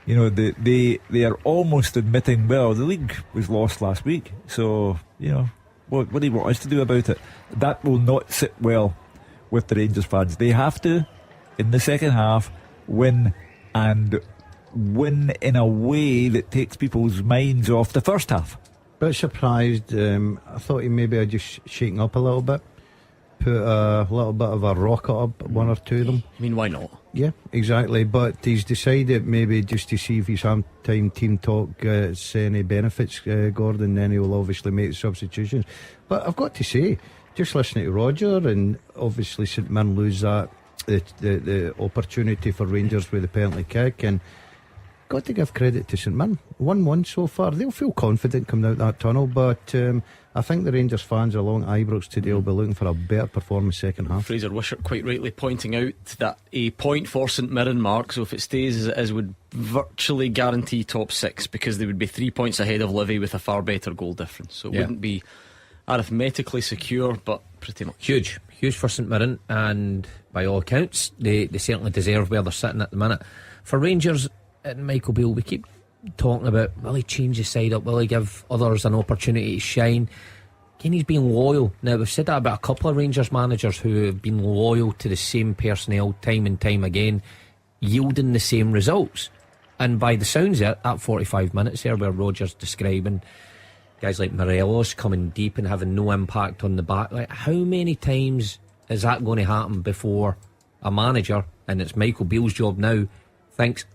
You know, they are almost admitting, well, the league was lost last week, so, you know, what do you want us to do about it? That will not sit well with the Rangers fans. They have to, in the second half, win, and win in a way that takes people's minds off the first half. Bit surprised. I thought he maybe had just shaken up a little bit, put a little bit of a rocket up one or two of them. I mean, why not? Yeah, exactly. But he's decided maybe just to see if his half-time team talk any benefits, Gordon, then he will obviously make substitutions. But I've got to say, just listening to Roger, and obviously St Mirren lose that the opportunity for Rangers with the penalty kick, and got to give credit to St Mirren. 1-1 so far. They'll feel confident coming out that tunnel, but I think the Rangers fans along Ibrox today will be looking for a better performance second half. Fraser Wishart quite rightly pointing out that a point for St Mirren, Mark, so if it stays as it is, would virtually guarantee top 6, because they would be 3 points ahead of Livy with a far better goal difference. So it wouldn't be arithmetically secure, but pretty much huge for St Mirren, and by all accounts they certainly deserve where they're sitting at the minute. For Rangers and Michael Beale, we keep talking about, will he change the side up, will he give others an opportunity to shine? Again, he's been loyal. Now, we've said that about a couple of Rangers managers who have been loyal to the same personnel time and time again, yielding the same results. And by the sounds of it, at 45 minutes there, where Roger's describing guys like Morelos coming deep and having no impact on the back, like, how many times is that going to happen before a manager, and it's Michael Beale's job now, thinks,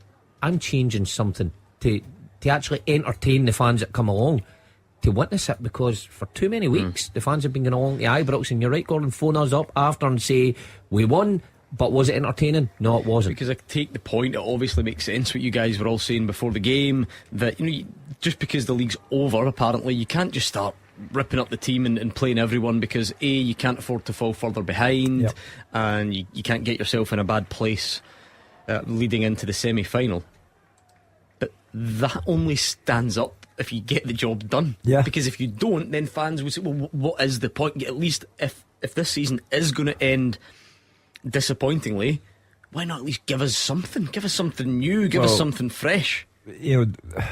I'm changing something to actually entertain the fans that come along to witness it? Because for too many weeks the fans have been going along to Ibrox, and you're right, Gordon, phone us up after and say we won, but was it entertaining? No, it wasn't. Because I take the point, it obviously makes sense what you guys were all saying before the game, that, you know, just because the league's over, apparently you can't just start ripping up the team and playing everyone, because A, you can't afford to fall further behind, and you can't get yourself in a bad place leading into the semi-final. But that only stands up if you get the job done. Because if you don't, then fans will say, well, what is the point? At least if this season is going to end disappointingly, why not at least give us something? Give us something new, give us something fresh. You know,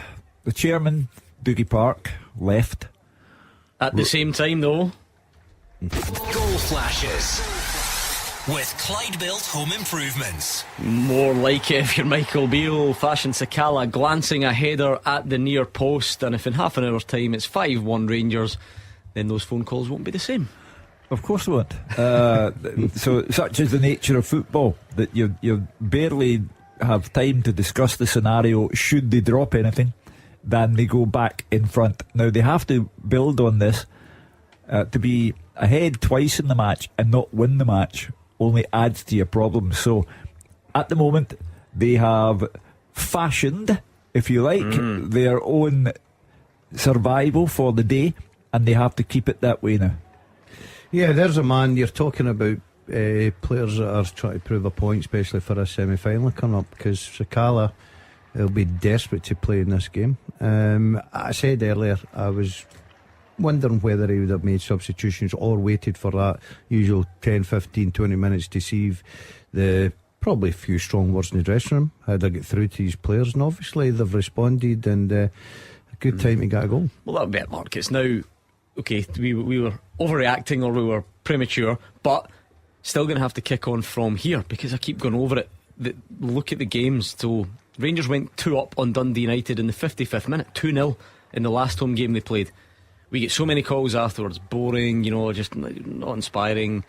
the chairman, Doogie Park, left at the same time, though. Goal Flashes with Clyde Built Home Improvements. More like it if you're Michael Beale. Fashion Sakala glancing a header at the near post, and if in half an hour's time it's 5-1 Rangers, then those phone calls won't be the same. Of course they won't. So such is the nature of football, that you barely have time to discuss the scenario should they drop anything, then they go back in front. Now they have to build on this. To be ahead twice in the match and not win the match only adds to your problems. So at the moment they have fashioned, if you like, their own survival for the day, and they have to keep it that way now. Yeah, there's a man. You're talking about players that are trying to prove a point, especially for a semi-final coming up, because Sakala He'll be desperate to play in this game. I said earlier I was wondering whether he would have made substitutions or waited for that usual 10, 15, 20 minutes to see if the probably a few strong words in the dressing room, how they get through to his players, and obviously they've responded, and a good time to get a goal. Well, that'll be it, Mark. It's now okay, we were overreacting or we were premature, but still going to have to kick on from here, because I keep going over it. Look at the games. So Rangers went 2 up on Dundee United in the 55th minute, 2-0 in the last home game they played. We get so many calls afterwards, boring, just not inspiring,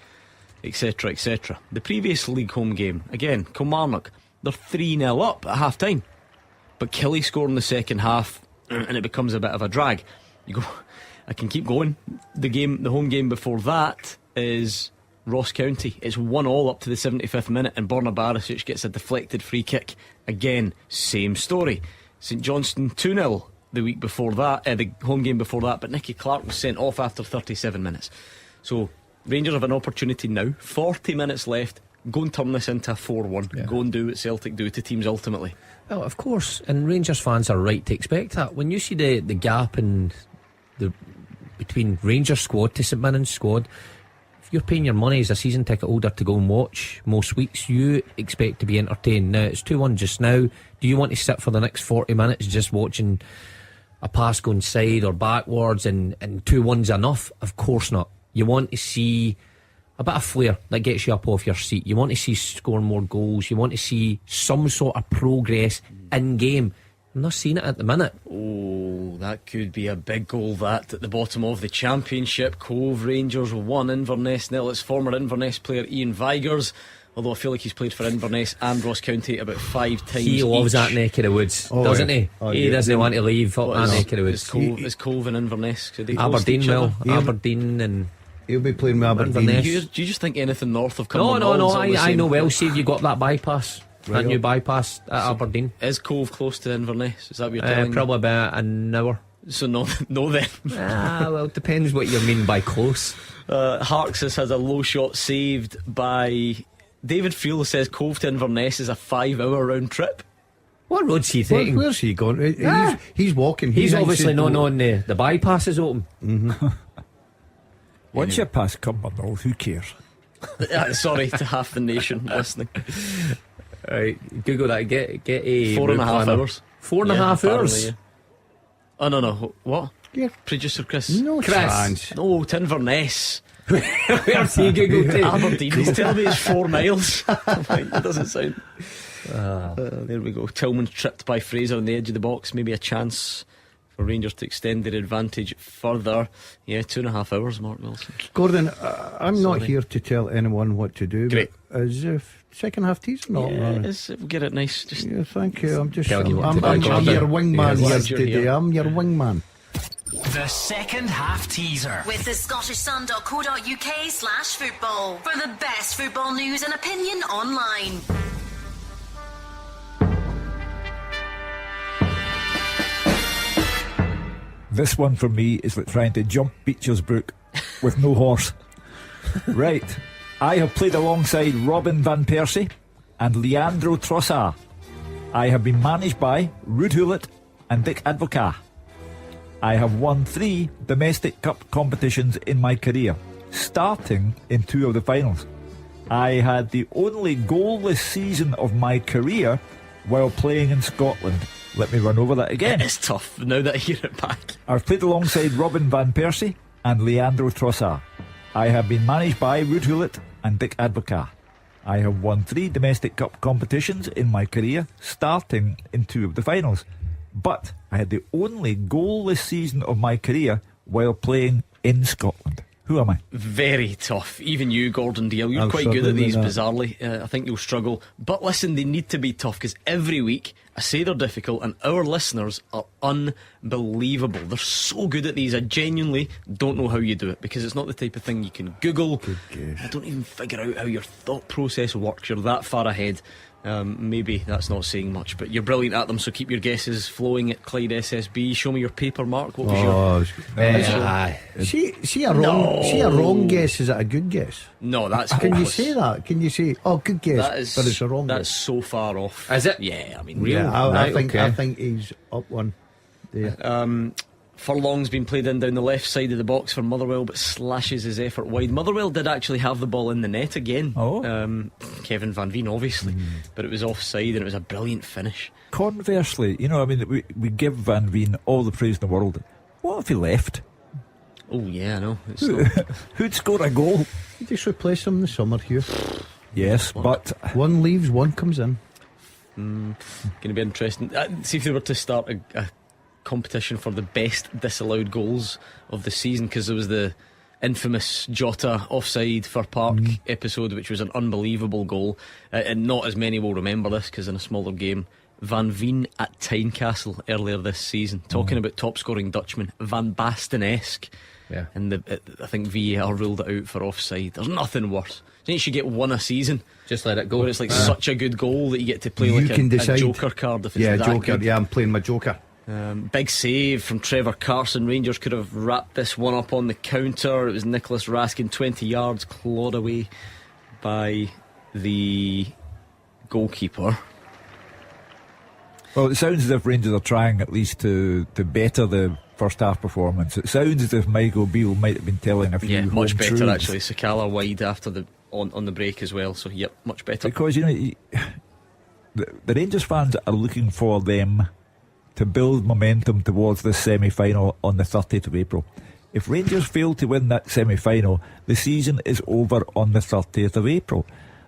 etc, etc. The previous league home game, again, Kilmarnock, they're 3-0 up at half time, but Kelly scored in the second half and it becomes a bit of a drag. You go, I can keep going. The home game before that is Ross County. It's 1-1 up to the 75th minute, and Borna Barisic gets a deflected free kick. Again, same story. St Johnstone 2-0 the week before that, the home game before that, but Nicky Clark was sent off after 37 minutes. So Rangers have an opportunity now, 40 minutes left. Go and turn this into a 4-1. Yeah. Go and do what Celtic do to teams ultimately. Well, of course, and Rangers fans are right to expect that. When you see the gap in between Rangers squad to St Mirren's squad, if you're paying your money as a season ticket holder to go and watch most weeks, you expect to be entertained. Now it's 2-1 just now. Do you want to sit for the next 40 minutes just watching a pass going side or backwards and 2-1's enough? Of course not. You want to see a bit of flair that gets you up off your seat. You want to see scoring more goals. You want to see some sort of progress in game. I'm not seeing it at the minute. Oh, that could be a big goal, that, at the bottom of the Championship. Cove Rangers 1, Inverness 0. It's former Inverness player Ian Vigurs, although I feel like he's played for Inverness and Ross County about 5 times. He loves that neck of the woods, doesn't he? He doesn't want to leave up that neck of the woods. Is Cove and Inverness? Aberdeen, Aberdeen and... He'll be playing with Aberdeen. Do you just think anything north of Cumbernauld? No, I know well. See if you got that bypass, that new bypass at Aberdeen. Is Cove close to Inverness? Is that what you're telling me? Probably about an hour. So no then. Well, it depends what you mean by close. Harksis has a low shot saved by David Friel. Says Cove to Inverness is a 5-hour round trip. What road's he taking? Where's he going? He's walking. He's obviously not on the bypass is open. Mm-hmm. Once you pass Cumbernauld, who cares? Sorry to half the nation listening. Right, Google that. Get a 4.5 hours. 4.5 hours. Yeah. Oh no, what? Yeah. Producer Chris. No chance. No, to Inverness. Where's he Google to? Aberdeen. He's telling me it's 4 miles. It doesn't sound. There we go. Tillman's tripped by Fraser on the edge of the box. Maybe a chance for Rangers to extend their advantage further. Yeah, 2.5 hours, Mark Wilson. Gordon, I'm not here to tell anyone what to do. Great. As if second half teaser not running. We'll get it nice. Just thank you. I'm just I'm your wingman here today. I'm your wingman. The second half teaser with the scottishsun.co.uk/football for the best football news and opinion online. This one for me is like trying to jump Beecher's Brook with no horse. Right. I have played alongside Robin van Persie and Leandro Trossard. I have been managed by Ruud Gullit and Dick Advocaat. I have won 3 domestic cup competitions in my career, starting in 2 of the finals. I had the only goalless season of my career while playing in Scotland. Let me run over that again. It's tough now that I hear it back. I've played alongside Robin van Persie and Leandro Trossard. I have been managed by Ruud Gullit and Dick Advocaat. I have won 3 domestic cup competitions in my career, starting in 2 of the finals. But I had the only goalless season of my career while playing in Scotland. Who am I? Very tough. Even you, Gordon Deal, you're quite good at these, bizarrely. I think you'll struggle. But listen, they need to be tough, because every week I say they're difficult, and our listeners are unbelievable. They're so good at these. I genuinely don't know how you do it, because it's not the type of thing you can Google. I don't even figure out how your thought process works. You're that far ahead. Maybe that's not saying much, but you're brilliant at them, so keep your guesses flowing at Clyde SSB. Show me your paper, Mark. What was See a wrong guess. Is it a good guess? No, that's Can you hopeless. say that? Can you say, good guess, but it's a wrong That's guess? so far off. Is it? Yeah, I mean, Yeah, I Right, think okay. I think he's up one there. Furlong's been played in down the left side of the box for Motherwell, but slashes his effort wide. Motherwell did actually have the ball in the net again. Kevin Van Veen, obviously, but it was offside and it was a brilliant finish. Conversely, we give Van Veen all the praise in the world. What if he left? Oh yeah, I know. It's not... Who'd score a goal? You just replace him in the summer, Hugh. Yes, but one leaves, one comes in. Going to be interesting. See if they were to start a competition for the best disallowed goals of the season, because there was the infamous Jota offside for Park episode, which was an unbelievable goal, and not as many will remember this because in a smaller game, Van Veen at Tynecastle earlier this season, talking about top scoring Dutchman, Van Basten-esque. Yeah. And I think VAR ruled it out for offside. There's nothing worse. I think you should get one a season. Just let it go. Where it's like such a good goal that you get to play You like can a decide. Joker card if it's that Joker. good. Yeah, I'm playing my Joker. Big save from Trevor Carson. Rangers could have wrapped this one up on the counter. It was Nicholas Raskin, 20 yards, clawed away by the goalkeeper. Well, it sounds as if Rangers are trying at least to better the first half performance. It sounds as if Michael Beale might have been telling a few much home better truths. actually. Sakala wide after the on the break as well. So yep, much better. Because the Rangers fans are looking for them to build momentum towards this semi-final on the 30th of April. If Rangers fail to win that semi-final, the season is over on the 30th of April.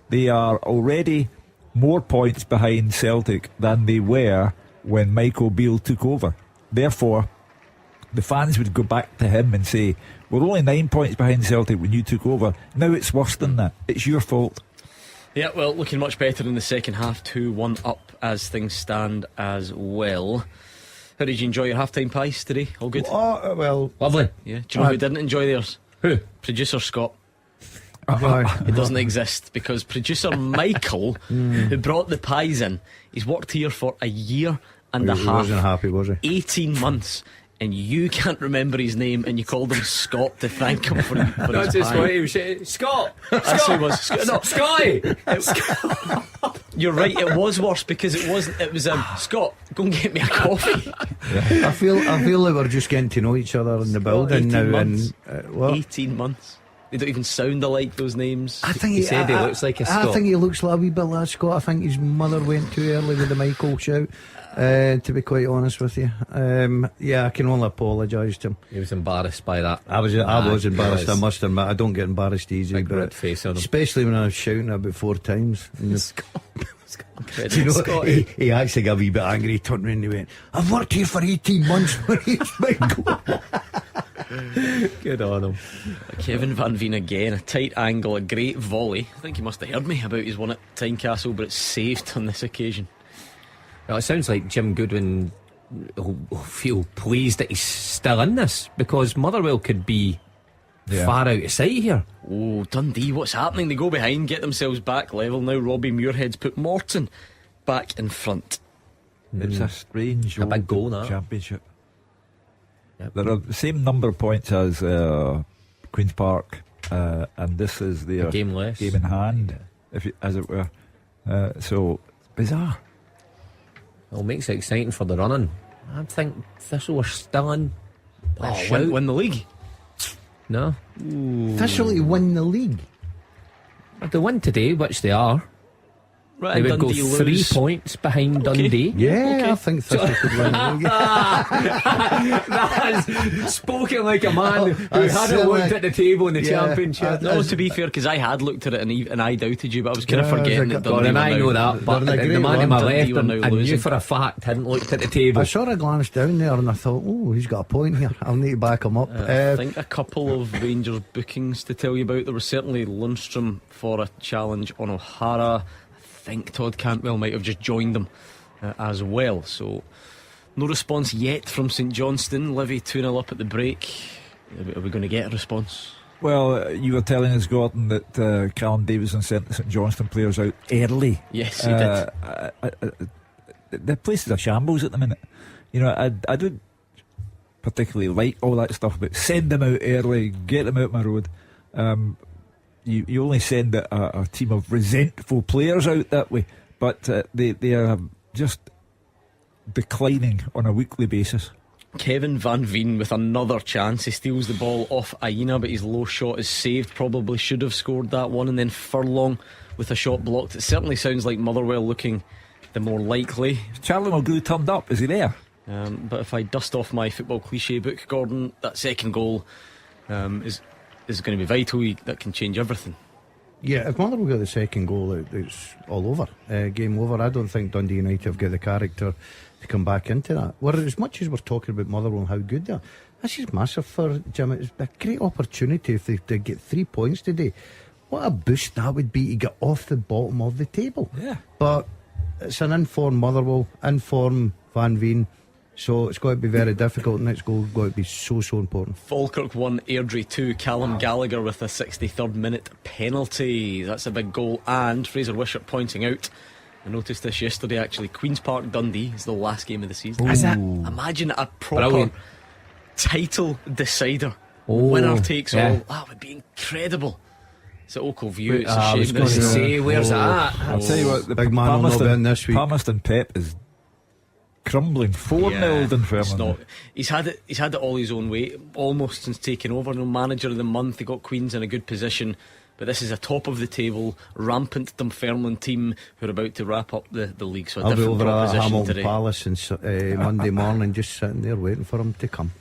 They are already more points behind Celtic than they were when Michael Beale took over. Therefore, the fans would go back to him and say, we're only 9 points behind Celtic when you took over. Now it's worse than that. It's your fault. Yeah, well, looking much better in the second half, 2-1 up as things stand as well. How did you enjoy your half-time pies today? All good? Oh, well, lovely. Yeah. Do you know who didn't enjoy theirs? Who? Producer Scott. It doesn't exist because producer Michael, who brought the pies in, he's worked here for a year and a half. He wasn't happy, was he? 18 months. And you can't remember his name, and you called him Scott to thank him for his That's just pie. what he was saying. Scott! That's who it was. No, Scotty! You're right, it was worse because it wasn't. It was Scott, go and get me a coffee. I feel like we're just getting to know each other in the building now. 18 months. And what? 18 months. They don't even sound alike, those names. I think He said he looks like a Scott. I think he looks like a wee bit like Scott. I think his mother went too early with the Michael shout. To be quite honest with you, I can only apologise to him. He was embarrassed by that. I was embarrassed. I must admit, I don't get embarrassed easy, Big but red face on him. especially when I was shouting it about 4 times. Credit You know, Scotty. he actually got a wee bit angry. He turned around and he went, "I've worked here for 18 months." Michael. Good on him. Kevin Van Veen again, a tight angle, a great volley. I think he must have heard me about his one at Tynecastle, but it's saved on this occasion. Well, it sounds like Jim Goodwin will feel pleased that he's still in this, because Motherwell could be far out of sight here. Oh, Dundee, what's happening? They go behind, get themselves back level. Now Robbie Muirhead's put Morton back in front. It's a strange A big goal, that. championship. Yep. There are the same number of points as Queen's Park, and this is their game less. game in hand, as it were. So bizarre. Well, makes it exciting for the running. I think Thistle are still in. Win the league. No. Thistle to win the league. If they win today, which they are, Right, they and would go Dundee 3 lose. points behind Dundee. Yeah, I think Thistle could win the league. That's spoken like a man who I hadn't said looked like- at the table in the Yeah, championship. No, to be fair, because I had looked at it and I doubted you, but I was kind of Yeah, forgetting it was that a Dundee And were I now- know that, but they're in a the great man to run. my Dundee left, were now I knew losing. for a fact hadn't looked at the table. I sort of glanced down there and I thought, oh, he's got a point here. I'll need to back him up. I think a couple of Rangers bookings to tell you about. There was certainly Lundstrom for a challenge on O'Hara. I think Todd Cantwell might have just joined them as well. So no response yet from St Johnstone. Livy 2-0 up at the break. Are we going to get a response? Well, you were telling us, Gordon, that Callum Davison sent the St Johnstone players out early. Yes, he did. The place is a shambles at the minute. You know, I don't particularly like all that stuff, but send them out early, get them out my road. You only send a team of resentful players out that way, but they are just declining on a weekly basis. Kevin Van Veen with another chance. He steals the ball off Aina, but his low shot is saved. Probably should have scored that one. And then Furlong with a shot blocked. It certainly sounds like Motherwell looking the more likely. Charlie Mulgrew turned up. Is he there? But if I dust off my football cliche book, Gordon, that second goal is going to be vital. That can change everything. Yeah, if Motherwell got the second goal, it's all over. Game over. I don't think Dundee United have got the character to come back into that. As much as we're talking about Motherwell and how good they are, this is massive for Jim. It's a great opportunity if they get 3 points today. What a boost that would be to get off the bottom of the table. Yeah. But it's an informed Motherwell, informed Van Veen, so it's got to be very difficult. Next goal got to be so important. Falkirk 1, Airdrie 2. Callum Gallagher with a 63rd minute penalty. That's a big goal. And Fraser Wishart pointing out, I noticed this yesterday actually, Queen's Park Dundee is the last game of the season. Is it? Imagine a proper Brilliant. title decider. Winner takes all. That would be incredible. It's at Oakville View. It's a shame that it's say, where's that? I'll tell you what, the big man will not be in this week. Palmerston Pep is crumbling 4-0 in Fairmont. He's had it all his own way almost since taking over. No manager of the month. He got Queens in a good position, but this is a top of the table rampant Dunfermline team who are about to wrap up the league. So I'll be over at proposition Hamilton today. Palace on Monday morning, just sitting there waiting for him to come.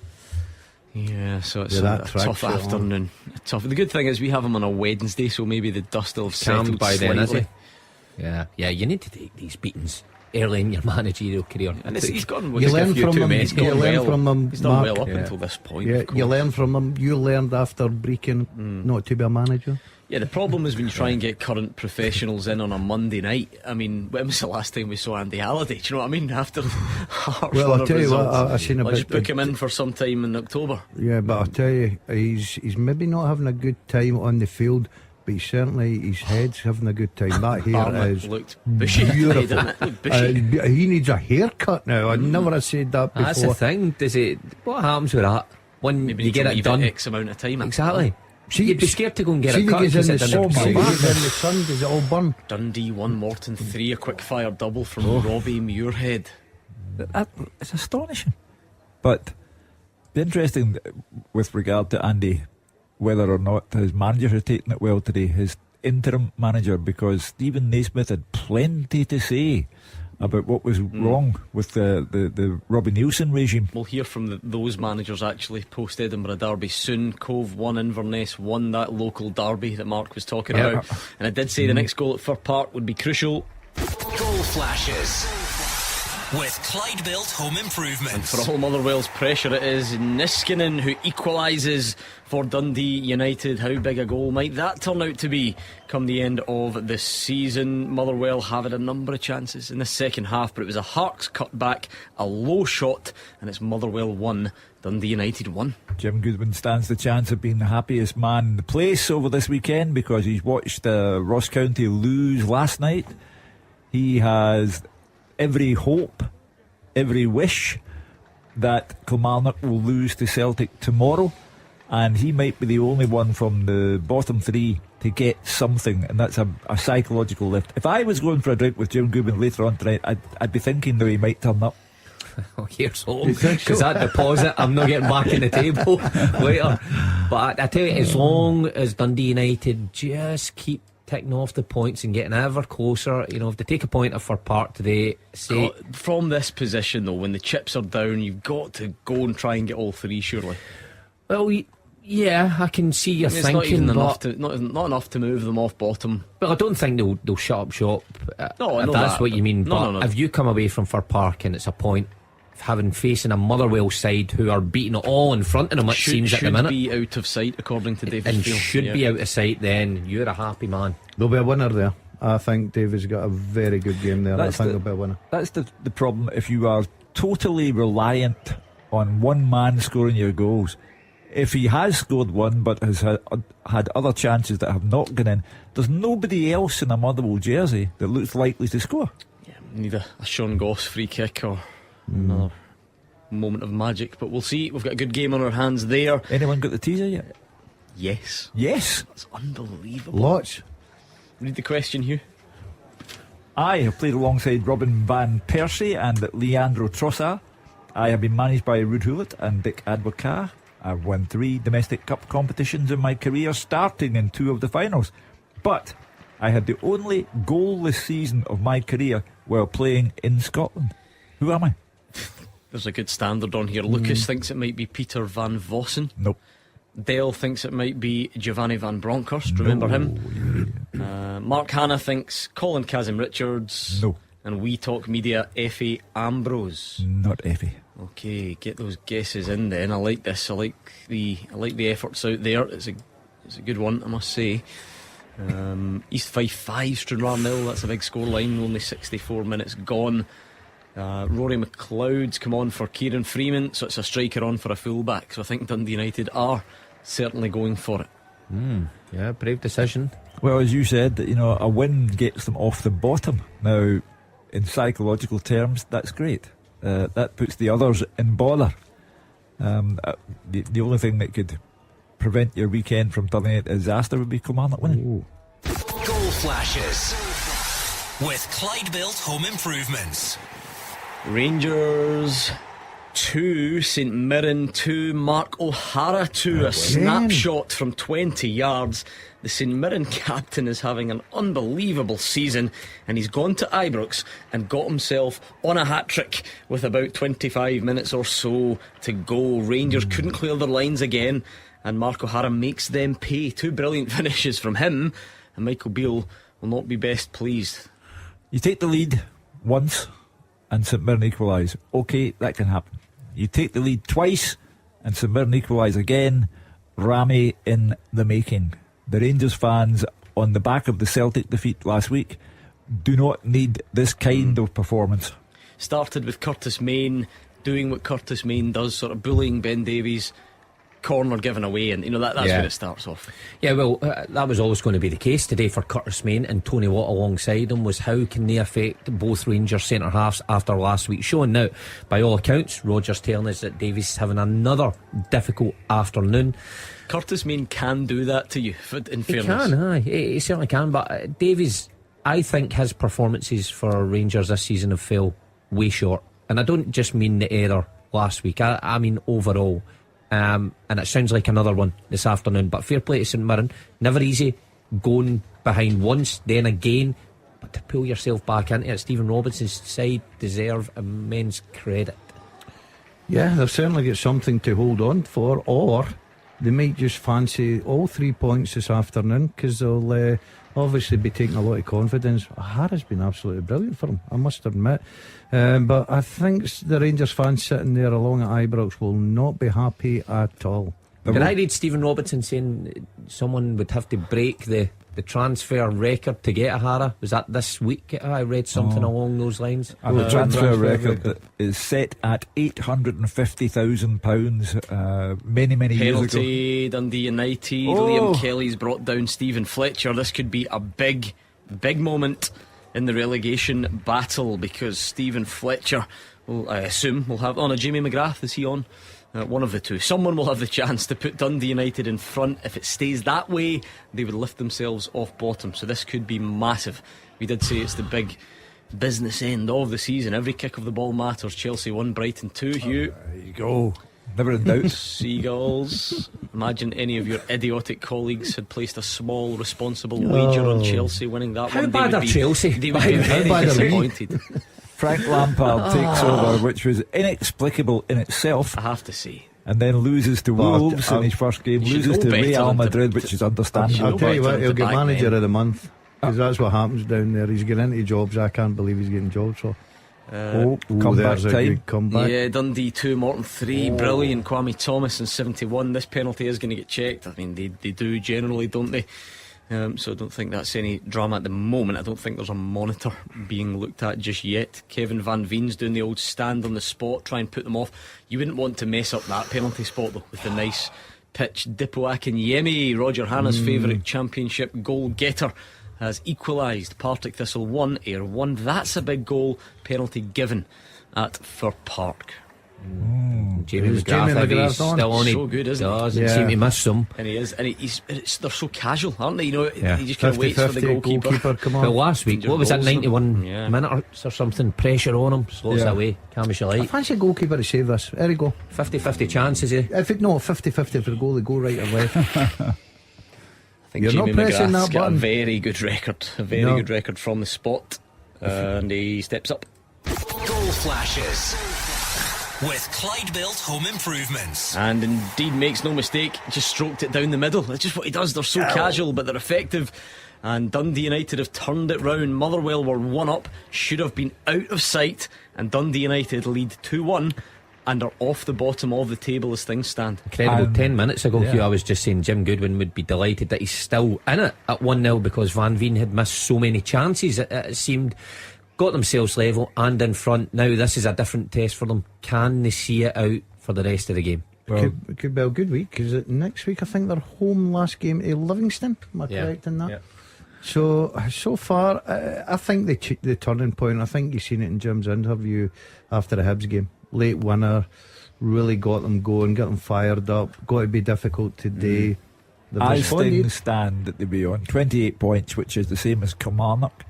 Yeah, so it's Yeah, a tough afternoon. Tough. The good thing is we have him on a Wednesday, so maybe the dust will have settled by then, is slightly. he? Yeah, you need to take these beatings early in your managerial career. And he's gone. You learn from him. He's done Mark. well up until this point. Yeah, you learn from him. You learned after Brecon not to be a manager. Yeah, the problem is when you try and get current professionals in on a Monday night. I mean, when was the last time we saw Andy Halliday? Do you know what I mean? After Hearts, Well, I'll tell you what, results. I seen a I'll bit. just book him in for some time in October. Yeah, but I'll tell you, he's maybe not having a good time on the field, but certainly his head's having a good time. That hair Barnett is looked bushy, beautiful. didn't it? Looked bushy. He needs a haircut now. I never have said that before. That's the thing. What happens with that when Maybe you need to get it leave done? X amount of time. Exactly. See, You'd be scared to go and get see it cut. if he's in the sun, because it in doesn't- the sun, does it all burn? Dundee 1, Morton 3. A quick fire double from Robbie Muirhead. It's astonishing. But be interesting with regard to Andy, whether or not his manager had taken it well today, his interim manager, because Stephen Naismith had plenty to say about what was wrong with the Robbie Nielsen regime. We'll hear from those managers actually post Edinburgh Derby soon. Cove won, Inverness won that local derby that Mark was talking about. And I did say the next goal at Fir Park would be crucial. Goal flashes with Clyde Built Home Improvements. For all Motherwell's pressure, it is Niskanen who equalises for Dundee United. How big a goal might that turn out to be come the end of the season? Motherwell have had a number of chances in the second half, but it was a Harks cut back, a low shot, and it's Motherwell 1, Dundee United 1. Jim Goodwin stands the chance of being the happiest man in the place over this weekend because he's watched Ross County lose last night. He has every hope, every wish that Kilmarnock will lose to Celtic tomorrow, and he might be the only one from the bottom three to get something, and that's a psychological lift. If I was going for a drink with Jim Goodwin later on tonight, I'd be thinking that he might turn up. Oh, here's home, because that deposit I'm not getting back in the table later. But I tell you, as long as Dundee United just keep ticking off the points and getting ever closer, you know, if they take a point off for Park today, from this position though, when the chips are down, you've got to go and try and get all three, surely. Well, yeah, I can see your it's thinking, not enough to move them off bottom. Well, I don't think they'll shut up shop. No, I if know that's that, what you mean. No. If you come away from Fir Park and it's a point, having facing a Motherwell side who are beating it all in front of them, it seems at the minute, should be out of sight according to David and Field. should be out of sight, then you're a happy man. There'll be a winner there. I think David's got a very good game there. I think there'll be a winner. That's the problem. If you are totally reliant on one man scoring your goals, if he has scored one but has had other chances that have not gone in, there's nobody else in a Motherwell jersey that looks likely to score. Yeah, need a Sean Goss free kick or another moment of magic, but we'll see. We've got a good game on our hands there. Anyone got the teaser yet? Yes. It's unbelievable. Lots. Read the question, Hugh. I have played alongside Robin van Persie and Leandro Trossard. I have been managed by Ruud Gullit and Dick Advocaat. I've won 3 domestic cup competitions in my career, starting in 2 of the finals. But I had the only goalless season of my career while playing in Scotland. Who am I? There's a good standard on here. Lucas thinks it might be Peter Van Vossen. Nope. Dale thinks it might be Giovanni Van Bronckhorst. Remember him? Mark Hanna thinks Colin Kazim-Richards. No. And We Talk Media, Effie Ambrose. Not Effie. Okay, get those guesses in then. I like this. I like the efforts out there. It's a good one, I must say. East Fife 5, Stranraer 0. That's a big scoreline. Only 64 minutes gone. Rory McLeod's come on for Kieran Freeman, so it's a striker on for a fullback. So I think Dundee United are certainly going for it. Yeah, brave decision. Well, as you said, a win gets them off the bottom. Now, in psychological terms, that's great. That puts the others in bother. The only thing that could prevent your weekend from turning into disaster would be Kilmarnock winning. Goal flashes with Clyde Built Home Improvements. Rangers 2, St Mirren 2, Mark O'Hara 2. A snapshot from 20 yards. The St Mirren captain is having an unbelievable season, and he's gone to Ibrox and got himself on a hat-trick with about 25 minutes or so to go. Rangers couldn't clear their lines again, and Mark O'Hara makes them pay. 2 brilliant finishes from him, and Michael Beale will not be best pleased. You take the lead once and St Mirren equalise. OK, that can happen. You take the lead twice and St Mirren equalise again. Rami in the making. The Rangers fans, on the back of the Celtic defeat last week, do not need this kind of performance. Started with Curtis Main doing what Curtis Main does, sort of bullying Ben Davies, corner given away, and that's where it starts off. Yeah, well, that was always going to be the case today for Curtis Main and Tony Watt alongside him. Was how can they affect both Rangers centre halves after last week's show? And now, by all accounts, Roger's telling us that Davies is having another difficult afternoon. Curtis Main can do that to you, in fairness. He can, aye. He certainly can. But Davies, I think his performances for Rangers this season have fell way short. And I don't just mean the error last week. I mean overall. And it sounds like another one this afternoon. But fair play to St Mirren. Never easy going behind once, then again. But to pull yourself back into it, Stephen Robinson's side deserve immense credit. Yeah, they've certainly got something to hold on for, or they might just fancy all 3 points this afternoon, because they'll obviously be taking a lot of confidence. O'Hara's been absolutely brilliant for them, I must admit. But I think the Rangers fans sitting there along at Ibrox will not be happy at all. Did I read Stephen Robinson saying someone would have to break the transfer record to get O'Hara? Was that this week? I read something along those lines. And the transfer record is set at £850,000 many years ago. Penalty, Dundee United. Liam Kelly's brought down Stephen Fletcher. This could be a big moment in the relegation battle, because Stephen Fletcher I assume will have Jamie McGrath, is he on? One of the two. Someone will have the chance to put Dundee United in front. If it stays that way, they would lift themselves off bottom. So this could be massive. We did say it's the big business end of the season. Every kick of the ball matters. Chelsea 1, Brighton 2. Hugh, there you go. Never in doubt. Seagulls. Imagine any of your idiotic colleagues had placed a small responsible wager on Chelsea winning that How one. Bad are Chelsea? They would be very disappointed. Frank Lampard takes over, which was inexplicable in itself, I have to say. and then loses to Wolves in his first game, loses to Real Madrid, which is understandable. I'll tell you what, he'll get manager of the month, because that's what happens down there. He's getting into jobs. I can't believe he's getting jobs. So comeback time. Comeback. Yeah, Dundee 2, Morton 3. Brilliant. Kwame Thomas in 71. This penalty is going to get checked. I mean, they do generally, don't they? So I don't think that's any drama at the moment. I don't think there's a monitor being looked at just yet. Kevin Van Veen's doing the old stand on the spot, try and put them off. You wouldn't want to mess up that penalty spot though, with the nice pitch. Dipo Akinyemi, Roger Hanna's favourite championship goal getter, has equalised. Partick Thistle 1, Ayr 1. That's a big goal. Penalty given at Fir Park. Jamie McGrath still on. So good, isn't he? Doesn't seem to miss them. And he is. And they're so casual, aren't they? You know, he just kind of waits for the goalkeeper. Come on. Well, last week, what was that, 91 minutes or something? Pressure on him, slows away. Calm as you I like. fancy a goalkeeper to save this. There you go. 50-50 chances, eh? If it no 50-50 for the goal, they go right or left. I think You're Jamie not pressing McGrath's that got button. a very good record. A very good record from the spot. And he steps up. Goal flashes with Clyde Built Home Improvements. And indeed makes no mistake, just stroked it down the middle. That's just what he does. They're so casual, but they're effective. And Dundee United have turned it round. Motherwell were 1 up, should have been out of sight, and Dundee United lead 2-1 and are off the bottom of the table as things stand. Incredible. 10 minutes ago, Hugh, I was just saying Jim Goodwin would be delighted that he's still in it at 1-0 because Van Veen had missed so many chances. It seemed got themselves level and in front. Now this is a different test for them. Can they see it out for the rest of the game? Well, it could be a good week because next week I think they're home last game to Livingston. Am I correct in that? Yeah. So far I think the turning point, I think you've seen it in Jim's interview after the Hibs game. Late winner, really got them going, got them fired up. Got to be difficult today. As things stand, that they be on 28 points, which is the same as Kilmarnock.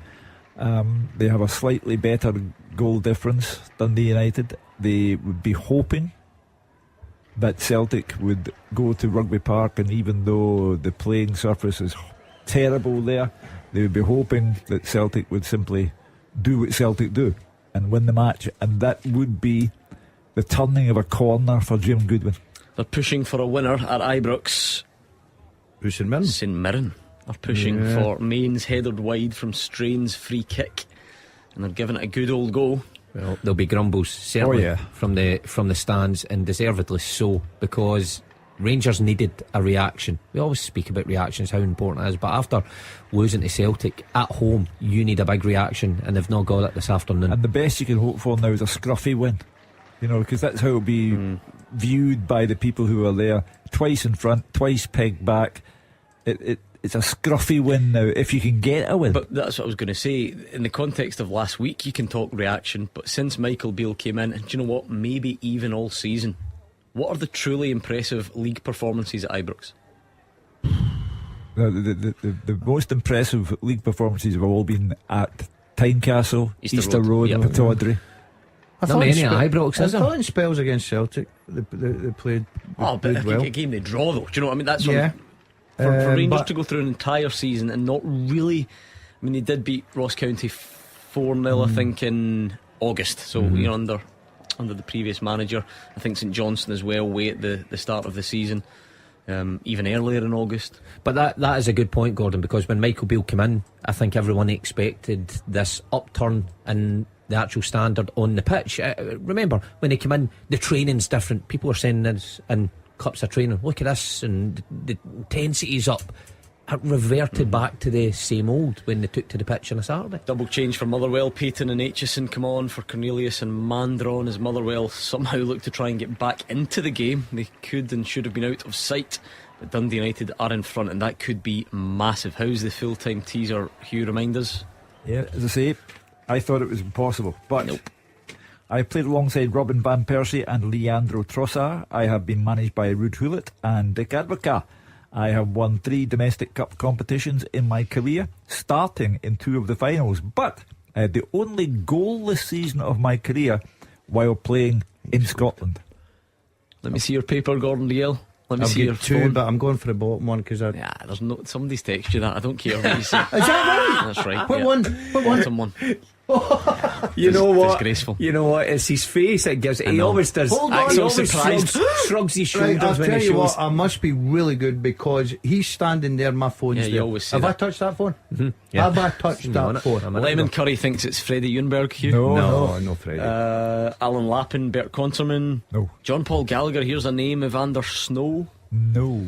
They have a slightly better goal difference, Dundee United. They would be hoping that Celtic would go to Rugby Park, and even though the playing surface is terrible there, they would be hoping that Celtic would simply do what Celtic do and win the match, and that would be the turning of a corner for Jim Goodwin. They're pushing for a winner at Ibrox. Who's St Mirren? St Mirren are pushing for Main's headed wide from Strain's free kick, and they're giving it a good old go. Well, there'll be grumbles certainly from the stands, and deservedly so, because Rangers needed a reaction. We always speak about reactions, how important it is, but after losing to Celtic at home, you need a big reaction, and they've not got it this afternoon. And the best you can hope for now is a scruffy win, you know, because that's how it'll be viewed by the people who are there. Twice in front, twice pegged back. It's a scruffy win now, if you can get a win. But that's what I was going to say. In the context of last week, you can talk reaction, but since Michael Beale came in, and do you know what, maybe even all season, what are the truly impressive league performances at Ibrox? The most impressive league performances have all been at Tynecastle, Easter Road, Pittodrie. Not many at Ibrox, is there? I thought in spells against Celtic they played but well. a game they draw though. Do you know what I mean? That's for Rangers to go through an entire season and not really. I mean, they did beat Ross County 4-0 I think in August, so you know, under the previous manager. I think St Johnstone as well, way at the start of the season, even earlier in August. But that is a good point, Gordon, because when Michael Beale came in, I think everyone expected this upturn in the actual standard on the pitch. Remember, when he came in, the training's different. People were saying this in clips of training, look at this, and the intensity's up. It reverted back to the same old when they took to the pitch on a Saturday. Double change for Motherwell. Payton and Aitchison come on for Cornelius and Mandron, as Motherwell somehow look to try and get back into the game. They could and should have been out of sight, but Dundee United are in front, and that could be massive. How's the full-time teaser, Hugh, remind us? Yeah, as I say, I thought it was impossible, but I played alongside Robin Van Persie and Leandro Trossard. I have been managed by Ruud Gullit and Dick Advocaat. I have won 3 domestic cup competitions in my career, starting in 2 of the finals, but I had the only goalless season of my career while playing in Scotland. Let me see your paper, Gordon DL. Let me I'll see your get 2, phone. but I'm going for the bottom one because there's no. Somebody's texted you that. I don't care what you say. Is that right? That's right. What one? What one? Bottom one. You know what? Disgraceful. You know what? It's his face it gives. He always does. Hold on. He So always surprised. shrugs his shoulders Right, I'll when tell he you shows. what, I must be really good because he's standing there, my phone's Yeah, there. you always say Have I that. touched that phone? Yeah. Have I touched that phone? Lemon Curry thinks it's Freddie Junberg, Hugh. No, Freddie. Alan Lappin, Bert Conterman. No. John Paul Gallagher, here's a name. Evander Snow. No.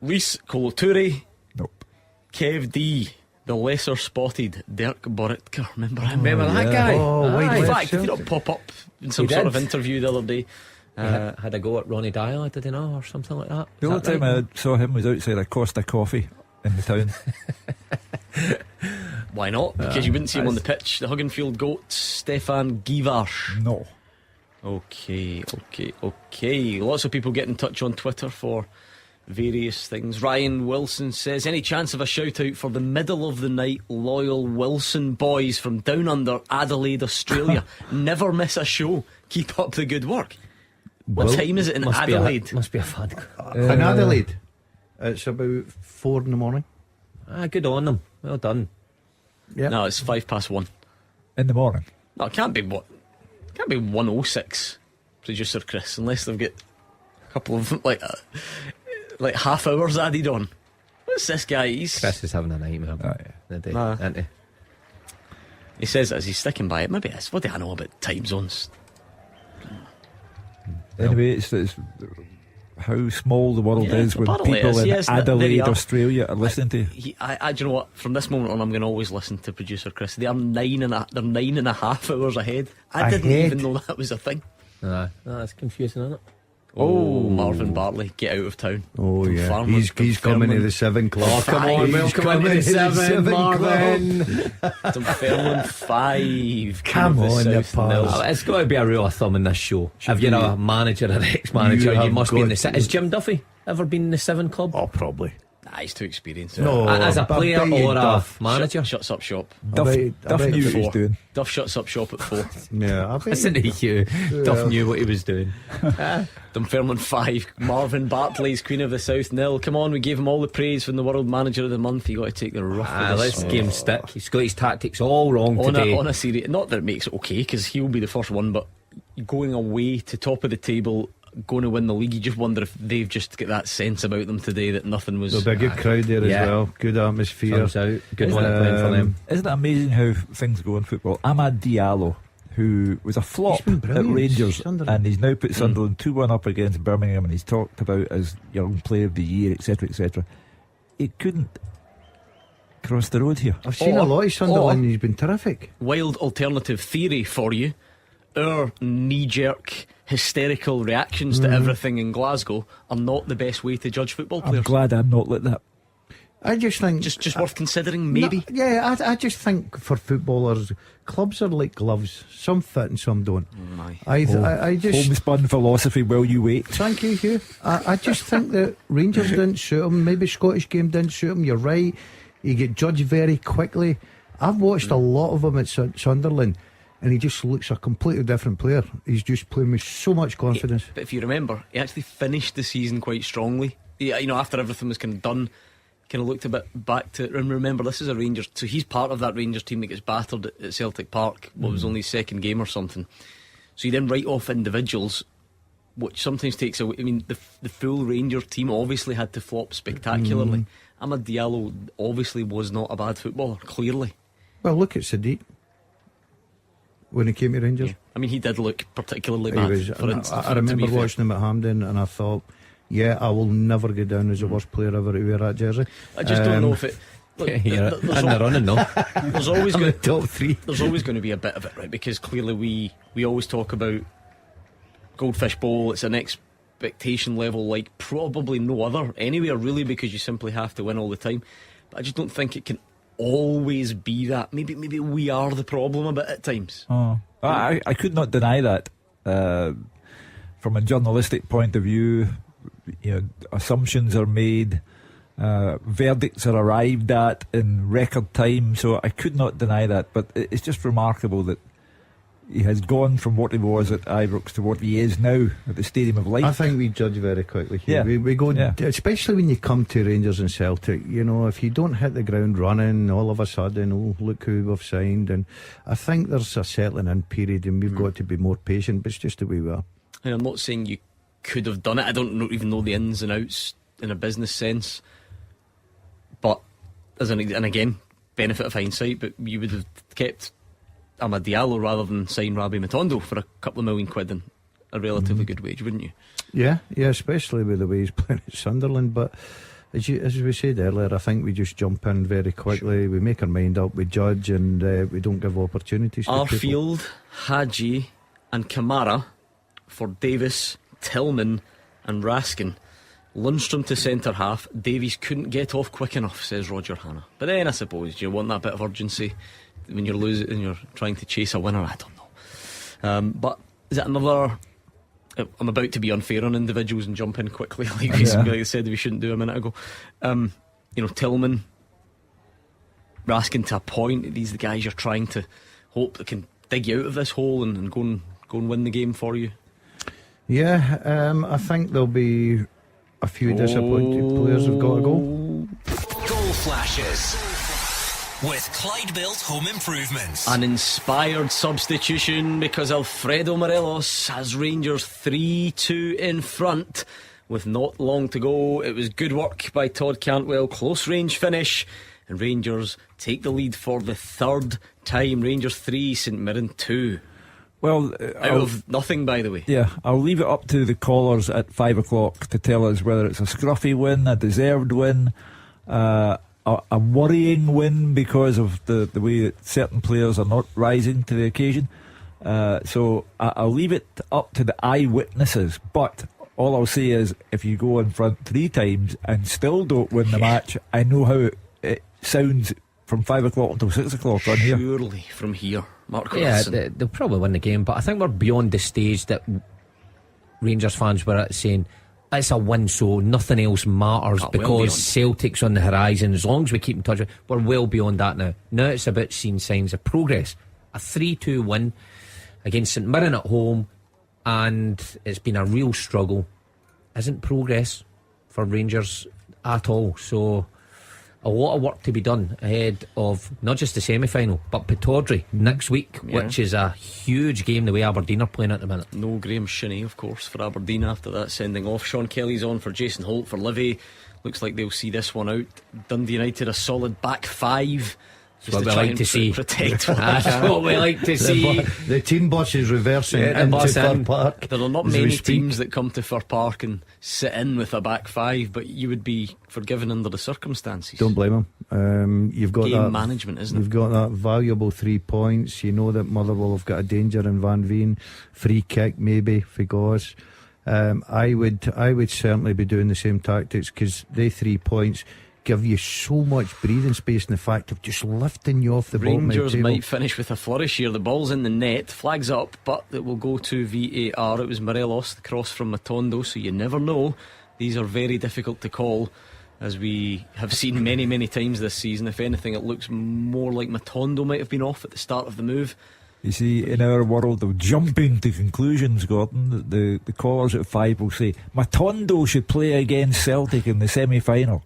Reese Koloture. Nope. Kev D. The lesser spotted Dirk Boritka. Remember him? Remember that guy? Oh, In wait, fact, did he not pop up in some He sort did. of interview the other day? Had a go at Ronnie Dyer, did he not, or something like that? The only time I saw him was outside a Costa Coffee in the town. Why not? Because you wouldn't see him on the pitch. The Hugginfield goat, Stefan Givars. No. Okay. Lots of people get in touch on Twitter for various things. Ryan Wilson says, any chance of a shout out for the middle of the night loyal Wilson boys from down under Adelaide, Australia? Never miss a show. Keep up the good work. What time is it in Adelaide? Must be a fun. In Adelaide, it's about 4 in the morning. Good on them. Well done. Yeah. No, it's 1:05 in the morning. No, it can't be 1:06. Producer Chris, unless they've got a couple of like half hours added on. What's this guy? Chris is having a nightmare. Isn't he? He says as he's sticking by it. Maybe it's what do I know about time zones? Anyway, it's how small the world is when apparently people it in is. Adelaide, Australia are listening to. Do you know what? From this moment on, I'm going to always listen to producer Chris. They're 9.5 hours ahead. I didn't even know that was a thing. That's confusing, isn't it? Oh, Marvin Bartley, get out of town. Oh yeah, he's coming to the 7 Club. Oh come on, welcome to the 7, Marvin. Dunfermline 5. Come on, it's got to be a rule of thumb in this show. If you're a manager or ex-manager, you must be in the 7. Has Jim Duffy ever been in the 7 Club? Oh, probably. He's too experienced. No, as a player or a manager? Shuts up shop. Duff knew what he was doing. Duff shuts up shop at 4. Yeah, listen to you. Duff knew what he was doing. Dunfermline 5. Marvin Bartley's Queen of the South 0. Come on, we gave him all the praise from the World Manager of the Month. You got to take the rough. Let's give him stick. He's got his tactics all wrong today. On a series, not that it makes it okay because he'll be the first one, but going away to top of the table, going to win the league, you just wonder if they've just got that sense about them today that nothing was. There'll be a good crowd there as well. Good atmosphere. Good one playing for them. Isn't it amazing how things go in football? Amad Diallo, who was a flop at Rangers, and he's now put Sunderland 2-1 up against Birmingham, and he's talked about as young player of the year, etc., etc. He couldn't cross the road here. I've seen a lot of Sunderland. He's been terrific. Wild alternative theory for you. Our knee-jerk hysterical reactions to everything in Glasgow are not the best way to judge football players. I'm glad I'm not like that. I just think just worth considering, maybe. I just think for footballers, clubs are like gloves. Some fit and some don't. I just homespun philosophy. Will you wait? Thank you, Hugh. I just think that Rangers didn't suit him. Maybe Scottish game didn't suit him. You're right. He get judged very quickly. I've watched a lot of him at Sunderland, and he just looks a completely different player. He's just playing with so much confidence. But if you remember, he actually finished the season quite strongly. After everything was kind of done, kind of looked a bit back to. And remember, this is a Rangers, so he's part of that Rangers team that gets battered at Celtic Park. What was only his second game or something. So you then write off individuals, which sometimes takes away. I mean, the full Rangers team obviously had to flop spectacularly. Amad Diallo obviously was not a bad footballer, clearly. Well, look at Sadiq when he came to Rangers. Yeah. I mean, he did look particularly bad. I remember watching him at Hampden, and I thought, I will never go down as the worst player ever to wear that jersey. I just don't know if it. Look, there's always going top 3. There's always going to be a bit of it, right? Because clearly we always talk about Goldfish Bowl. It's an expectation level like probably no other anywhere, really, because you simply have to win all the time. But I just don't think it can always be that. Maybe we are the problem a bit at times. I could not deny that. From a journalistic point of view, assumptions are made, verdicts are arrived at in record time, so I could not deny that. But it's just remarkable that he has gone from what he was at Ibrox to what he is now at the Stadium of Light. I think we judge very quickly here. We go, especially when you come to Rangers and Celtic. If you don't hit the ground running, all of a sudden, look who we've signed. And I think there's a settling in period, and we've got to be more patient. But it's just the way we are. And I'm not saying you could have done it. I don't even know the ins and outs in a business sense. But and again, benefit of hindsight. But you would have kept Amad Diallo rather than sign Rabbi Matondo for a couple of £1 million in a relatively good wage, wouldn't you? Yeah, especially with the way he's playing at Sunderland. But as we said earlier, I think we just jump in very quickly. We make our mind up, we judge, and we don't give opportunities to Arfield, Hadji and Kamara for Davis, Tillman and Raskin. Lundstrom to centre half. Davies couldn't get off quick enough, says Roger Hanna. But then I suppose you want that bit of urgency when you're losing and you're trying to chase a winner. I don't know. But is it another? I'm about to be unfair on individuals and jump in quickly, like I said we shouldn't do a minute ago. Tillman, Raskin to a point. These are the guys you're trying to hope that can dig you out of this hole and go and win the game for you. Yeah, I think there'll be a few disappointed players have got to go. Goal flashes with Clyde Built Home Improvements. An inspired substitution because Alfredo Morelos has Rangers 3-2 in front with not long to go. It was good work by Todd Cantwell, close range finish, and Rangers take the lead for the third time. Rangers 3, St Mirren 2. Well, out of nothing, by the way. Yeah, I'll leave it up to the callers at 5 o'clock to tell us whether it's a scruffy win, a deserved win, a worrying win because of the way that certain players are not rising to the occasion. So I'll leave it up to the eyewitnesses. But all I'll say is, if you go in front 3 times and still don't win the match, I know how it sounds from 5 o'clock until 6 o'clock on here. Surely from here, Mark. Yeah, they'll probably win the game, but I think we're beyond the stage that Rangers fans were at saying it's a win, so nothing else matters because Celtic's on the horizon. As long as we keep in touch, we're well beyond that now. Now it's about seeing signs of progress. A 3-2 win against St Mirren at home, and it's been a real struggle. Isn't progress for Rangers at all. So a lot of work to be done ahead of not just the semi-final but Pittodrie next week, which is a huge game the way Aberdeen are playing at the minute. No Graham Shinney, of course, for Aberdeen after that sending off. Sean Kelly's on for Jason Holt for Livy. Looks like they'll see this one out. Dundee United a solid back 5. That's what we like to see. Protect That's what we like to see. The team bus is reversing into Fir Park. There are not many teams that come to Fir Park and sit in with a back 5, but you would be forgiven under the circumstances. Don't blame them. You've got game that management, isn't it? You've got that valuable 3 points. You know that Motherwell have got a danger in Van Veen. Free kick maybe for Gauze. I would certainly be doing the same tactics, because they 3 points give you so much breathing space in the fact of just lifting you off the bottom of the Rangers table. might finish with a flourish here. The ball's in the net, flags up, but it will go to VAR. It was Morelos, the cross from Matondo, so you never know. These are very difficult to call, as we have seen many times this season. If anything, it looks more like Matondo might have been off at the start of the move. You see, in our world of jumping to conclusions, Gordon, the callers at 5 will say Matondo should play against Celtic in the semi-final.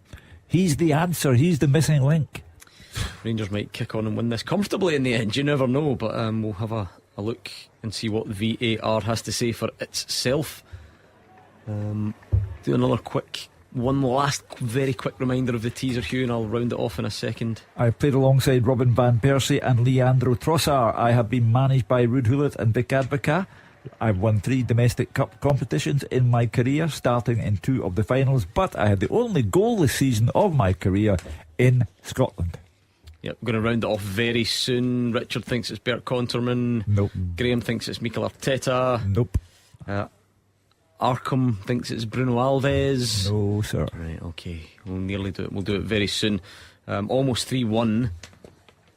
He's the answer, he's the missing link. Rangers might kick on and win this comfortably in the end, you never know. But we'll have a look and see what the VAR has to say for itself. Do another one last very quick reminder of the teaser, Hugh, and I'll round it off in a second. I've played alongside Robin Van Persie and Leandro Trossard. I have been managed by Ruud Gullit and Dick Advocaat. I've won 3 domestic cup competitions in my career, starting in 2 of the finals, but I had the only goalless season of my career in Scotland. Yep, going to round it off very soon. Richard thinks it's Bert Conterman. Nope. Graham thinks it's Mikel Arteta. Nope. Arkham thinks it's Bruno Alves. No, sir. Right, okay. We'll nearly do it. We'll do it very soon. Almost 3-1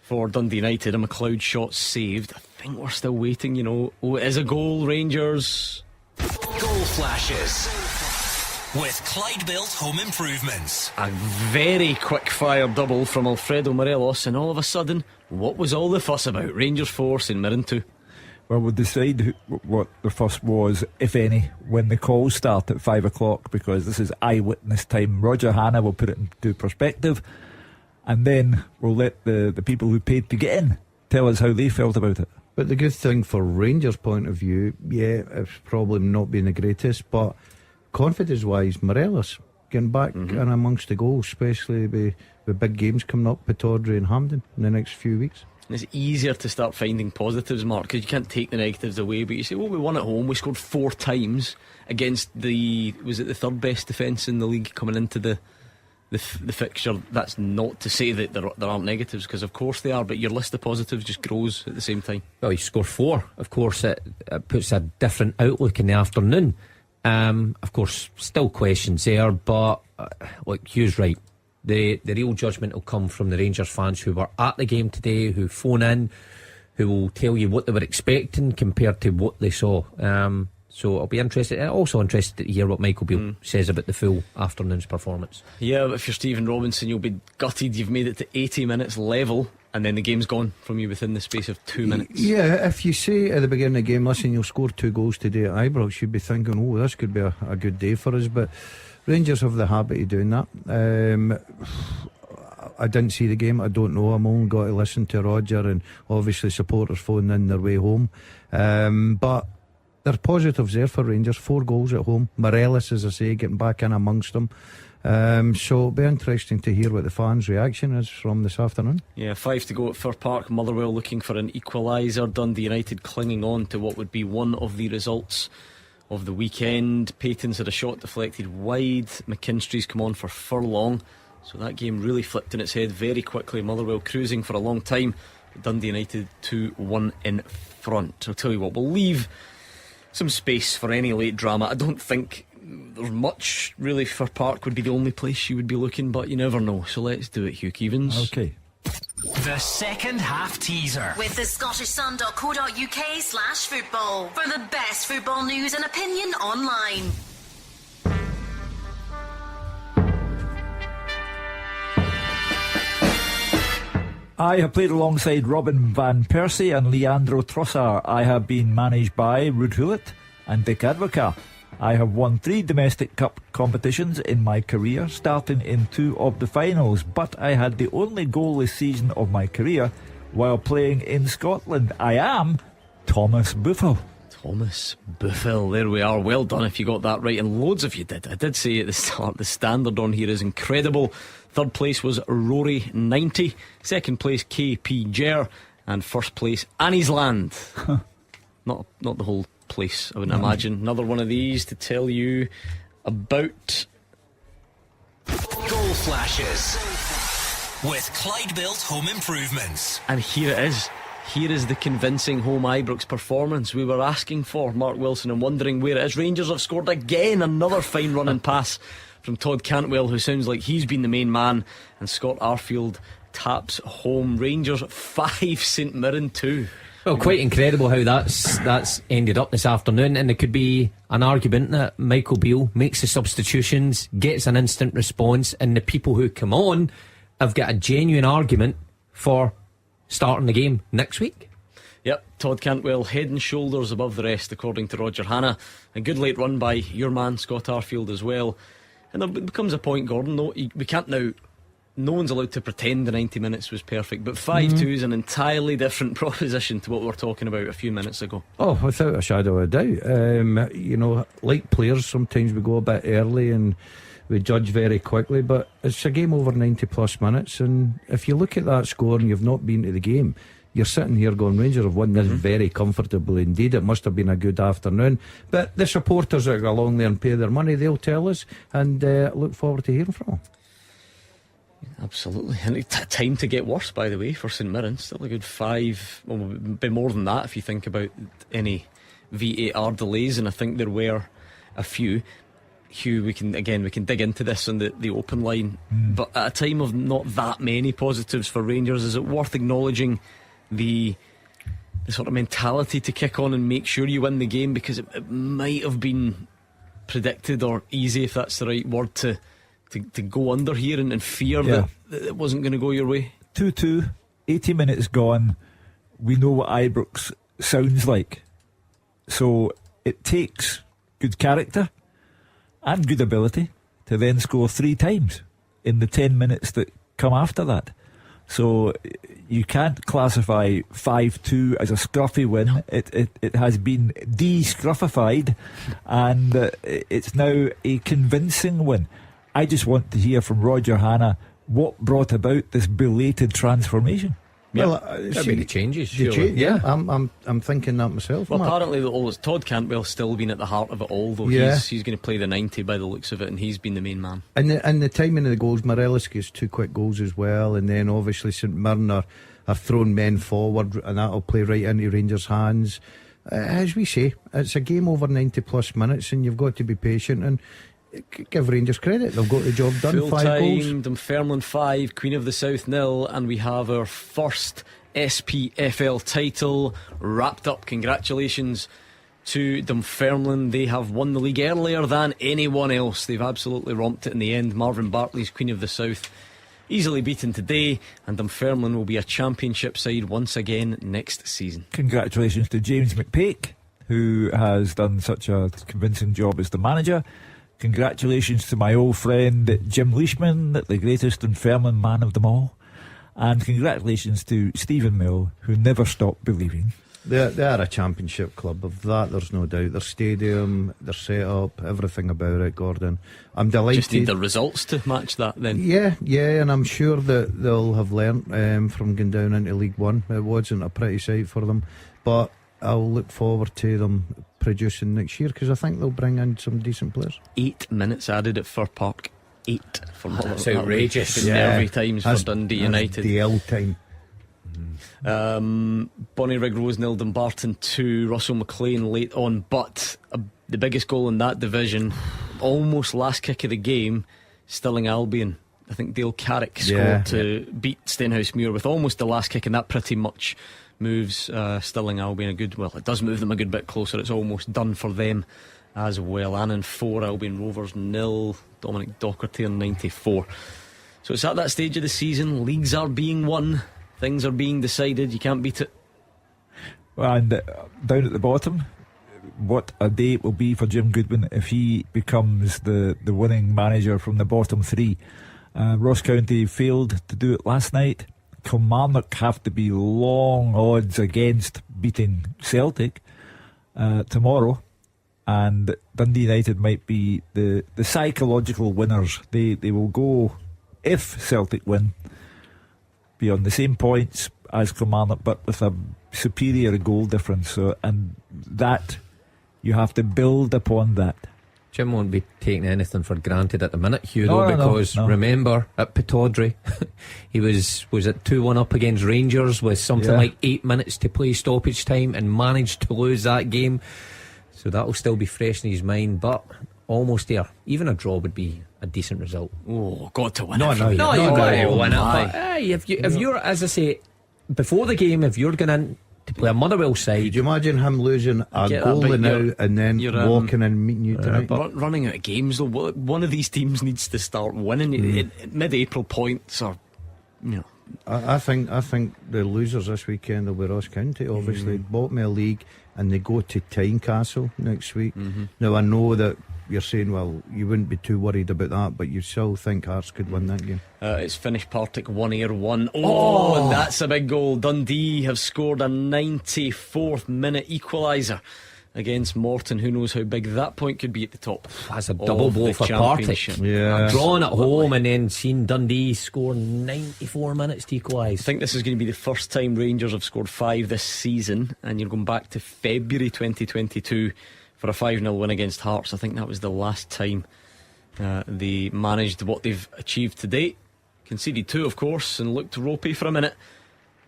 for Dundee United. A McLeod shot saved. I think we're still waiting, you know. Oh, it is a goal, Rangers. Goal flashes with Clyde Built Home Improvements. A very quick fire double from Alfredo Morelos, and all of a sudden, what was all the fuss about? Rangers 4, St Mirren 2. Well, we'll decide what the fuss was, if any, when the calls start at 5 o'clock, because this is eyewitness time. Roger Hanna will put it into perspective, and then we'll let the people who paid to get in tell us how they felt about it. But the good thing for Rangers' point of view, it's probably not been the greatest, but confidence wise, Morelos getting back in amongst the goals, especially with big games coming up, Pittodrie and Hampden in the next few weeks. It's easier to start finding positives, Mark, because you can't take the negatives away. But you say, well, we won at home, we scored 4 times against the third best defence in the league coming into the fixture. That's not to say that there aren't negatives, because of course they are, but your list of positives just grows at the same time. Well, you score 4, of course it puts a different outlook in the afternoon, Of course, still questions there, but look, Hugh's right. The real judgment will come from the Rangers fans who were at the game today, who phone in, who will tell you what they were expecting compared to what they saw. So I'll be interested. Also interested to hear what Michael Beale says about the full afternoon's performance. Yeah, but if you're Stephen Robinson, you'll be gutted you've made it to 80 minutes level and then the game's gone from you within the space of 2 minutes. Yeah, if you say at the beginning of the game, listen, you'll score 2 goals today at Ibrox, you'd be thinking, oh, this could be a good day for us. But Rangers have the habit of doing that. I didn't see the game, I don't know. I'm only got to listen to Roger and obviously supporters phoning in their way home. But there are positives there for Rangers. 4 goals at home. Morelos, as I say, getting back in amongst them. So it'll be interesting to hear what the fans' reaction is from this afternoon. Yeah, 5 to go at Fir Park. Motherwell looking for an equaliser. Dundee United clinging on to what would be one of the results of the weekend. Payton's had a shot deflected wide. McKinstry's come on for Furlong. So that game really flipped in its head very quickly. Motherwell cruising for a long time. Dundee United 2-1 in front. I'll tell you what, we'll leave some space for any late drama. I don't think there's much really. Fir Park would be the only place you would be looking, but you never know. So let's do it, Hugh Keevins. Okay. The second half teaser with the scottishsun.co.uk/football for the best football news and opinion online. I have played alongside Robin Van Persie and Leandro Trossard. I have been managed by Ruud Gullit and Dick Advocaat. I have won 3 domestic cup competitions in my career, starting in 2 of the finals, but I had the only goalless season of my career while playing in Scotland. I am Thomas Buffel. Thomas Buffel, there we are. Well done if you got that right, and loads of you did. I did say at the start, the standard on here is incredible. Third place was Rory 90, second place KP Ger, and first place Annie's Land. Not the whole place, I wouldn't imagine. Another one of these to tell you about Goal Flashes with Clyde Built Home Improvements. And here it is. Here is the convincing home Ibrox performance we were asking for, Mark Wilson, and wondering where it is. Rangers have scored again. Another fine running pass from Todd Cantwell, who sounds like he's been the main man, and Scott Arfield taps home. Rangers 5, St Mirren 2. Well, quite incredible how that's ended up this afternoon, and there could be an argument that Michael Beale makes the substitutions, gets an instant response, and the people who come on have got a genuine argument for starting the game next week. Yep, Todd Cantwell head and shoulders above the rest, according to Roger Hanna. A good late run by your man Scott Arfield as well. And there becomes a point, Gordon, we can't now, no one's allowed to pretend the 90 minutes was perfect, but 5-2 is an entirely different proposition to what we were talking about a few minutes ago. Oh, without a shadow of a doubt. You know, like players, sometimes we go a bit early and we judge very quickly, but it's a game over 90 plus minutes, and if you look at that score and you've not been to the game, you're sitting here going, Rangers have won this very comfortably indeed. It must have been a good afternoon. But the supporters that go along there and pay their money, they'll tell us, and look forward to hearing from them. Absolutely. And time to get worse, by the way, for St Mirren. Still a good 5, well, a bit more than that if you think about any VAR delays, and I think there were a few. Hugh, we can dig into this on the open line, but at a time of not that many positives for Rangers, is it worth acknowledging the sort of mentality to kick on and make sure you win the game, because it might have been predicted, or easy if that's the right word, to go under here and fear that it wasn't going to go your way? 2-2, 80 minutes gone. We know what Ibrox sounds like, so it takes good character and good ability to then score 3 times in the 10 minutes that come after that. So you can't classify 5-2 as a scruffy win. It has been de-scruffified, and it's now a convincing win. I just want to hear from Roger Hanna what brought about this belated transformation. Well, that'd be the changes. Yeah, I'm thinking that myself. Well, apparently Todd Cantwell's still been at the heart of it all, though. Yeah. He's going to play the 90 by the looks of it, and he's been the main man. And the timing of the goals, Morelos gets 2 quick goals as well, and then obviously St Mirren are throwing men forward, and that'll play right into Rangers' hands. as we say, it's a game over 90 plus minutes, and you've got to be patient and give Rangers credit. They've got the job done. Full 5 goals. time, Dunfermline 5, Queen of the South 0, and we have our first SPFL title wrapped up. Congratulations to Dunfermline. They have won the league earlier than anyone else. They've absolutely romped it in the end. Marvin Bartley's Queen of the South easily beaten today, and Dunfermline will be a championship side once again next season. Congratulations to James McPake, who has done such a convincing job as the manager. Congratulations to my old friend Jim Leishman, the greatest Dunfermline man of them all. And congratulations to Stephen Mill, who never stopped believing. They are a championship club, of that there's no doubt. Their stadium, their set-up, everything about it, Gordon. I'm delighted. Just need the results to match that then. Yeah, and I'm sure that they'll have learnt from going down into League One. It wasn't a pretty sight for them, but I'll look forward to them producing next year, because I think they'll bring in some decent players. 8 minutes added at Fir Park. 8 for That's outrageous. Nervy times for Dundee United. DL time. Bonnyrigg Rose 0, Dumbarton 2, Russell McLean late on, but the biggest goal in that division, almost last kick of the game, Stirling Albion. I think Dale Carrick scored to beat Stenhousemuir with almost the last kick, and that pretty much moves Stirling Albion it does move them a good bit closer. It's almost done for them as well. Annan 4, Albion Rovers 0, Dominic Docherty on 94. So it's at that stage of the season, leagues are being won, things are being decided, you can't beat it. And down at the bottom, what a day it will be for Jim Goodwin if he becomes the winning manager from the bottom 3. Ross County failed to do it last night. Kilmarnock have to be long odds against beating Celtic tomorrow, and Dundee United might be the psychological winners. They will go, if Celtic win, be on the same points as Kilmarnock, but with a superior goal difference. So, and that you have to build upon that. Jim won't be taking anything for granted at the minute, Hugh, because remember at Pittodrie he was at 2-1 up against Rangers with something like 8 minutes to play stoppage time and managed to lose that game. So that'll still be fresh in his mind, but almost there. Even a draw would be a decent result. Oh, got to win it. No, you've got to win it. But if you're, as I say, before the game, if you're going in to play a Motherwell side, could you imagine him losing a goal now and then walking and meeting you tonight? Running out of games though, one of these teams needs to start winning. Mid-April points are, I think the losers this weekend will be Ross County, obviously. Bottom of the league, and they go to Tynecastle next week. Now I know that you're saying, well, you wouldn't be too worried about that, but you still think Hearts could win that game. It's finished Partick 1-1. And that's a big goal. Dundee have scored a 94th minute equaliser against Morton. Who knows how big that point could be at the top. That's a double blow for Partick. Drawn at home and then seen Dundee score 94 minutes to equalise. I think this is going to be the first time Rangers have scored 5 this season, and you're going back to February 2022 for a 5-0 win against Hearts. I think that was the last time they managed what they've achieved to date. Conceded 2, of course, and looked ropey for a minute,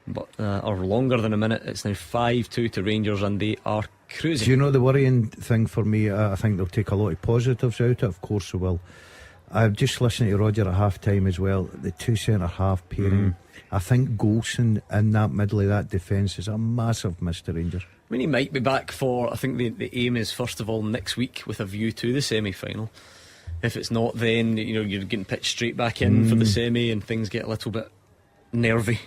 but or longer than a minute. It's now 5-2 to Rangers, and they are cruising. Do you know the worrying thing for me? I think they'll take a lot of positives out of it. Of course they will. I'm just listening to Roger at half time as well. The 2 centre half pairing. I think Golson in that middle of that defence is a massive miss to Rangers. I mean, he might be back for, I think the aim is first of all next week with a view to the semi-final. If it's not, then you're getting pitched straight back in for the semi, and things get a little bit nervy.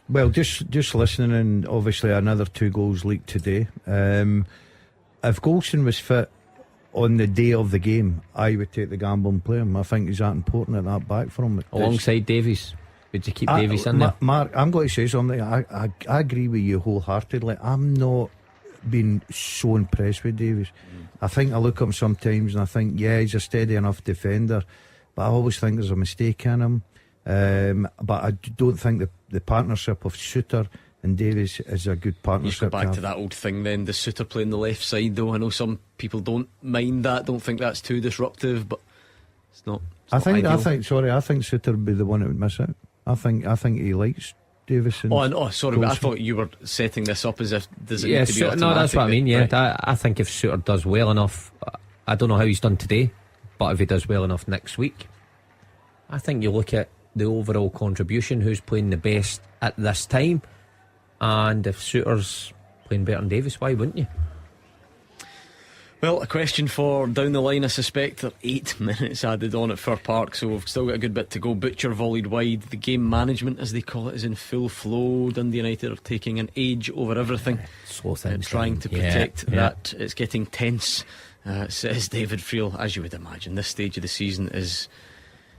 Well, just listening, and obviously another 2 goals leaked today. If Golson was fit on the day of the game, I would take the gamble and play him. I think he's that important at that back for him. Alongside Davies. Would you keep Davies in there? Mark, I'm going to say something. I agree with you wholeheartedly. I'm not been so impressed with Davies. I think I look at him sometimes and I think, he's a steady enough defender, but I always think there's a mistake in him. But I don't think the partnership of Suter and Davies is a good partnership. You go back to that old thing then, the Suter playing the left side though. I know some people don't mind that, don't think that's too disruptive, but it's not. I think Suter would be the one that would miss out. I think he likes Davison. Sorry, but I thought you were setting this up as if does it need to be automatic? No, that's what I mean. Yeah, right. I think if Suter does well enough, I don't know how he's done today, but if he does well enough next week, I think you look at the overall contribution, who's playing the best at this time, and if Suter's playing better than Davis, why wouldn't you? Well, a question for down the line, I suspect. There are 8 minutes added on at Fir Park, so we've still got a good bit to go. Butcher volleyed wide. The game management, as they call it, is in full flow. Dundee United are taking an edge over everything, slow things trying to protect that. It's getting tense, says David Friel. As you would imagine, this stage of the season is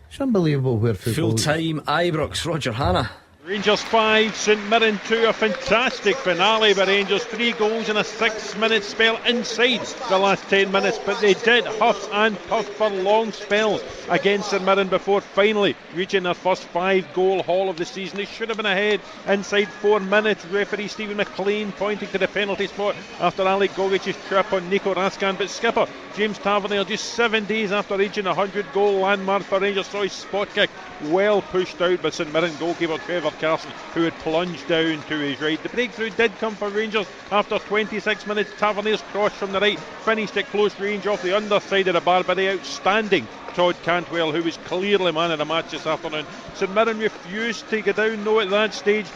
it's unbelievable where football full time. Ibrox, Roger Hanna. Rangers 5, St Mirren 2. A fantastic finale by Rangers. 3 goals in a 6-minute spell inside the last 10 minutes, but they did huff and puff for long spells against St Mirren before finally reaching their first 5-goal haul of the season. They should have been ahead inside 4 minutes. Referee Stephen McLean pointing to the penalty spot after Alec Gogic's trip on Nico Raskan, but skipper James Tavernier, just 7 days after reaching a 100-goal landmark for Rangers, saw his spot kick well pushed out by St Mirren goalkeeper Trevor Carson, who had plunged down to his right. The breakthrough did come for Rangers after 26 minutes. Tavernier's cross from the right finished at close range off the underside of the bar by the outstanding Todd Cantwell, who was clearly man of the match this afternoon. St Mirren refused to go down though at that stage.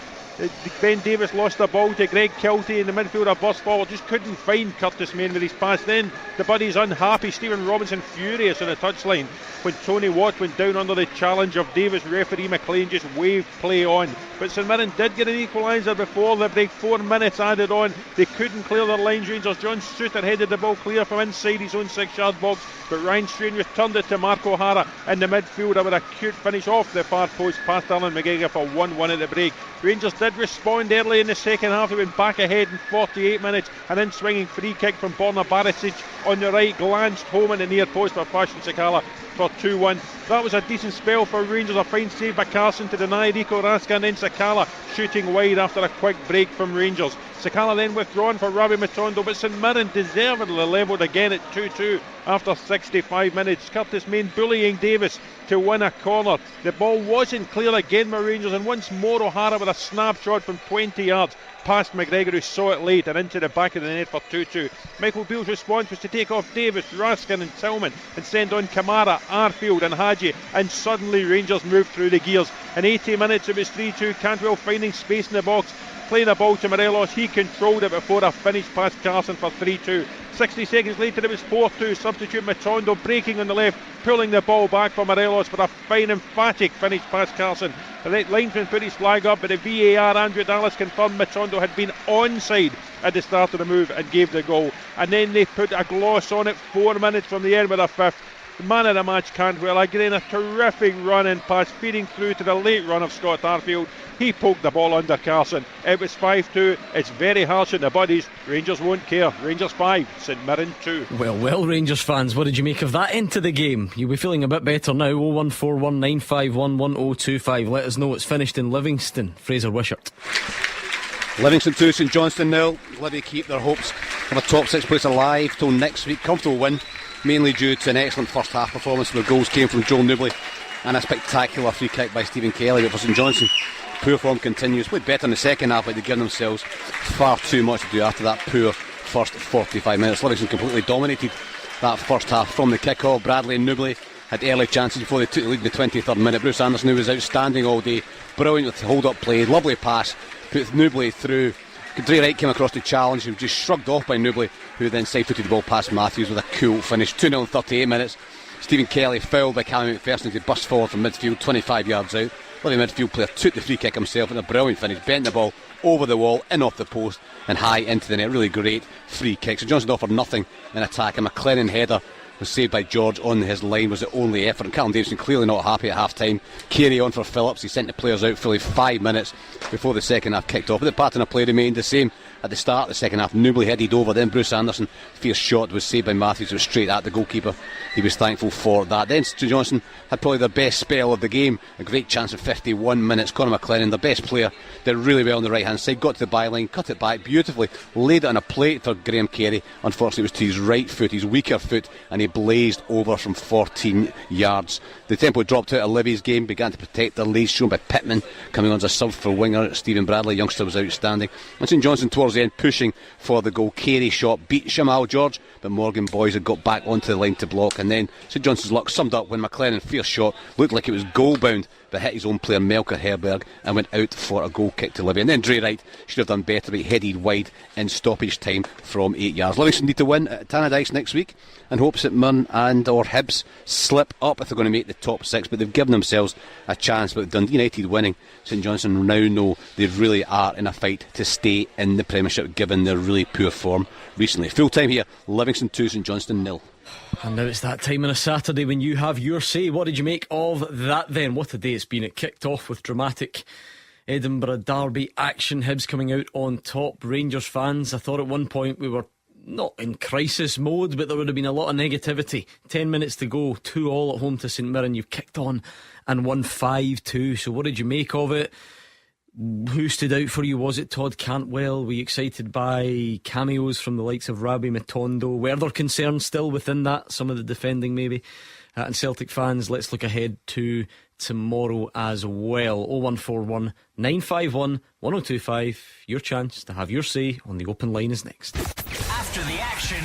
Ben Davis lost the ball to Greg Kelty in the midfielder burst forward, just couldn't find Curtis Main with his pass. Then the buddies unhappy, Stephen Robinson furious on the touchline when Tony Watt went down under the challenge of Davis. Referee McLean just waved play on, but St Mirren did get an equaliser before the break. 4 minutes added on, they couldn't clear their lines. Rangers John Suter headed the ball clear from inside his own 6-yard box, but Ryan Strain returned it to Mark O'Hara in the midfielder with a cute finish off the far post past Alan McGregor for 1-1 at the break. Rangers did respond early in the second half. They went back ahead in 48 minutes. An in-swinging free kick from Borna Barisic on the right glanced home in the near post for Fashion Sakala for 2-1. That was a decent spell for Rangers. A fine save by Carson to deny Rico Raskan, and then Sakala shooting wide after a quick break from Rangers. Sakala then withdrawn for Ravi Matondo, but St Mirren deservedly levelled again at 2-2 after 65 minutes. Curtis Main bullying Davis to win a corner. The ball wasn't clear again by Rangers, and once more O'Hara with a snapshot from 20 yards past McGregor, who saw it late and into the back of the net for 2-2. Michael Beale's response was to take off Davis, Raskin and Tillman and send on Kamara, Arfield and Hadji, and suddenly Rangers moved through the gears. In 80 minutes it was 3-2. Cantwell finding space in the box, playing the ball to Morelos. He controlled it before a finish past Carson for 3-2. 60 seconds later it was 4-2. Substitute Matondo breaking on the left, pulling the ball back for Morelos for a fine emphatic finish past Carson. The right linesman put his flag up, but the VAR Andrew Dallas confirmed Matondo had been onside at the start of the move and gave the goal. And then they put a gloss on it 4 minutes from the end with a fifth. The man of the match, Cantwell, again a terrific run in pass, feeding through to the late run of Scott Arfield. He poked the ball under Carson. It was 5-2. It's very harsh on the buddies. Rangers won't care. Rangers 5, St Mirren 2. Well, Rangers fans, what did you make of that into the game? You'll be feeling a bit better now. 01419511025. Let us know what's finished in Livingston. Fraser Wishart. Livingston 2, St Johnstone 0. Livy keep their hopes of a top 6 place alive till next week. Comfortable win, mainly due to an excellent first half performance where goals came from Joel Newbley and a spectacular free kick by Stephen Kelly. But for St Johnstone, poor form continues. Played better in the second half, but they've given themselves far too much to do after that poor first 45 minutes. Livingston completely dominated that first half from the kick-off. Bradley and Newbley had early chances before they took the lead in the 23rd minute. Bruce Anderson, who was outstanding all day, brilliant with hold-up play, lovely pass, put Newbley through. Dre Wright came across the challenge, he was just shrugged off by Newbley, who then side-footed the ball past Matthews with a cool finish. 2-0 in 38 minutes. Stephen Kelly fouled by Callum McPherson as he burst forward from midfield, 25 yards out. Well, the midfield player took the free kick himself in a brilliant finish, bent the ball over the wall, in off the post and high into the net. Really great free kick. So Johnson offered nothing in attack. A McLennan header was saved by George on his line, was the only effort. And Callum Davison clearly not happy at half time. Carey on for Phillips. He sent the players out fully 5 minutes before the second half kicked off. But the pattern of play remained the same. At the start of the second half, Newbley headed over, then Bruce Anderson, fierce shot was saved by Matthews. It was straight at the goalkeeper. He was thankful for that. Then St Johnstone had probably their best spell of the game, a great chance at 51 minutes. Conor McLennan, their best player, did really well on the right hand side, got to the byline, cut it back beautifully, laid it on a plate for Graham Carey. Unfortunately it was to his right foot, his weaker foot, and he blazed over from 14 yards. The tempo dropped out of Livy's game, began to protect their leads, shown by Pittman coming on as a sub for winger. Stephen Bradley, youngster, was outstanding. And St Johnstone towards the end pushing for the goal. Carey shot beat Shamal George, but Morgan Boys had got back onto the line to block, and then St Johnstone's luck summed up when McLennan fierce shot looked like it was goal bound, but hit his own player Melker Herberg and went out for a goal kick to Livy. And then Dre Wright should have done better, but he headed wide in stoppage time from 8 yards. Livingston need to win at Tannadice next week and hope St Mirren and or Hibs slip up if they're going to make the top 6, but they've given themselves a chance. But Dundee United winning, St Johnstone now know they really are in a fight to stay in the Premiership given their really poor form recently. Full time here, Livingston 2, St Johnstone 0. And now it's that time on a Saturday when you have your say. What did you make of that then? What a day it's been. It kicked off with dramatic Edinburgh Derby action. Hibs coming out on top. Rangers fans, I thought at one point we were not in crisis mode, but there would have been a lot of negativity. 10 minutes to go, 2-2 at home to St Mirren. You've kicked on and won 5-2. So what did you make of it? Who stood out for you? Was it Todd Cantwell? Were you excited by cameos from the likes of Rabbi Matondo? Were there concerns still within that? Some of the defending maybe? And Celtic fans, let's look ahead to tomorrow as well. 0141 951 1025. Your chance to have your say on the open line is next. After the action.